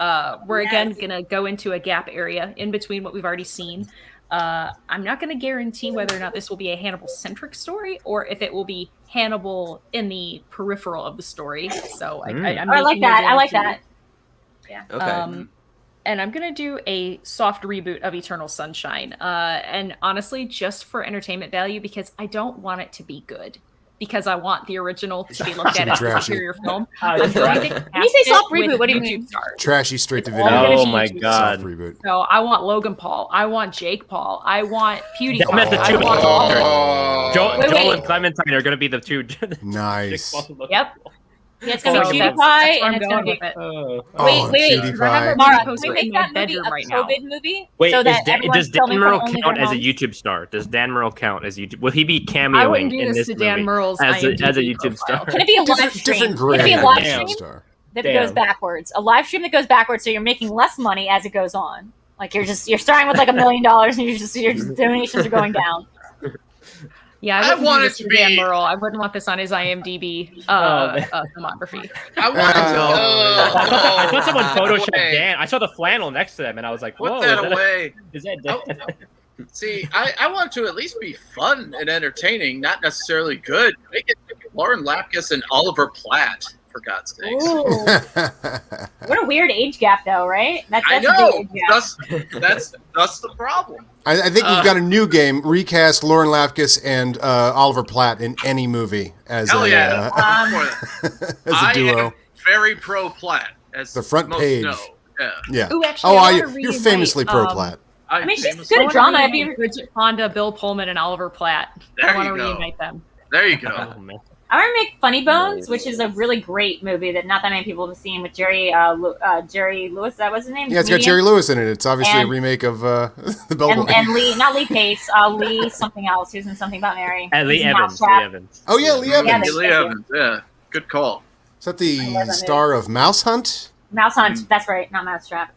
We're again gonna go into a gap area in between what we've already seen. I'm not gonna guarantee whether or not this will be a Hannibal-centric story or if it will be Hannibal in the peripheral of the story. So I'm I like making no that. I like guarantee. that. Okay. And I'm gonna do a soft reboot of Eternal Sunshine. And honestly, just for entertainment value, because I don't want it to be good. Because I want the original to be looked at as a Trashy. superior film. Oh, I'm going to When you say cast soft it with reboot, what do you YouTube mean? stars. Trashy straight to It's all gonna video. Oh be my YouTube god. Soft reboot. So I want Logan Paul. I want Jake Paul. I want PewDiePie. Damn it, the I two want of all them. of them. Oh. Joel Wait. and Clementine are going to be the two. Nice. Yep. Yeah, it's gonna So be that's PewDiePie, where and I'm it's gonna going be. with it. Oh. Oh, wait. PewDiePie. Remember, Mara, Post can we it make in my that movie bedroom a right now. COVID movie? Wait, so that does Dan everyone's Merle filming from only count their as a homes? YouTube star? Does Dan Merle count as YouTube? Will he be I wouldn't cameoing do in this this to Dan movie Merle's as a IMDb YouTube profile. star? Can it be a live Different, stream? different Can it grade be a of live Damn. stream star. that Damn. goes backwards? A live stream that goes backwards, so you're making less money as it goes on. Like you're starting with like $1 million, and your donations are going down. Yeah, I I wouldn't want do it this to to Dan be- Merle. I wouldn't want this on his IMDb man. filmography. I want I thought someone photoshopped away. Dan. I saw the flannel next to them, and I was like, Put "Whoa, that is that, away. is that Oh, Dan?" See, I want to at least be fun and entertaining, not necessarily good. Make it Lauren Lapkus and Oliver Platt, for God's sakes. Ooh, what a weird age gap, though, right? That's I a big know. age gap. That's the problem. I think we've got a new game. Recast Lauren Lapkus and Oliver Platt in any movie as Hell a yeah. as a I duo. am very pro Platt, as The front most page. know. Yeah. Yeah. Ooh, actually, Oh, I you're wanna you're reunite, famously pro Platt. I mean, she's famously- good I at drama. wanna I'd be, reunite Bridget Fonda, Bill Pullman, and Oliver Platt. There I want to you go. reunite them. There you go. Oh, man. I want to make Funny Bones, which is a really great movie that not that many people have seen with Jerry Lewis. That was his name. Yeah, it's got Comedian? Jerry Lewis in it. It's obviously a And- remake of the Bellboy. and Lee, not Lee Pace, Lee something else. Who's in Something About Mary? Lee He's in Evans. Mousetrap. Lee Evans. Oh yeah, Lee Yeah, Evans. Lee Evans, yeah. Good call. Is that I the love that star of Mouse Hunt? Mouse Hunt. That's right, not Mousetrap.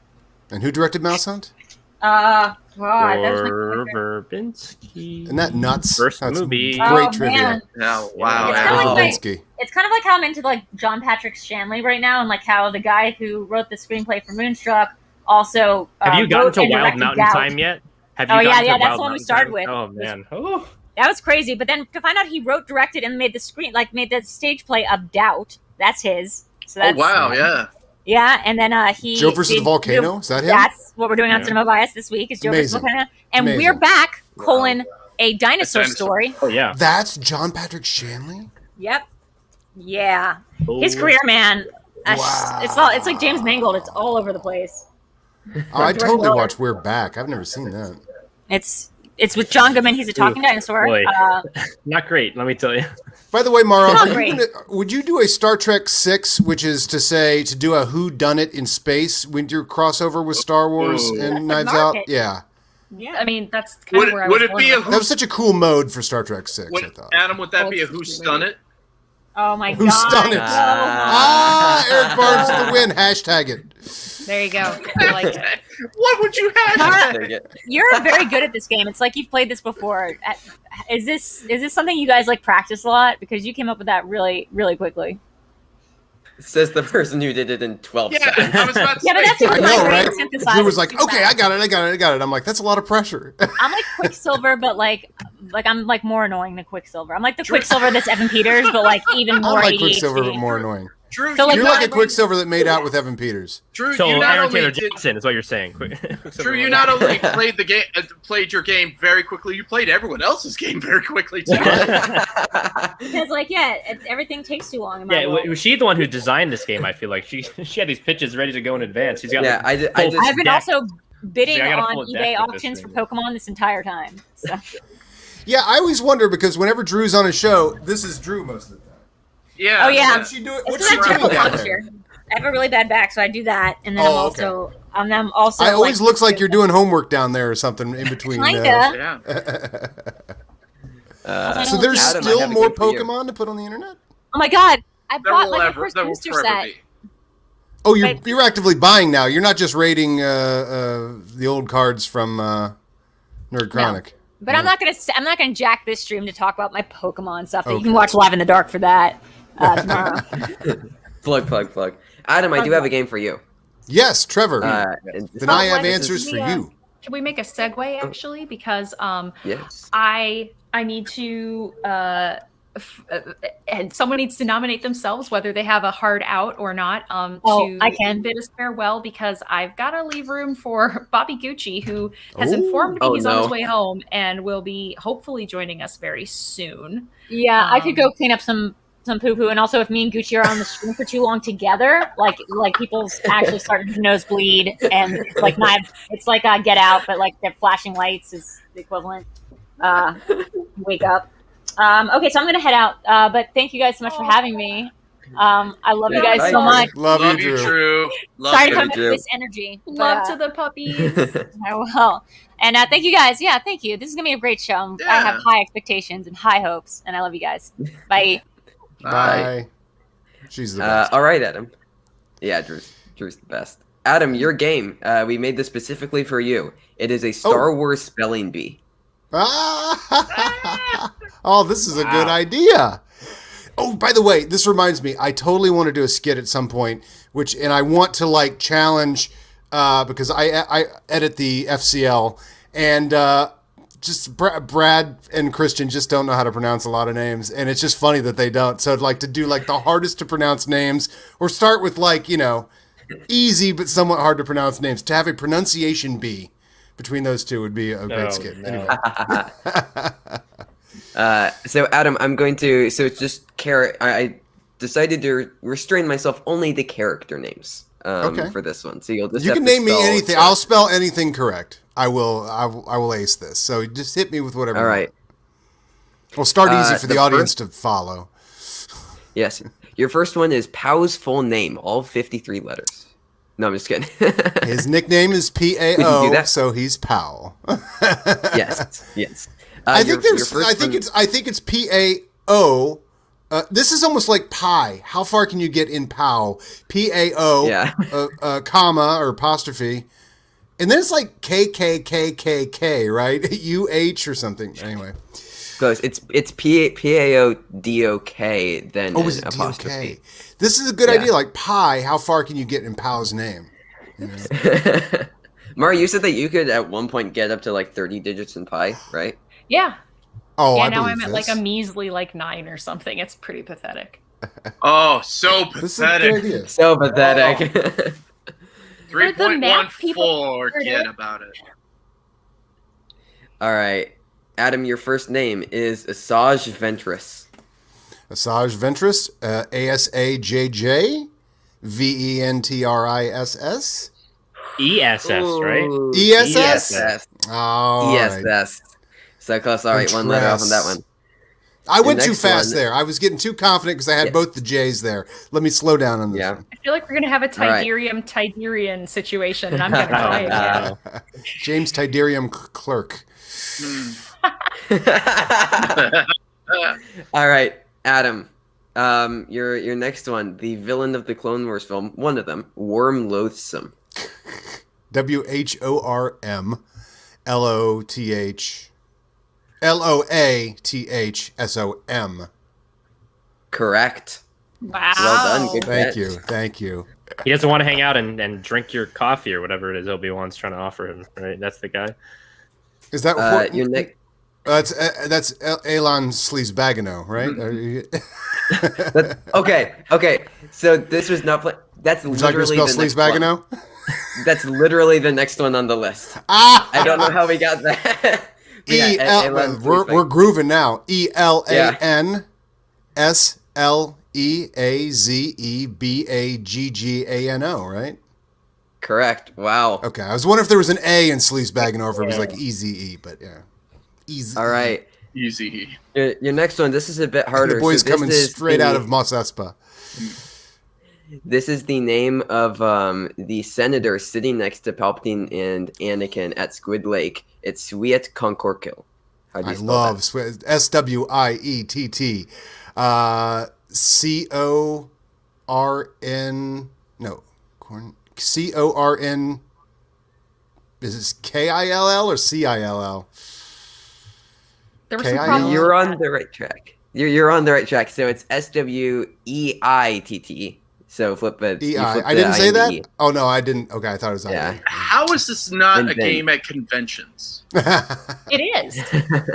And who directed Mouse Hunt? God, that was my Or favorite. Verbinski. Isn't that nuts? First That's movie. great Oh, trivia. man. Yeah, wow. It's yeah. kinda like Verbinski. It's kind of like how I'm into like John Patrick Shanley right now, and like how the guy who wrote the screenplay for Moonstruck also Have you gotten wrote to and Wild directed Mountain Doubt. Time yet? Have you Oh, yeah, gotten to yeah, that's Wild the one we Mountain started Time? with. Oh man. Oh. That was crazy. But then to find out he wrote, directed, and made the made the stage play of Doubt. That's his. So Oh, that's, wow, yeah. Yeah, and then he Joe versus did the Volcano? Is that him? That's what we're doing on Yeah. Cinema Bias this week. Is Joe versus the Amazing. Volcano, and Amazing. we're back. A dinosaur dinosaur. story. Oh yeah. That's John Patrick Shanley? Yep. Yeah, his Oh. career, man. Wow. It's like James Mangold. It's all over the place. Oh, I totally watched We're Back. I've never seen that. It's with John Goodman. He's a talking dinosaur. Boy. Not great, let me tell you. By the way, Mara, Not are you great. would you do a Star Trek 6, which is to say to do a Who Done It in space with your crossover with Star Wars Ooh. and That's Knives the Out? market. Yeah. Yeah. I mean, that's kind of where I was Would it going be a with That was such a cool mode for Star Trek 6, I thought. Adam, would that Oh, be a it's Who just Stun It? Oh my Who's god. done it? No. Eric Barnes to the win. Hashtag it. There you go. I like it. What would you have? Mara, Take it. you're very good at this game. It's like you've played this before. Is this something you guys like practice a lot? Because you came up with that really, really quickly. Says the person who did it in 12 Yeah, seconds. I was about to Yeah, but say. that's super I know, great. right? Synthesize Drew was it like, too okay, I fast. got it. I'm like, that's a lot of pressure. I'm like Quicksilver, but like I'm like more annoying than Quicksilver. I'm like the Quicksilver that's Evan Peters, but like even I more like ADHD. Quicksilver, but more annoying. Drew, So, like, You're not like a everyone- Quicksilver that made out with Evan Peters. Drew, So you not Aaron only Taylor did, Johnson is what you're saying. Drew, you not only played the game, played your game very quickly. You played everyone else's game very quickly too. Because like everything takes too long. In my Yeah, world. was she the one who designed this game? I feel like she had these pitches ready to go in advance. She's got Yeah, like, I just I've been deck. also bidding I got a on full deck eBay with this auctions for thing. Pokemon this entire time. So. Yeah, I always wonder because whenever Drew's on a show, this is Drew most of the time. Yeah. Oh, yeah. What's she doing? It's What's she not doing terrible down posture. there? I have a really bad back, so I do that, and then Oh, I'm also. I always looks like you're doing homework down there or something in between. Kinda. Yeah. So there's Adam, I still have a more game for you. Pokemon to put on the internet? Oh my god! I There bought will like the ever, first there will booster forever set. be. Oh, you're But- you're actively buying now. You're not just raiding the old cards from Nerd Chronic. But I'm not gonna jack this stream to talk about my Pokemon stuff. That You Okay. can watch Live in the Dark for that tomorrow. plug. Adam, I do have a game for you. Yes, Trevor. And then I have this answers is for the, you. Can we make a segue actually? Because yes. I need to and someone needs to nominate themselves whether they have a hard out or not. To I can. bid us farewell because I've got to leave room for Bobby Gucci, who has Ooh. informed me Oh, he's on his no. way home and will be hopefully joining us very soon. Yeah, I could go clean up some poo poo, and also if me and Gucci are on the screen for too long together, like people's actually starting to nosebleed, and like knives. It's like Get Out, but like the flashing lights is the equivalent. Wake up. Okay, so I'm gonna head out. But thank you guys so much for having me. I love you guys so much. Love Love you, you, Drew. True. Love Sorry you. to come Drew. with this energy. but, Love to the puppies. I will. And thank you guys. Yeah, thank you. This is gonna be a great show. I have Yeah. high expectations and high hopes, and I love you guys. Bye. Bye. She's the best. All right, Adam. Yeah, Drew's the best. Adam, your game. We made this specifically for you. It is a Star Wars spelling bee. Oh, this is a good idea. Oh, by the way, this reminds me. I totally want to do a skit at some point, and I want to like challenge because I edit the FCL and just Brad and Christian just don't know how to pronounce a lot of names, and it's just funny that they don't. So I'd like to do like the hardest to pronounce names, or start with like easy but somewhat hard to pronounce names. To have a pronunciation bee between those two would be a great skit. no. Anyway. So Adam, I'm going to. So it's just I decided to restrain myself only to character names for this one. So you'll just You have can to name me spell anything. it. I'll spell anything correct. I will ace this. So just hit me with whatever. All you right. want. We'll start easy for the the audience to follow. Yes. Your first one is Pow's full name, all 53 letters. No, I'm just kidding. His nickname is We can do PAO, that. so he's Powell. yes. I think your there's. first I think one- it's PAO. This is almost like pi. How far can you get in POW? PAO, Yeah. comma or apostrophe, and then it's like KKKKK, right? UH or something. Anyway. Close. It's PAODOK, then Oh, an is it apostrophe. DOK? This is a good Yeah. idea. Like pi, how far can you get in Pow's name? You know? Mari, you said that you could at one point get up to like 30 digits in pi, right? Yeah. Oh, Yeah, I now believe I'm at this. like a measly like 9 or something. It's pretty pathetic. Oh, so This is a good pathetic. idea. So pathetic. For the math people, 3.14. Forget about it. All right. Adam, your first name is Asajj Ventress. Asajj Ventress, ASAJJ, VENTRISS. ESS, right? ESS? Oh, ESS. So close. All right, one letter off on that one. I went too next fast one- there. I was getting too confident because I had both the J's there. Let me slow down on this. Yeah. one. I feel like we're gonna have a All right. Tiderium situation, and I'm gonna try again. James Tiderium Clerk. All right, Adam. Your next one, the villain of the Clone Wars film, one of them, Worm Loathsome. WHORMLOATHSOM. Correct. Wow. Well done. Good Thank catch. you. Thank you. He doesn't want to hang out and drink your coffee or whatever it is Obi-Wan's trying to offer him, right? That's the guy. Is that Your next. that's Elon Sleazebagano, right? Okay. So this was not. That's Would you like me to literally spell the next one. Sleazebagano? That's literally the next one on the list. Ah! I don't know how we got that. We're grooving now. ELANSLEAZEBAGGANO, right? Correct. Wow. Okay, I was wondering if there was an A in Sleazebagano or if it was like EZE, but yeah. Easy. All right. Easy. Your next one. This is a bit harder. The boy's So this coming is straight the- out of Mos Espa. This is the name of the senator sitting next to Palpatine and Anakin at Squid Lake. It's Witt Concorkill. How do you I spell love that? SWIETT. CORN. No. CORN. Is it KILL or CILL? There were some Okay, problems You're with on that. the right track. You're on the right track. So it's SWEITT. So flip it. you EI. flip I the didn't say and the that? E. Oh, no, I didn't. Okay, I thought it was Yeah. How is this not And a then- game at conventions? It is.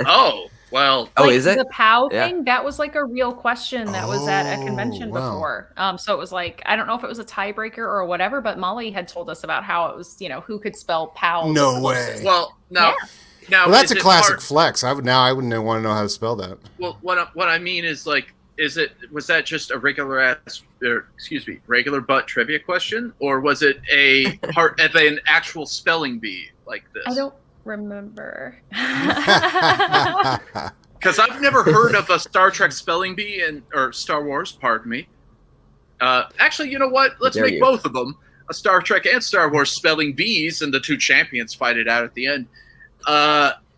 Oh, well. Oh, Like, is it? the POW Yeah. thing? That was like a real question that was at a convention Oh, wow. before. So it was like, I don't know if it was a tiebreaker or whatever, but Molly had told us about how it was, who could spell POW. the No closest. way. Well, now, now Well, that's is a it classic hard- flex. I wouldn't want to know how to spell that. Well, what I mean is like, was that just a regular butt trivia question, or was it a part of an actual spelling bee like this? I don't remember. Because I've never heard of a Star Trek spelling bee or Star Wars, pardon me. Actually, you know what? Let's Dare make you. both of them a Star Trek and Star Wars spelling bees, and the two champions fight it out at the end.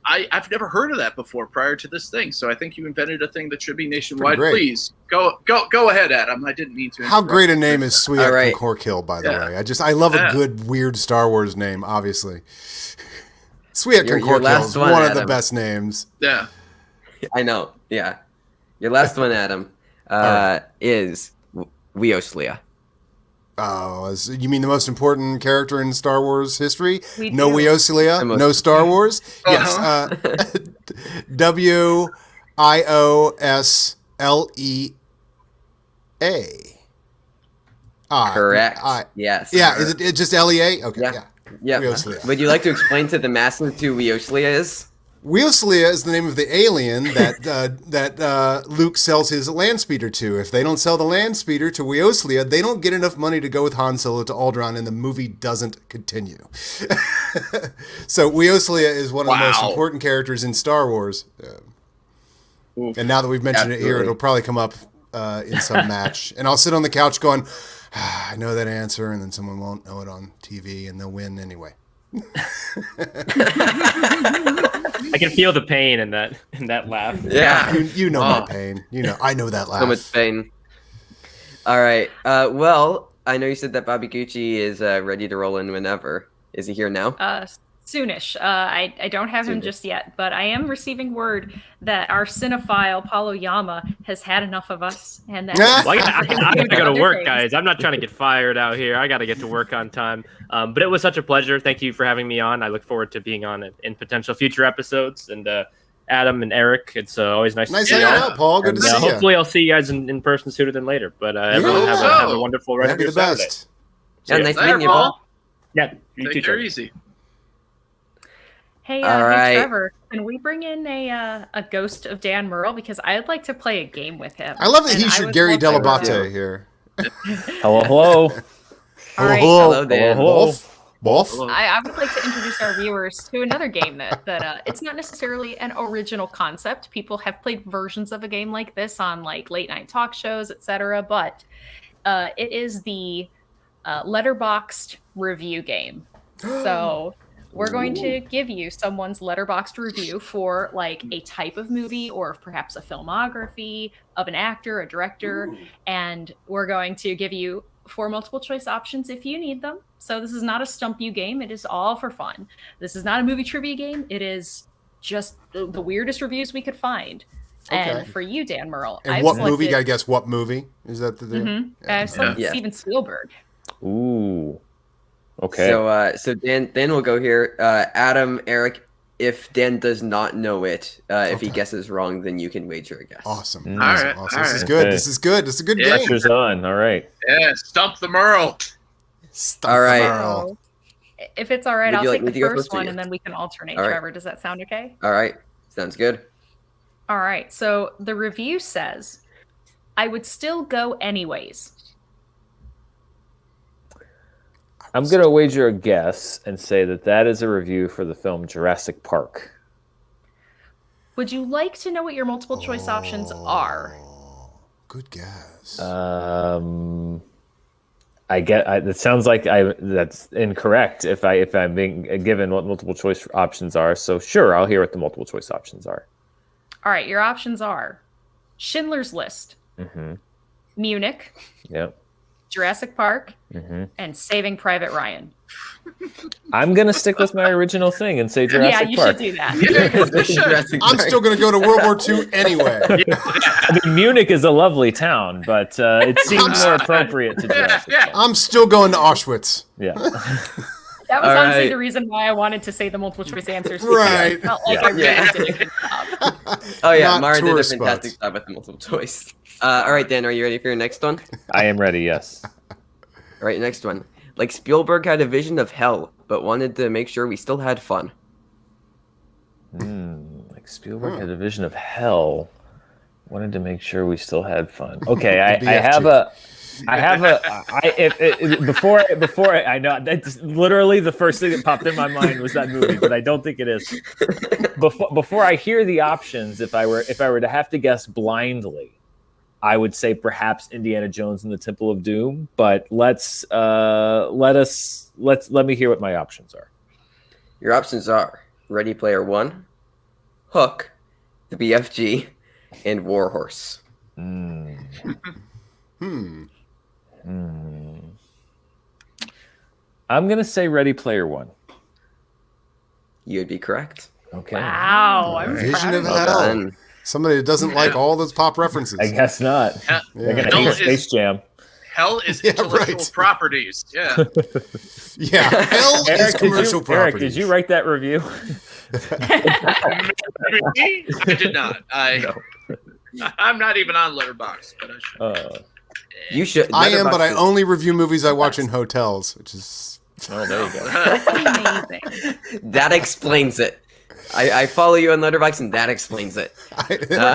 I've never heard of that before prior to this thing, so I think you invented a thing that should be nationwide. great. Please go ahead, Adam. I didn't mean to. How interrupt. great a name is Sweet All right. Concorkill, by the Yeah. way. I love a Yeah. good, weird Star Wars name, obviously. Sweet Your Concorkill last is one, one of the Adam. best names. Yeah. I know. Yeah. Your last one, Adam, is Weoslia. Oh, you mean the most important character in Star Wars history? We No do. Weoslia? The most- No Star Wars? Yes. WIOSLEA. Correct. Yes. Yeah, is it just LEA? Okay, Yeah. yeah. Yeah. Weoslia. Would you like to explain to the masses who Weoslia is? Weoslia is the name of the alien that Luke sells his land speeder to. If they don't sell the land speeder to Weoslia, they don't get enough money to go with Han Solo to Alderaan, and the movie doesn't continue. So Weoslia is one of the most Wow. important characters in Star Wars. And now that we've mentioned it here, Absolutely. it'll probably come up in some match. And I'll sit on the couch going, I know that answer, and then someone won't know it on TV, and they'll win anyway. I can feel the pain in that laugh. Yeah. You know Oh. my pain. I know that laugh. So much pain. All right. Well, I know you said that Bobby Gucci is ready to roll in whenever. Is he here now? Soonish. I don't have him Soonish. just yet, but I am receiving word that our cinephile Paul Oyama has had enough of us, and that Well, I got to go to Other work, things. guys. I'm not trying to get fired out here. I got to get to work on time. But it was such a pleasure. Thank you for having me on. I look forward to being on in potential future episodes. And Adam and Eric, it's always nice to Nice see you hanging all. out, Paul. Good to And, see you. hopefully, I'll see you guys in person sooner than later. But everyone Yeah. have a wonderful rest That'd be of the your Saturday. best. Yeah, See ya. nice Later, meeting you, Paul. Paul. Yeah, you too, Take care Trevor. easy. Hey, All right. hey, Trevor. can we bring in a ghost of Dan Murrell, because I'd like to play a game with him. I love that And he I should would Gary love to- Delabate here. Hello. All right. Hello, Dan. Wolf? I would like to introduce our viewers to another game that it's not necessarily an original concept. People have played versions of a game like this on like late night talk shows, etc. But it is the letterboxed review game. So we're going to give you someone's letterboxed review for like a type of movie or perhaps a filmography of an actor, a director, and we're going to give you 4 multiple choice options if you need them. So this is not a stump you game. It is all for fun. This is not a movie trivia game. It is just the weirdest reviews we could find. Okay. And for you, Dan Murrell, And I've what selected, movie? I guess what movie? Is that the deal? I've selected Yeah. Steven Spielberg. Ooh. Okay. So Dan will go here. Adam, Eric, if Dan does not know it, if he guesses wrong, then you can wager a guess. Awesome. Mm. Awesome. All right, Awesome. all This is right. good. Okay. This is good. This is a good game. Pressure's on. All right. Yeah, stump the Merle. Stuff All right. tomorrow. So, if it's all right, Would I'll you like take me the to go first first or one you? and then we can alternate. All right. Trevor, does that sound okay? All right. Sounds good. All right. So the review says, I would still go anyways. I'm going to wager a guess and say that is a review for the film Jurassic Park. Would you like to know what your multiple choice options are? Good guess. I get. It sounds like that's incorrect. If I'm being given what multiple choice options are, so sure, I'll hear what the multiple choice options are. All right. Your options are Schindler's List, Mm-hmm. Munich, Yep. Jurassic Park, Mm-hmm. and Saving Private Ryan. I'm gonna stick with my original thing and say Jurassic Yeah, you Park. should do that. I'm still going to go to World War II anyway. I mean, Munich is a lovely town, but it seems more appropriate to Jurassic Park. I'm still going to Auschwitz. Yeah. That was All honestly right. the reason why I wanted to say the multiple choice answers. Because Right. I felt like Yeah. I really Yeah. did a good job. Oh yeah, Not Mara did a tourist fantastic spots. job with the multiple choice. All right, Dan, are you ready for your next one? I am ready. Yes. All right, next one. Like Spielberg had a vision of hell, but wanted to make sure we still had fun. Like Spielberg had a vision of hell. Wanted to make sure we still had fun. Okay, before I know that's literally the first thing that popped in my mind was that movie, but I don't think it is. Before I hear the options, if I were to have to guess blindly, I would say perhaps Indiana Jones and the Temple of Doom. But let me hear what my options are. Your options are Ready Player One, Hook, the BFG, and Warhorse. I'm gonna say Ready Player One. You would be correct. Okay. Wow, I'm Vision proud of of you. Well hell. done. Somebody that doesn't like all those pop references. I guess not. Yeah. They're gonna Hell hate is- Space Jam. Hell is Yeah, intellectual right. properties. Yeah. Yeah, hell is Eric, commercial Eric, property. did you write that review? I did not. I'm not even on Letterboxd, but I should. You should. I am, but I Letterboxd only review movies I watch in hotels, which is Oh, there you go. Amazing. That explains it. I follow you on Letterboxd, and that explains it.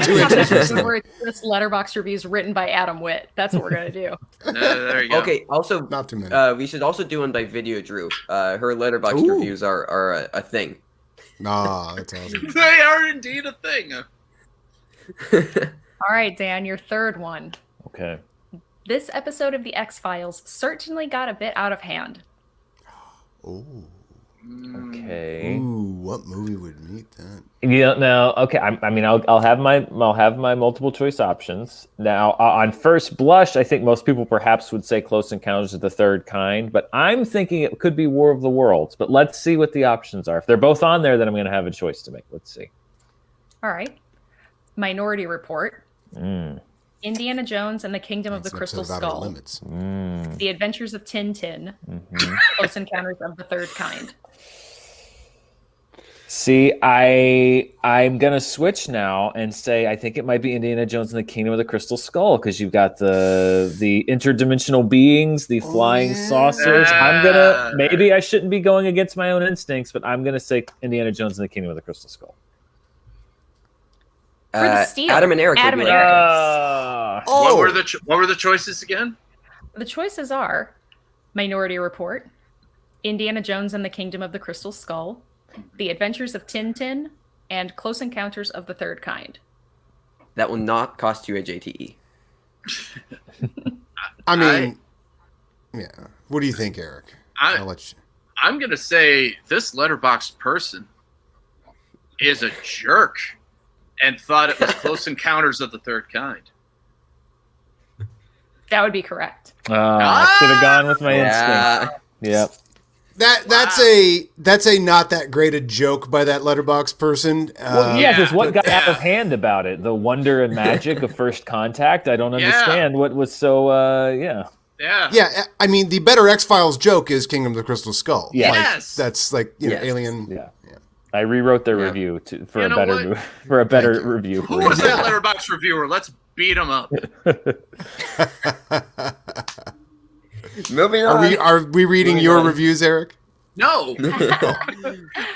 too interesting. Where this letterbox review is written by Adam Witt. That's what we're gonna do. There you go. Okay. Also, Not too many. we should also do one by Video Drew. Her Letterboxd Ooh. reviews are a thing. Nah, that's awesome. They are indeed a thing. All right, Dan, your third one. Okay. This episode of The X-Files certainly got a bit out of hand. Ooh. Okay. Ooh, what movie would meet that? You don't know. Okay. I'll have my multiple choice options now. On first blush, I think most people perhaps would say Close Encounters of the Third Kind, but I'm thinking it could be War of the Worlds. But let's see what the options are. If they're both on there, then I'm going to have a choice to make. Let's see. All right. Minority Report, Mm. Indiana Jones and the Kingdom of It's the an Crystal episode of Outer Skull, Limits. Mm. The Adventures of Tintin, Mhm. Close Encounters of the Third Kind. See, I'm gonna switch now and say I think it might be Indiana Jones and the Kingdom of the Crystal Skull because you've got the interdimensional beings, the flying yeah. saucers. Maybe I shouldn't be going against my own instincts, but I'm gonna say Indiana Jones and the Kingdom of the Crystal Skull. For the steal. Adam and Eric. would Adam be and like- Eric. What were the choices again? The choices are Minority Report, Indiana Jones and the Kingdom of the Crystal Skull, The Adventures of Tintin, and Close Encounters of the Third Kind. That will not cost you a JTE. I mean, yeah. What do you think, Eric? I'll let you. I'm gonna say this letterboxd person is a jerk and thought it was Close Encounters of the Third Kind. That would be correct. I should have gone with my instinct. Yep. That's a not that great a joke by that letterbox person. Well, yeah, because what got out of hand about it? The wonder and magic of First Contact. I don't understand what was so. Yeah. Yeah, I mean, the better X-Files joke is Kingdom of the Crystal Skull. Yeah. Yes. That's like Alien. Yeah. I rewrote their review for a better review. Who was that letterbox reviewer? Let's beat him up. Moving on. Are we reading your reviews, Eric? No.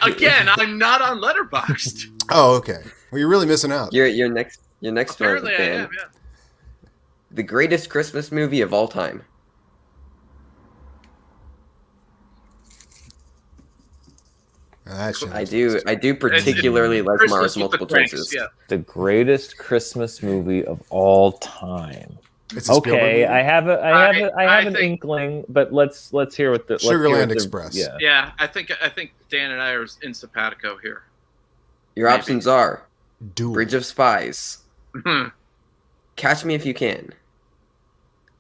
Again, I'm not on Letterboxd. Oh, okay. Well, you're really missing out. Your next Apparently one, I Dan. am, yeah. The greatest Christmas movie of all time. I do particularly like Christmas Mars with multiple the Cranks, choices. yeah. The greatest Christmas movie of all time. It's a Spielberg movie? I have an think- inkling, but let's hear what the Sugarland Express. Yeah, I think Dan and I are in simpatico here. Your options are Duel. Bridge of Spies, Catch Me If You Can,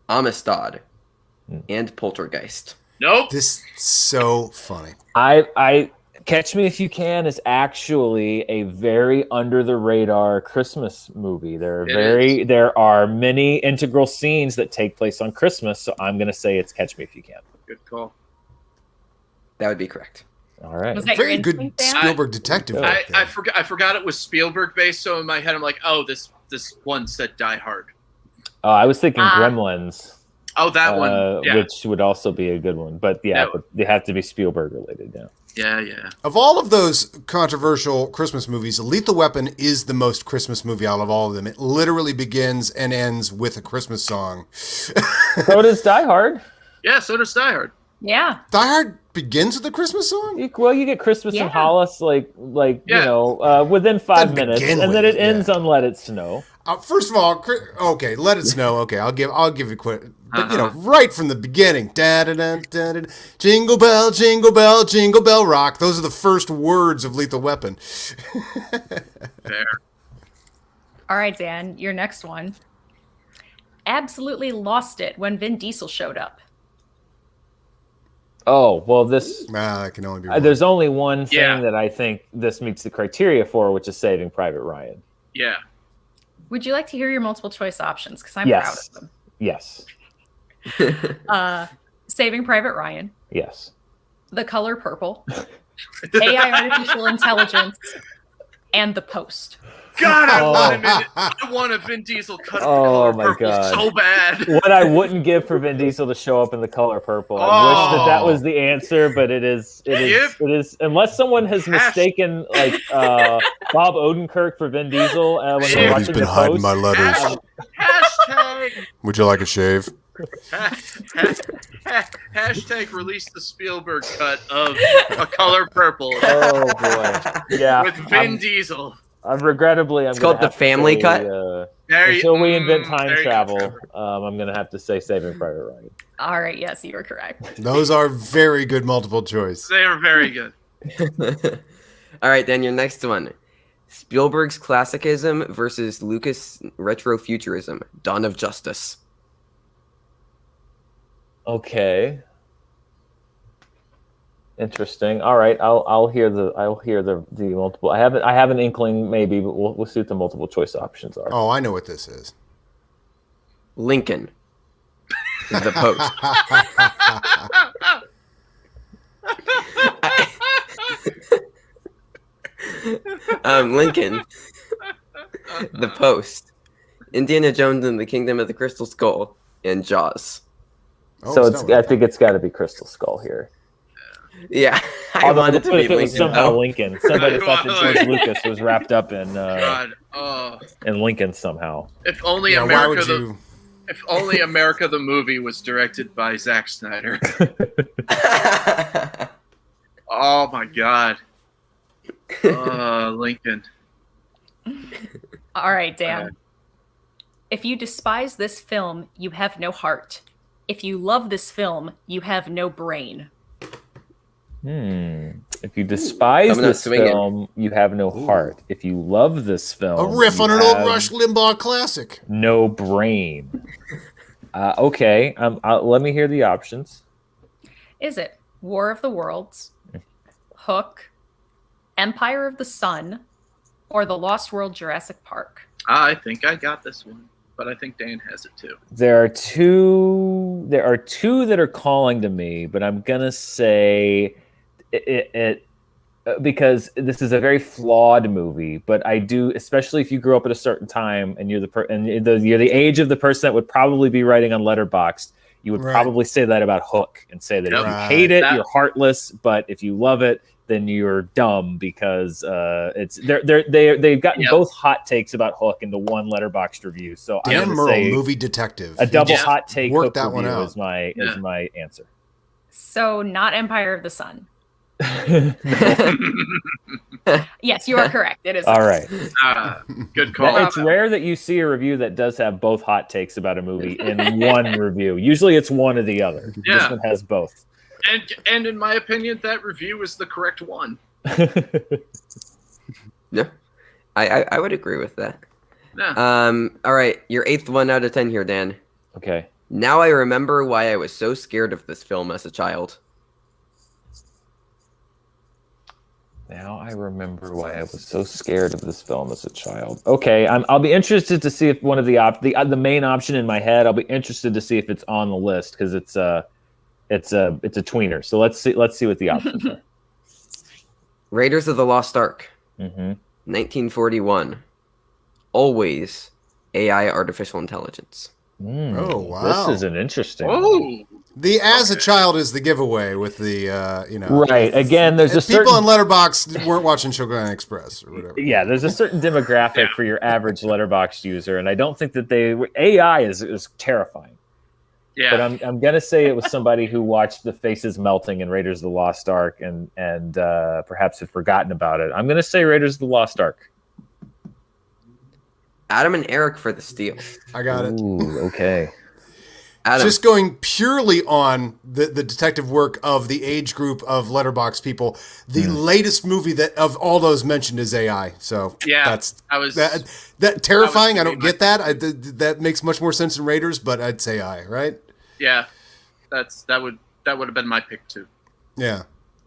Amistad, and Poltergeist. Nope. This is so funny. I Catch Me If You Can is actually a very under the radar Christmas movie. There are many integral scenes that take place on Christmas, so I'm going to say it's Catch Me If You Can. Good call. That would be correct. All right. Was that Very your good instinct, Dan? Spielberg detective. right there. I forgot it was Spielberg based, so in my head I'm like, oh, this one said Die Hard. I was thinking Gremlins. Oh, that one. Yeah. Which would also be a good one. But but they have to be Spielberg related, Yeah. Of all of those controversial Christmas movies, Lethal Weapon is the most Christmas movie out of all of them. It literally begins and ends with a Christmas song. So does Die Hard. Yeah, so does Die Hard. Yeah. Die Hard begins with a Christmas song? You get Christmas in Hollis within 5 Doesn't minutes, begin and with then it it, ends on Let It Snow. First of all, okay, Let It Snow. Okay, I'll give you quick. But right from the beginning, da da da da da, jingle bell, jingle bell, jingle bell rock. Those are the first words of Lethal Weapon. Fair. All right, Dan, your next one. Absolutely lost it when Vin Diesel showed up. Oh, well, this... That can only be one. There's only one thing that I think this meets the criteria for, which is Saving Private Ryan. Yeah. Would you like to hear your multiple choice options? Because I'm proud of them. Yes. Saving Private Ryan. Yes. The Color Purple. AI Artificial Intelligence. And The Post. God, I want a Vin Diesel cut of Oh The Color my Purple God. so bad. What I wouldn't give for Vin Diesel to show up in The Color Purple. I wish that was the answer, but it is unless someone has mistaken Bob Odenkirk for Vin Diesel when they're Somebody's watching been The hiding Post. my letters. Hashtag. Would you like a shave? Hashtag release the Spielberg cut of A Color Purple. Oh boy. Yeah. With Vin Diesel. Regrettably, It's called the family cut. Until we invent time travel, I'm going to have to say Saving Private Ryan. All right, yes, you are correct. Those are very good multiple choice. They are very good. All right, then your next one. Spielberg's classicism versus Lucas retrofuturism. Dawn of Justice. Okay. Interesting. All right, I'll hear the multiple. I have an inkling maybe, but we'll see what the multiple choice options are. Oh, I know what this is. Lincoln. The Post. Lincoln. The Post. Indiana Jones and the Kingdom of the Crystal Skull. And Jaws. So I think it's got to be Crystal Skull here. Yeah, I Although wanted to what be if it was Lincoln. somehow though. Lincoln? Somebody thought that Well, George Lucas was wrapped up in God, oh, Lincoln somehow. if only Yeah, why America would the you? if only America the movie was directed by Zack Snyder. Oh my God. Lincoln. All right, Dan. If you despise this film, you have no heart. If you love this film, you have no brain. If you despise Coming out this swinging. film, you have no heart. If you love this film, A riff you on an old have Rush Limbaugh classic. no brain. Okay, let me hear the options. Is it War of the Worlds, Hook, Empire of the Sun, or The Lost World Jurassic Park? I think I got this one, but I think Dan has it too. There are two that are calling to me, but I'm gonna say it because this is a very flawed movie. But I do, especially if you grew up at a certain time and you're the age of the person that would probably be writing on Letterboxd. You would Right. probably say that about Hook and say that if you Right. hate it, That- you're heartless. But if you love it, then you're dumb because they've gotten Yep. both hot takes about Hook into one Letterboxd review. So I'm Dan gonna Merle, say movie detective. a double Yeah. hot take Work Hook that one review out. is my answer. So, not Empire of the Sun. Yes, you are correct. It is. All right. Good call. It's rare that you see a review that does have both hot takes about a movie in one review. Usually it's one or the other. Yeah. This one has both. And in my opinion, that review is the correct one. No, I would agree with that. Yeah. All right, your 8th 1 out of 10 here, Dan. Okay. Now I remember why I was so scared of this film as a child. Now I remember why I was so scared of this film as a child. Okay, I'll be interested to see if one of the main option in my head. I'll be interested to see if it's on the list because it's a tweener. So let's see what the options are. Raiders of the Lost Ark, Mm-hmm. 1941. Always AI artificial intelligence. Oh, wow. This is an interesting. Oh, The as a child is the giveaway with the Right. Again, there's a people certain on Letterboxd weren't watching Shogun Express or whatever. yeah, there's a certain demographic for your average Letterboxd user, and I don't think that AI is terrifying. yeah. But I'm gonna say it was somebody who watched the faces melting in Raiders of the Lost Ark and perhaps had forgotten about it. I'm gonna say Raiders of the Lost Ark. Adam and Eric for the steal. I got it. Ooh, okay. Adam, Just going purely on the detective work of the age group of Letterboxd people, the latest movie that of all those mentioned is AI. So Yeah, that's I was that terrifying. I thinking don't get that. That makes much more sense in Raiders, but I'd say AI, right? yeah. That would have been my pick too. Yeah.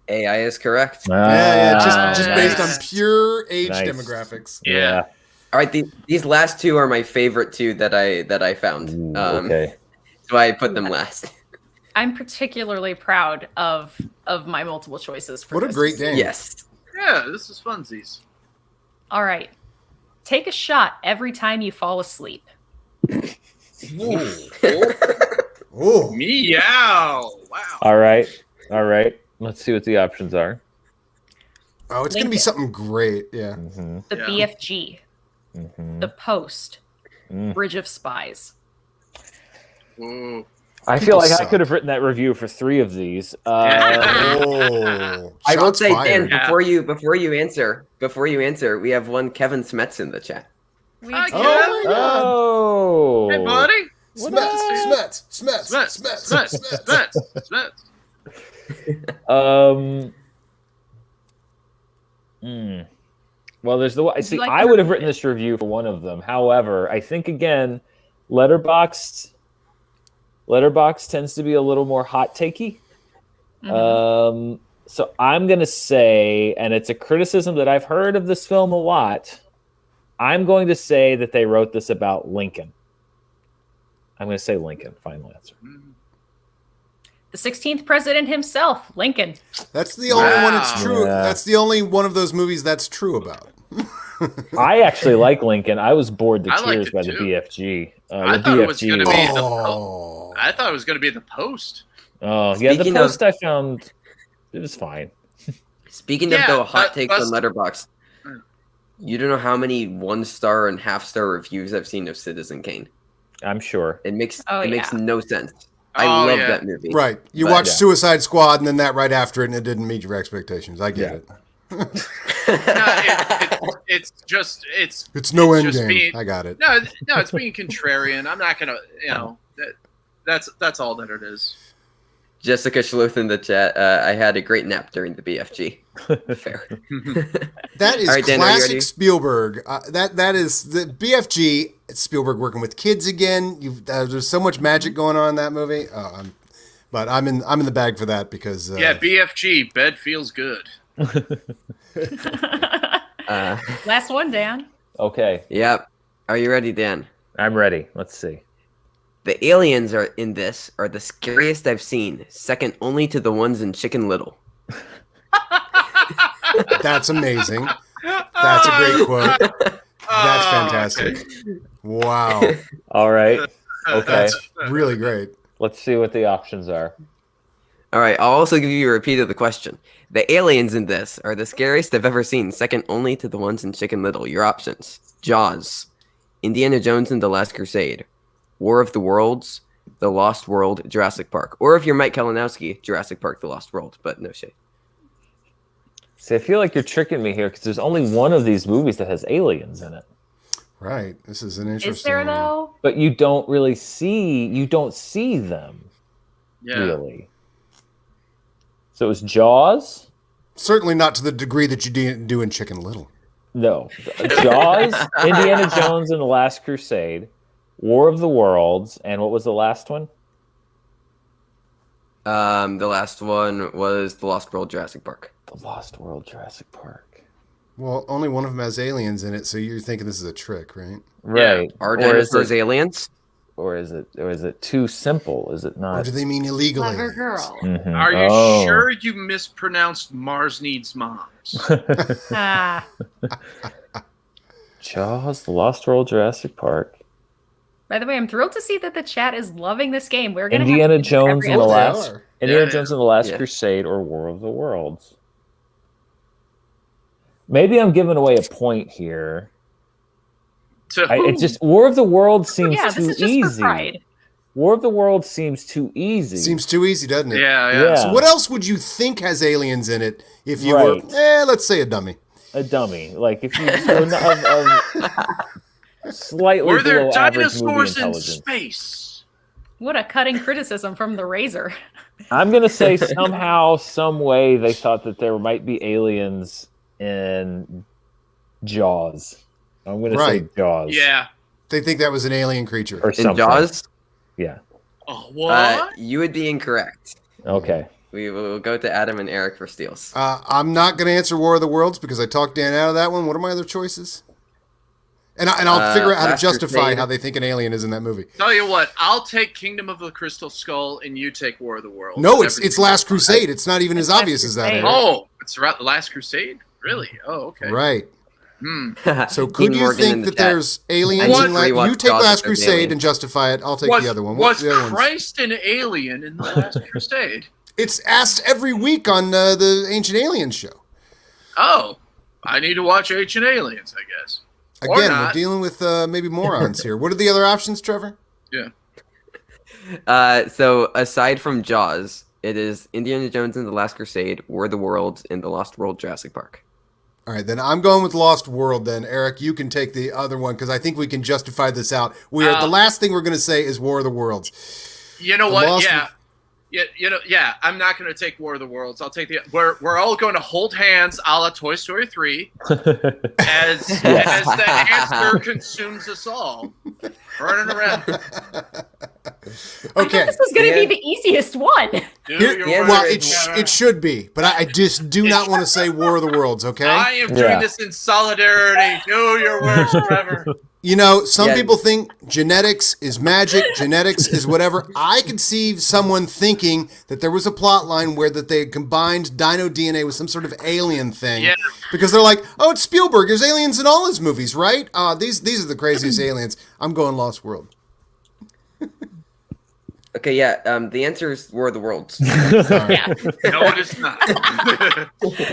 AI is correct. Yeah, just nice. based on pure age Nice. demographics. Yeah. All right, these last two are my favorite two that I found. Ooh, okay. So I put them last. I'm particularly proud of my multiple choices for What a this. great game. Yes. Yeah, this is funsies. All right. Take a shot every time you fall asleep. Ooh. Meow! Wow. All right. Let's see what the options are. Oh, it's going to be Lincoln. something great. Yeah. Mm-hmm. The Yeah. BFG, Mm-hmm. The Post, Mm. Bridge of Spies. Ooh. I People feel like I suck. could have written that review for 3 of these. Oh. I will Shots say, fired. Dan, before you answer, we have one Kevin Smets in the chat. Hi, Oh Kev. my God. Oh. Hey, buddy. Smets. Smets. Well, there's the one. you See, like I the would have review? written this review for one of them. However, I think again, Letterboxd tends to be a little more hot takey. Mhm. So I'm gonna say, and it's a criticism that I've heard of this film a lot. I'm going to say that they wrote this about Lincoln. I'm going to say Lincoln. Final answer. The 16th president himself, Lincoln. That's the only one it's true. Yeah. That's the only one of those movies that's true about. I actually like Lincoln. I was bored to I liked tears it by the too. BFG. I The thought it was BFG gonna was- be Oh. I thought it was going to be the Post. Oh, yeah. The Speaking of- Post I found It was fine. Speaking of though, hot takes on Letterboxd. You don't know how many 1-star and half-star reviews I've seen of Citizen Kane. I'm sure it makes no sense. I Oh, love yeah. that movie. Right. You But- watched Suicide Squad and then that right after it, and it didn't meet your expectations. I get it. It's just It's no end just game. being- I got it. no, it's being contrarian. I'm not gonna, that's all that it is. Jessica Schluth in the chat. I had a great nap during the BFG. Fair. That is All right, Dan, are you classic ready? Spielberg. That is the BFG. Spielberg working with kids again. There's so much magic going on in that movie. But I'm in the bag for that because BFG bed feels good. Last one, Dan. Okay. Yep. Are you ready, Dan? I'm ready. Let's see. The aliens are in this are the scariest I've seen, second only to the ones in Chicken Little. That's amazing. That's a great quote. That's fantastic. Wow. All right. Okay. That's really great. Let's see what the options are. All right, I'll also give you a repeat of the question. The aliens in this are the scariest I've ever seen, second only to the ones in Chicken Little. Your options: Jaws, Indiana Jones and the Last Crusade, War of the Worlds, The Lost World, Jurassic Park. Or if you're Mike Kalinowski, Jurassic Park, The Lost World, but no shade. See, I feel like you're tricking me here because there's only one of these movies that has aliens in it. Right. This is an interesting. Is there though? But you don't see them, Yeah. really. So it was Jaws? Certainly not to the degree that you didn't do in Chicken Little. No. Jaws, Indiana Jones and the Last Crusade, War of the Worlds, and what was the last one? The last one was The Lost World, Jurassic Park. The Lost World, Jurassic Park. Well, only one of them has aliens in it, so you're thinking this is a trick, right? Right. Are Or is dinosaurs it, aliens? or is it too simple? Is it Or not? do they mean illegal Clever aliens? girl. Mhm. Are you Oh. sure you mispronounced Mars Needs Moms? Ah. Jaws, The Lost World, Jurassic Park, By the way, I'm thrilled to see that the chat is loving this game. We're gonna Indiana have to do Jones every and the Oh, they Last are. Indiana Yeah, Jones and the Last yeah. Crusade or War of the Worlds. Maybe I'm giving away a point here. To It just War of the Worlds seems Yeah, too this is just easy. for pride. War of the Worlds seems too easy. Seems too easy, doesn't it? yeah. Yeah. So what else would you think has aliens in it if you Right. were, let's say a dummy? A dummy. Like if you of slightly Were there below average movie dinosaurs in intelligence. space? What a cutting criticism from the Razor. I'm gonna say somehow, some way they thought that there might be aliens in Jaws. I'm gonna say Right. Jaws. Yeah. They think that was an alien creature. Or In something. Jaws? Yeah. Oh, what? You would be incorrect. Okay. We will go to Adam and Eric for steals. I'm not going to answer War of the Worlds because I talked Dan out of that one. What are my other choices? And I'll figure out how to Last justify Crusade. how they think an alien is in that movie. Tell you what, I'll take Kingdom of the Crystal Skull, and you take War of the Worlds. No, it's Whatever you Last decide. Crusade. It's not even as Last obvious as that. Crusade. Eric. Oh, it's Last Crusade? Really? Oh, okay. Right. Hmm. So could Dean you Morgan in think the that chat. there's aliens What? in Last... Rewatch You take Jaws Last as Crusade alien. and justify it. I'll take the other one. Was the other ones? Christ an alien in the Last Crusade? It's asked every week on the Ancient Aliens show. Oh, I need to watch Ancient Aliens, I guess. Or Again, we're not. dealing with maybe morons here. What are the other options, Trevor? Yeah. So aside from Jaws, it is Indiana Jones and the Last Crusade, War of the Worlds, and The Lost World, Jurassic Park. All right, then I'm going with Lost World. Then Eric, you can take the other one because I think we can justify this out. The last thing we're going to say is War of the Worlds. You know The what? Lost- Yeah. Yeah, I'm not going to take War of the Worlds. I'll take the. We're all going to hold hands, a la Toy Story 3, as the hamster consumes us all, running around. I Okay. thought this was going to Dan. be the easiest one. Do Here- your yeah, work. well, Trevor. it should be, but I just do not want to say War of the Worlds, okay? I am doing Yeah. this in solidarity. Do your worst, Trevor. You know, some Yeah. people think genetics is magic, genetics is whatever. I could see someone thinking that there was a plot line where that they had combined dino DNA with some sort of alien thing. Yeah. Because they're like, oh, it's Spielberg. There's aliens in all his movies, right? These are the craziest aliens. I'm going Lost World. Okay, yeah. The answer is War of the Worlds. Yeah. No, it is not.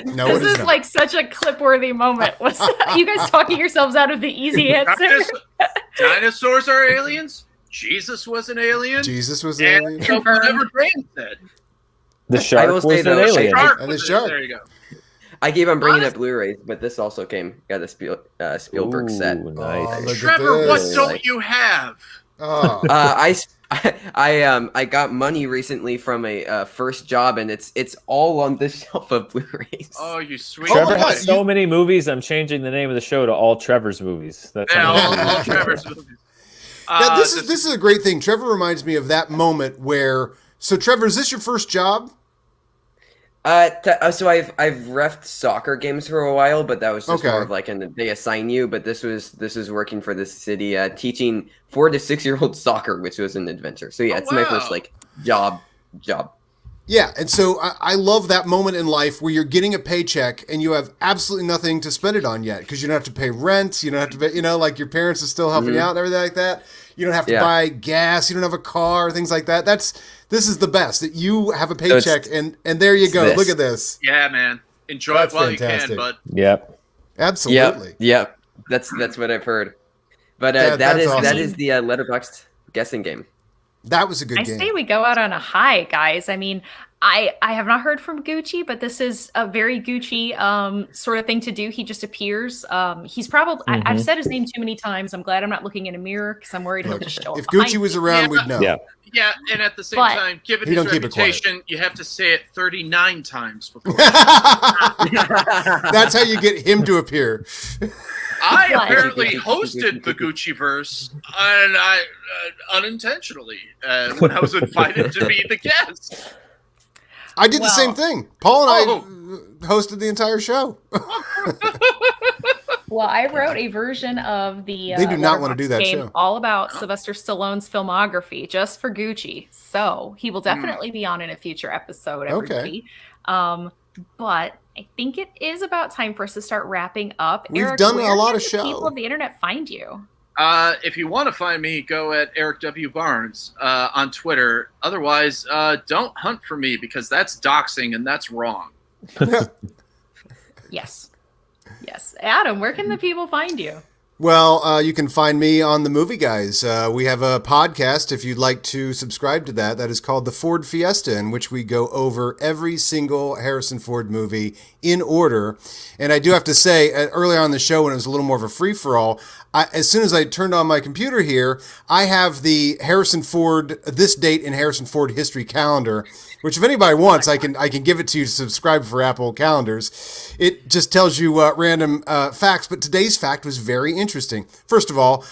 No, it This is is not. like such a clip-worthy moment. Was you guys talking yourselves out of the easy answer? Dinosaurs are aliens. Jesus was an alien. Jesus was an And alien. so whatever Graham said. The shark will was say, an though, alien. Shark And was the it. shark. There you go. I keep on bringing up Blu-rays, but this also got a Spielberg set. Ooh, Oh, nice. look Trevor, at what this. don't you have? Oh. I got money recently from a first job, and it's all on this shelf of Blu-rays. Oh, you sweet Oh my Trevor God, has so many movies. I'm changing the name of the show to All Trevor's Movies. That's Yeah, how many all movies. Trevor's movies. Yeah, this is a great thing. Trevor reminds me of that moment where. So, Trevor, is this your first job? So I've refed soccer games for a while, but that was just Okay. more of like they assign you. But this was working for the city, teaching 4 to 6-year-old soccer, which was an adventure. So yeah, Oh, it's my first wow. like job. Yeah, and so I love that moment in life where you're getting a paycheck and you have absolutely nothing to spend it on yet because you don't have to pay rent, you don't have to pay, like your parents are still helping you out and everything like that. You don't have to buy gas, you don't have a car, things like that. This is the best that you have a paycheck and there you go. this. Look at this. Yeah, man. Enjoy That's it while fantastic. you can, bud. Yep. Absolutely. Yep. That's what I've heard. But That's that awesome. is the Letterboxd guessing game. That was a good I game. say we go out on a high, guys. I mean, I have not heard from Gucci, but this is a very Gucci sort of thing to do. He just appears. He's probably I've said his name too many times. I'm glad I'm not looking in a mirror because I'm worried he'll Look, just show up. if Gucci behind was me. around, Yeah, we'd know. Yeah. Yeah, and at the same But- time, given He his don't keep it quiet. reputation, you have to say it 39 times before. That's how you get him to appear. I But- apparently hosted the Gucciverse, and I unintentionally when I was invited to be the guest. I did the same Well- thing. Paul and Oh. I hosted the entire show. Well, I wrote a version of the They do not want to do Letterboxd that game show. all about Sylvester Stallone's filmography just for Gucci. So he will definitely be on in a future episode, everybody. But I think it is about time for us to start wrapping up. We've Eric, done a where lot can of the show. People of the internet find you. If you want to find me, go at Eric W. Barnes on Twitter. Otherwise, don't hunt for me because that's doxing and that's wrong. Yes. Yes. Adam, where can the people find you? Well, you can find me on The Movie Guys. We have a podcast, if you'd like to subscribe to that is called The Ford Fiesta, in which we go over every single Harrison Ford movie in order. And I do have to say, earlier on in the show, when it was a little more of a free-for-all, as soon as I turned on my computer here, I have the Harrison Ford, this date in Harrison Ford history calendar, which if anybody wants, I can give it to you to subscribe for Apple calendars. It just tells you random facts, but today's fact was very interesting. First of all,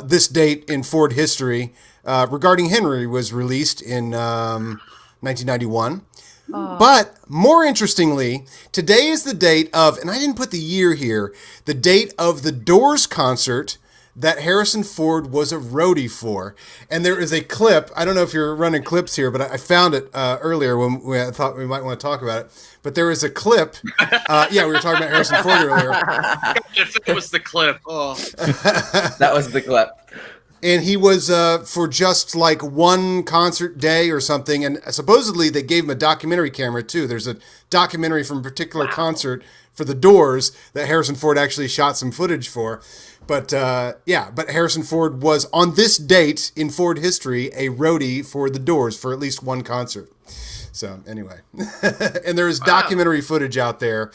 this date in Ford history regarding Henry was released in 1991. But more interestingly, today is the date of, and I didn't put the year here, the date of the Doors concert that Harrison Ford was a roadie for. And there is a clip, I don't know if you're running clips here, but I found it earlier when I thought we might want to talk about it. But there is a clip. Yeah, we were talking about Harrison Ford earlier. If that was the clip. Oh. That was the clip. And he was for just like one concert day or something. And supposedly they gave him a documentary camera too. There's a documentary from a particular concert for the Doors that Harrison Ford actually shot some footage for. But but Harrison Ford was on this date in Ford history a roadie for the Doors for at least one concert. So anyway, and there is documentary footage out there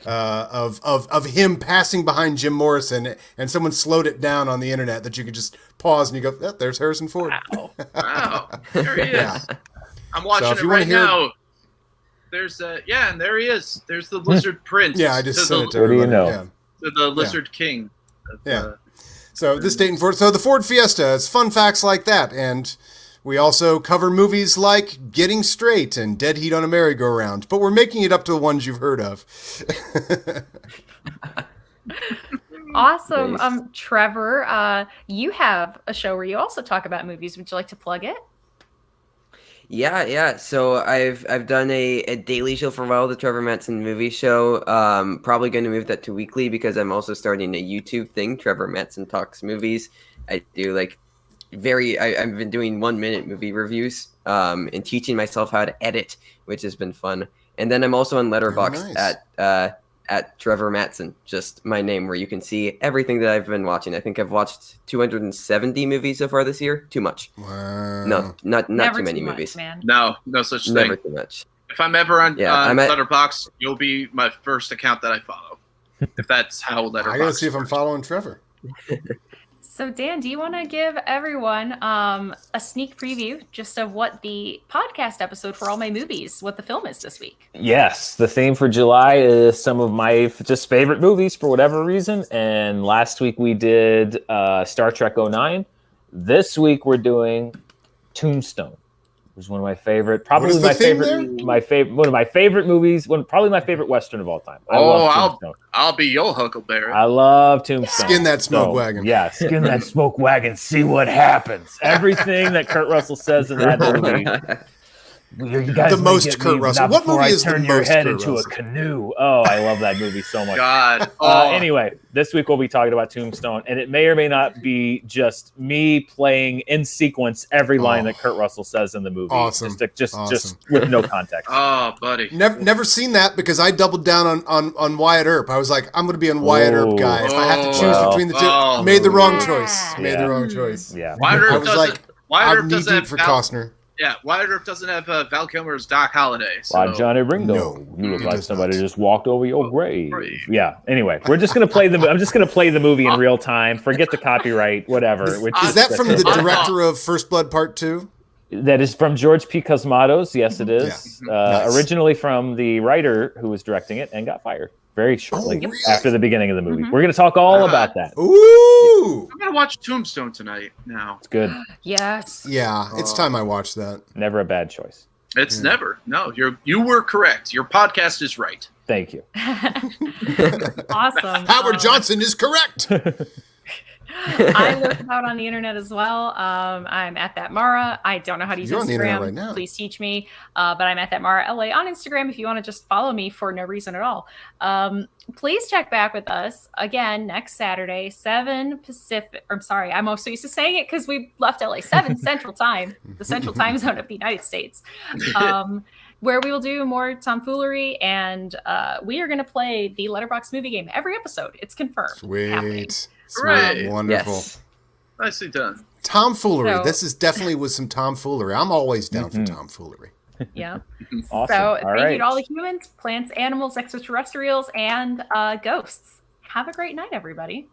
of him passing behind Jim Morrison, and someone slowed it down on the internet that you could just pause and you go, oh, there's Harrison Ford. Wow. There he is. Yeah. I'm watching if it you wanna right hear- now. There's and there he is. There's the Lizard Prince. Yeah, I just to sent the, it to What do you everybody. know? Yeah. to the Lizard King. Of, Yeah. So this date in Ford. So the Ford Fiesta. It's fun facts like that, and we also cover movies like Getting Straight and Dead Heat on a Merry-Go-Round. But we're making it up to the ones you've heard of. Awesome. Nice. Trevor, you have a show where you also talk about movies. Would you like to plug it? Yeah. So I've done a daily show for a while, the Trevor Matson movie show. Probably going to move that to weekly because I'm also starting a YouTube thing, Trevor Matson Talks Movies. I do like I've been doing 1-minute movie reviews and teaching myself how to edit, which has been fun. And then I'm also on Letterboxd at Trevor Matson, just my name, where you can see everything that I've been watching. I think I've watched 270 movies so far this year. Too much. Wow. No, not Never too many much, movies. man. No such thing. Never too much. If I'm ever on I'm at- Letterboxd, you'll be my first account that I follow. If that's how Letterboxd I gotta see if I'm works. following Trevor. So, Dan, do you want to give everyone a sneak preview just of what the podcast episode for All My Movies, what the film is this week? Yes, the theme for July is some of my just favorite movies for whatever reason. And last week we did Star Trek 09. This week we're doing Tombstone. It was one of my favorite, probably What is the my theme favorite, one of my favorite movies, probably my favorite Western of all time. I love Tombstone. I'll be your Huckleberry. I love Tombstone. Skin that smoke wagon. Yeah, skin that smoke wagon, see what happens. Everything that Kurt Russell says in that movie. You guys The may most get Kurt me Russell. not What before movie I is the turn your most head Kurt into Russell? a canoe. Oh, I love that movie so much. God. Anyway, this week we'll be talking about Tombstone, and it may or may not be just me playing in sequence every line that Kurt Russell says in the movie. Awesome. Just with no context. Oh, buddy. Never seen that because I doubled down on Wyatt Earp. I was like, I'm going to be a Wyatt Earp guy. If I have to choose between the two, made the wrong choice. Made the wrong choice. Yeah. Wyatt I Earp was doesn't. like, Wyatt I'm Earp knee doesn't deep have for Val, Costner. Yeah, Wyatt Earp doesn't have Val Kilmer's Doc Holliday. So. Like Johnny Ringo, No, you look he like does somebody not. just walked over your grave. Grave. Yeah. Anyway, we're just gonna play I'm just gonna play the movie in real time. Forget the copyright, whatever. Is that from the director of First Blood Part 2? That is from George P. Cosmatos. Yes, it is. Yeah. Nice. Originally from the writer who was directing it and got fired very shortly really? after the beginning of the movie. We're gonna talk all about that. Ooh! I'm gonna watch Tombstone tonight. Now It's good. Yes. Yeah, it's time I watched that. Never a bad choice. it's never. No, you were correct. Your podcast is right. Thank you. Awesome. Howard Johnson is correct. I look about on the internet as well. I'm at that Mara. I don't know how to use You're on the internet Instagram. right now. Please teach me. But I'm at that Mara LA on Instagram if you want to just follow me for no reason at all. Please check back with us again next Saturday, 7 Pacific. I'm sorry, I'm also used to saying it because we left LA, 7 Central Time, the Central Time Zone of the United States. Where we will do more tomfoolery, and we are going to play the Letterboxd movie game every episode. It's confirmed. Happening. Sweet. Hooray. Wonderful. Yes. Nicely done. Tomfoolery. So- This is definitely with some tomfoolery. I'm always down for tomfoolery. Yeah. Awesome. So All thank you right. to all the humans, plants, animals, extraterrestrials, and ghosts. Have a great night, everybody.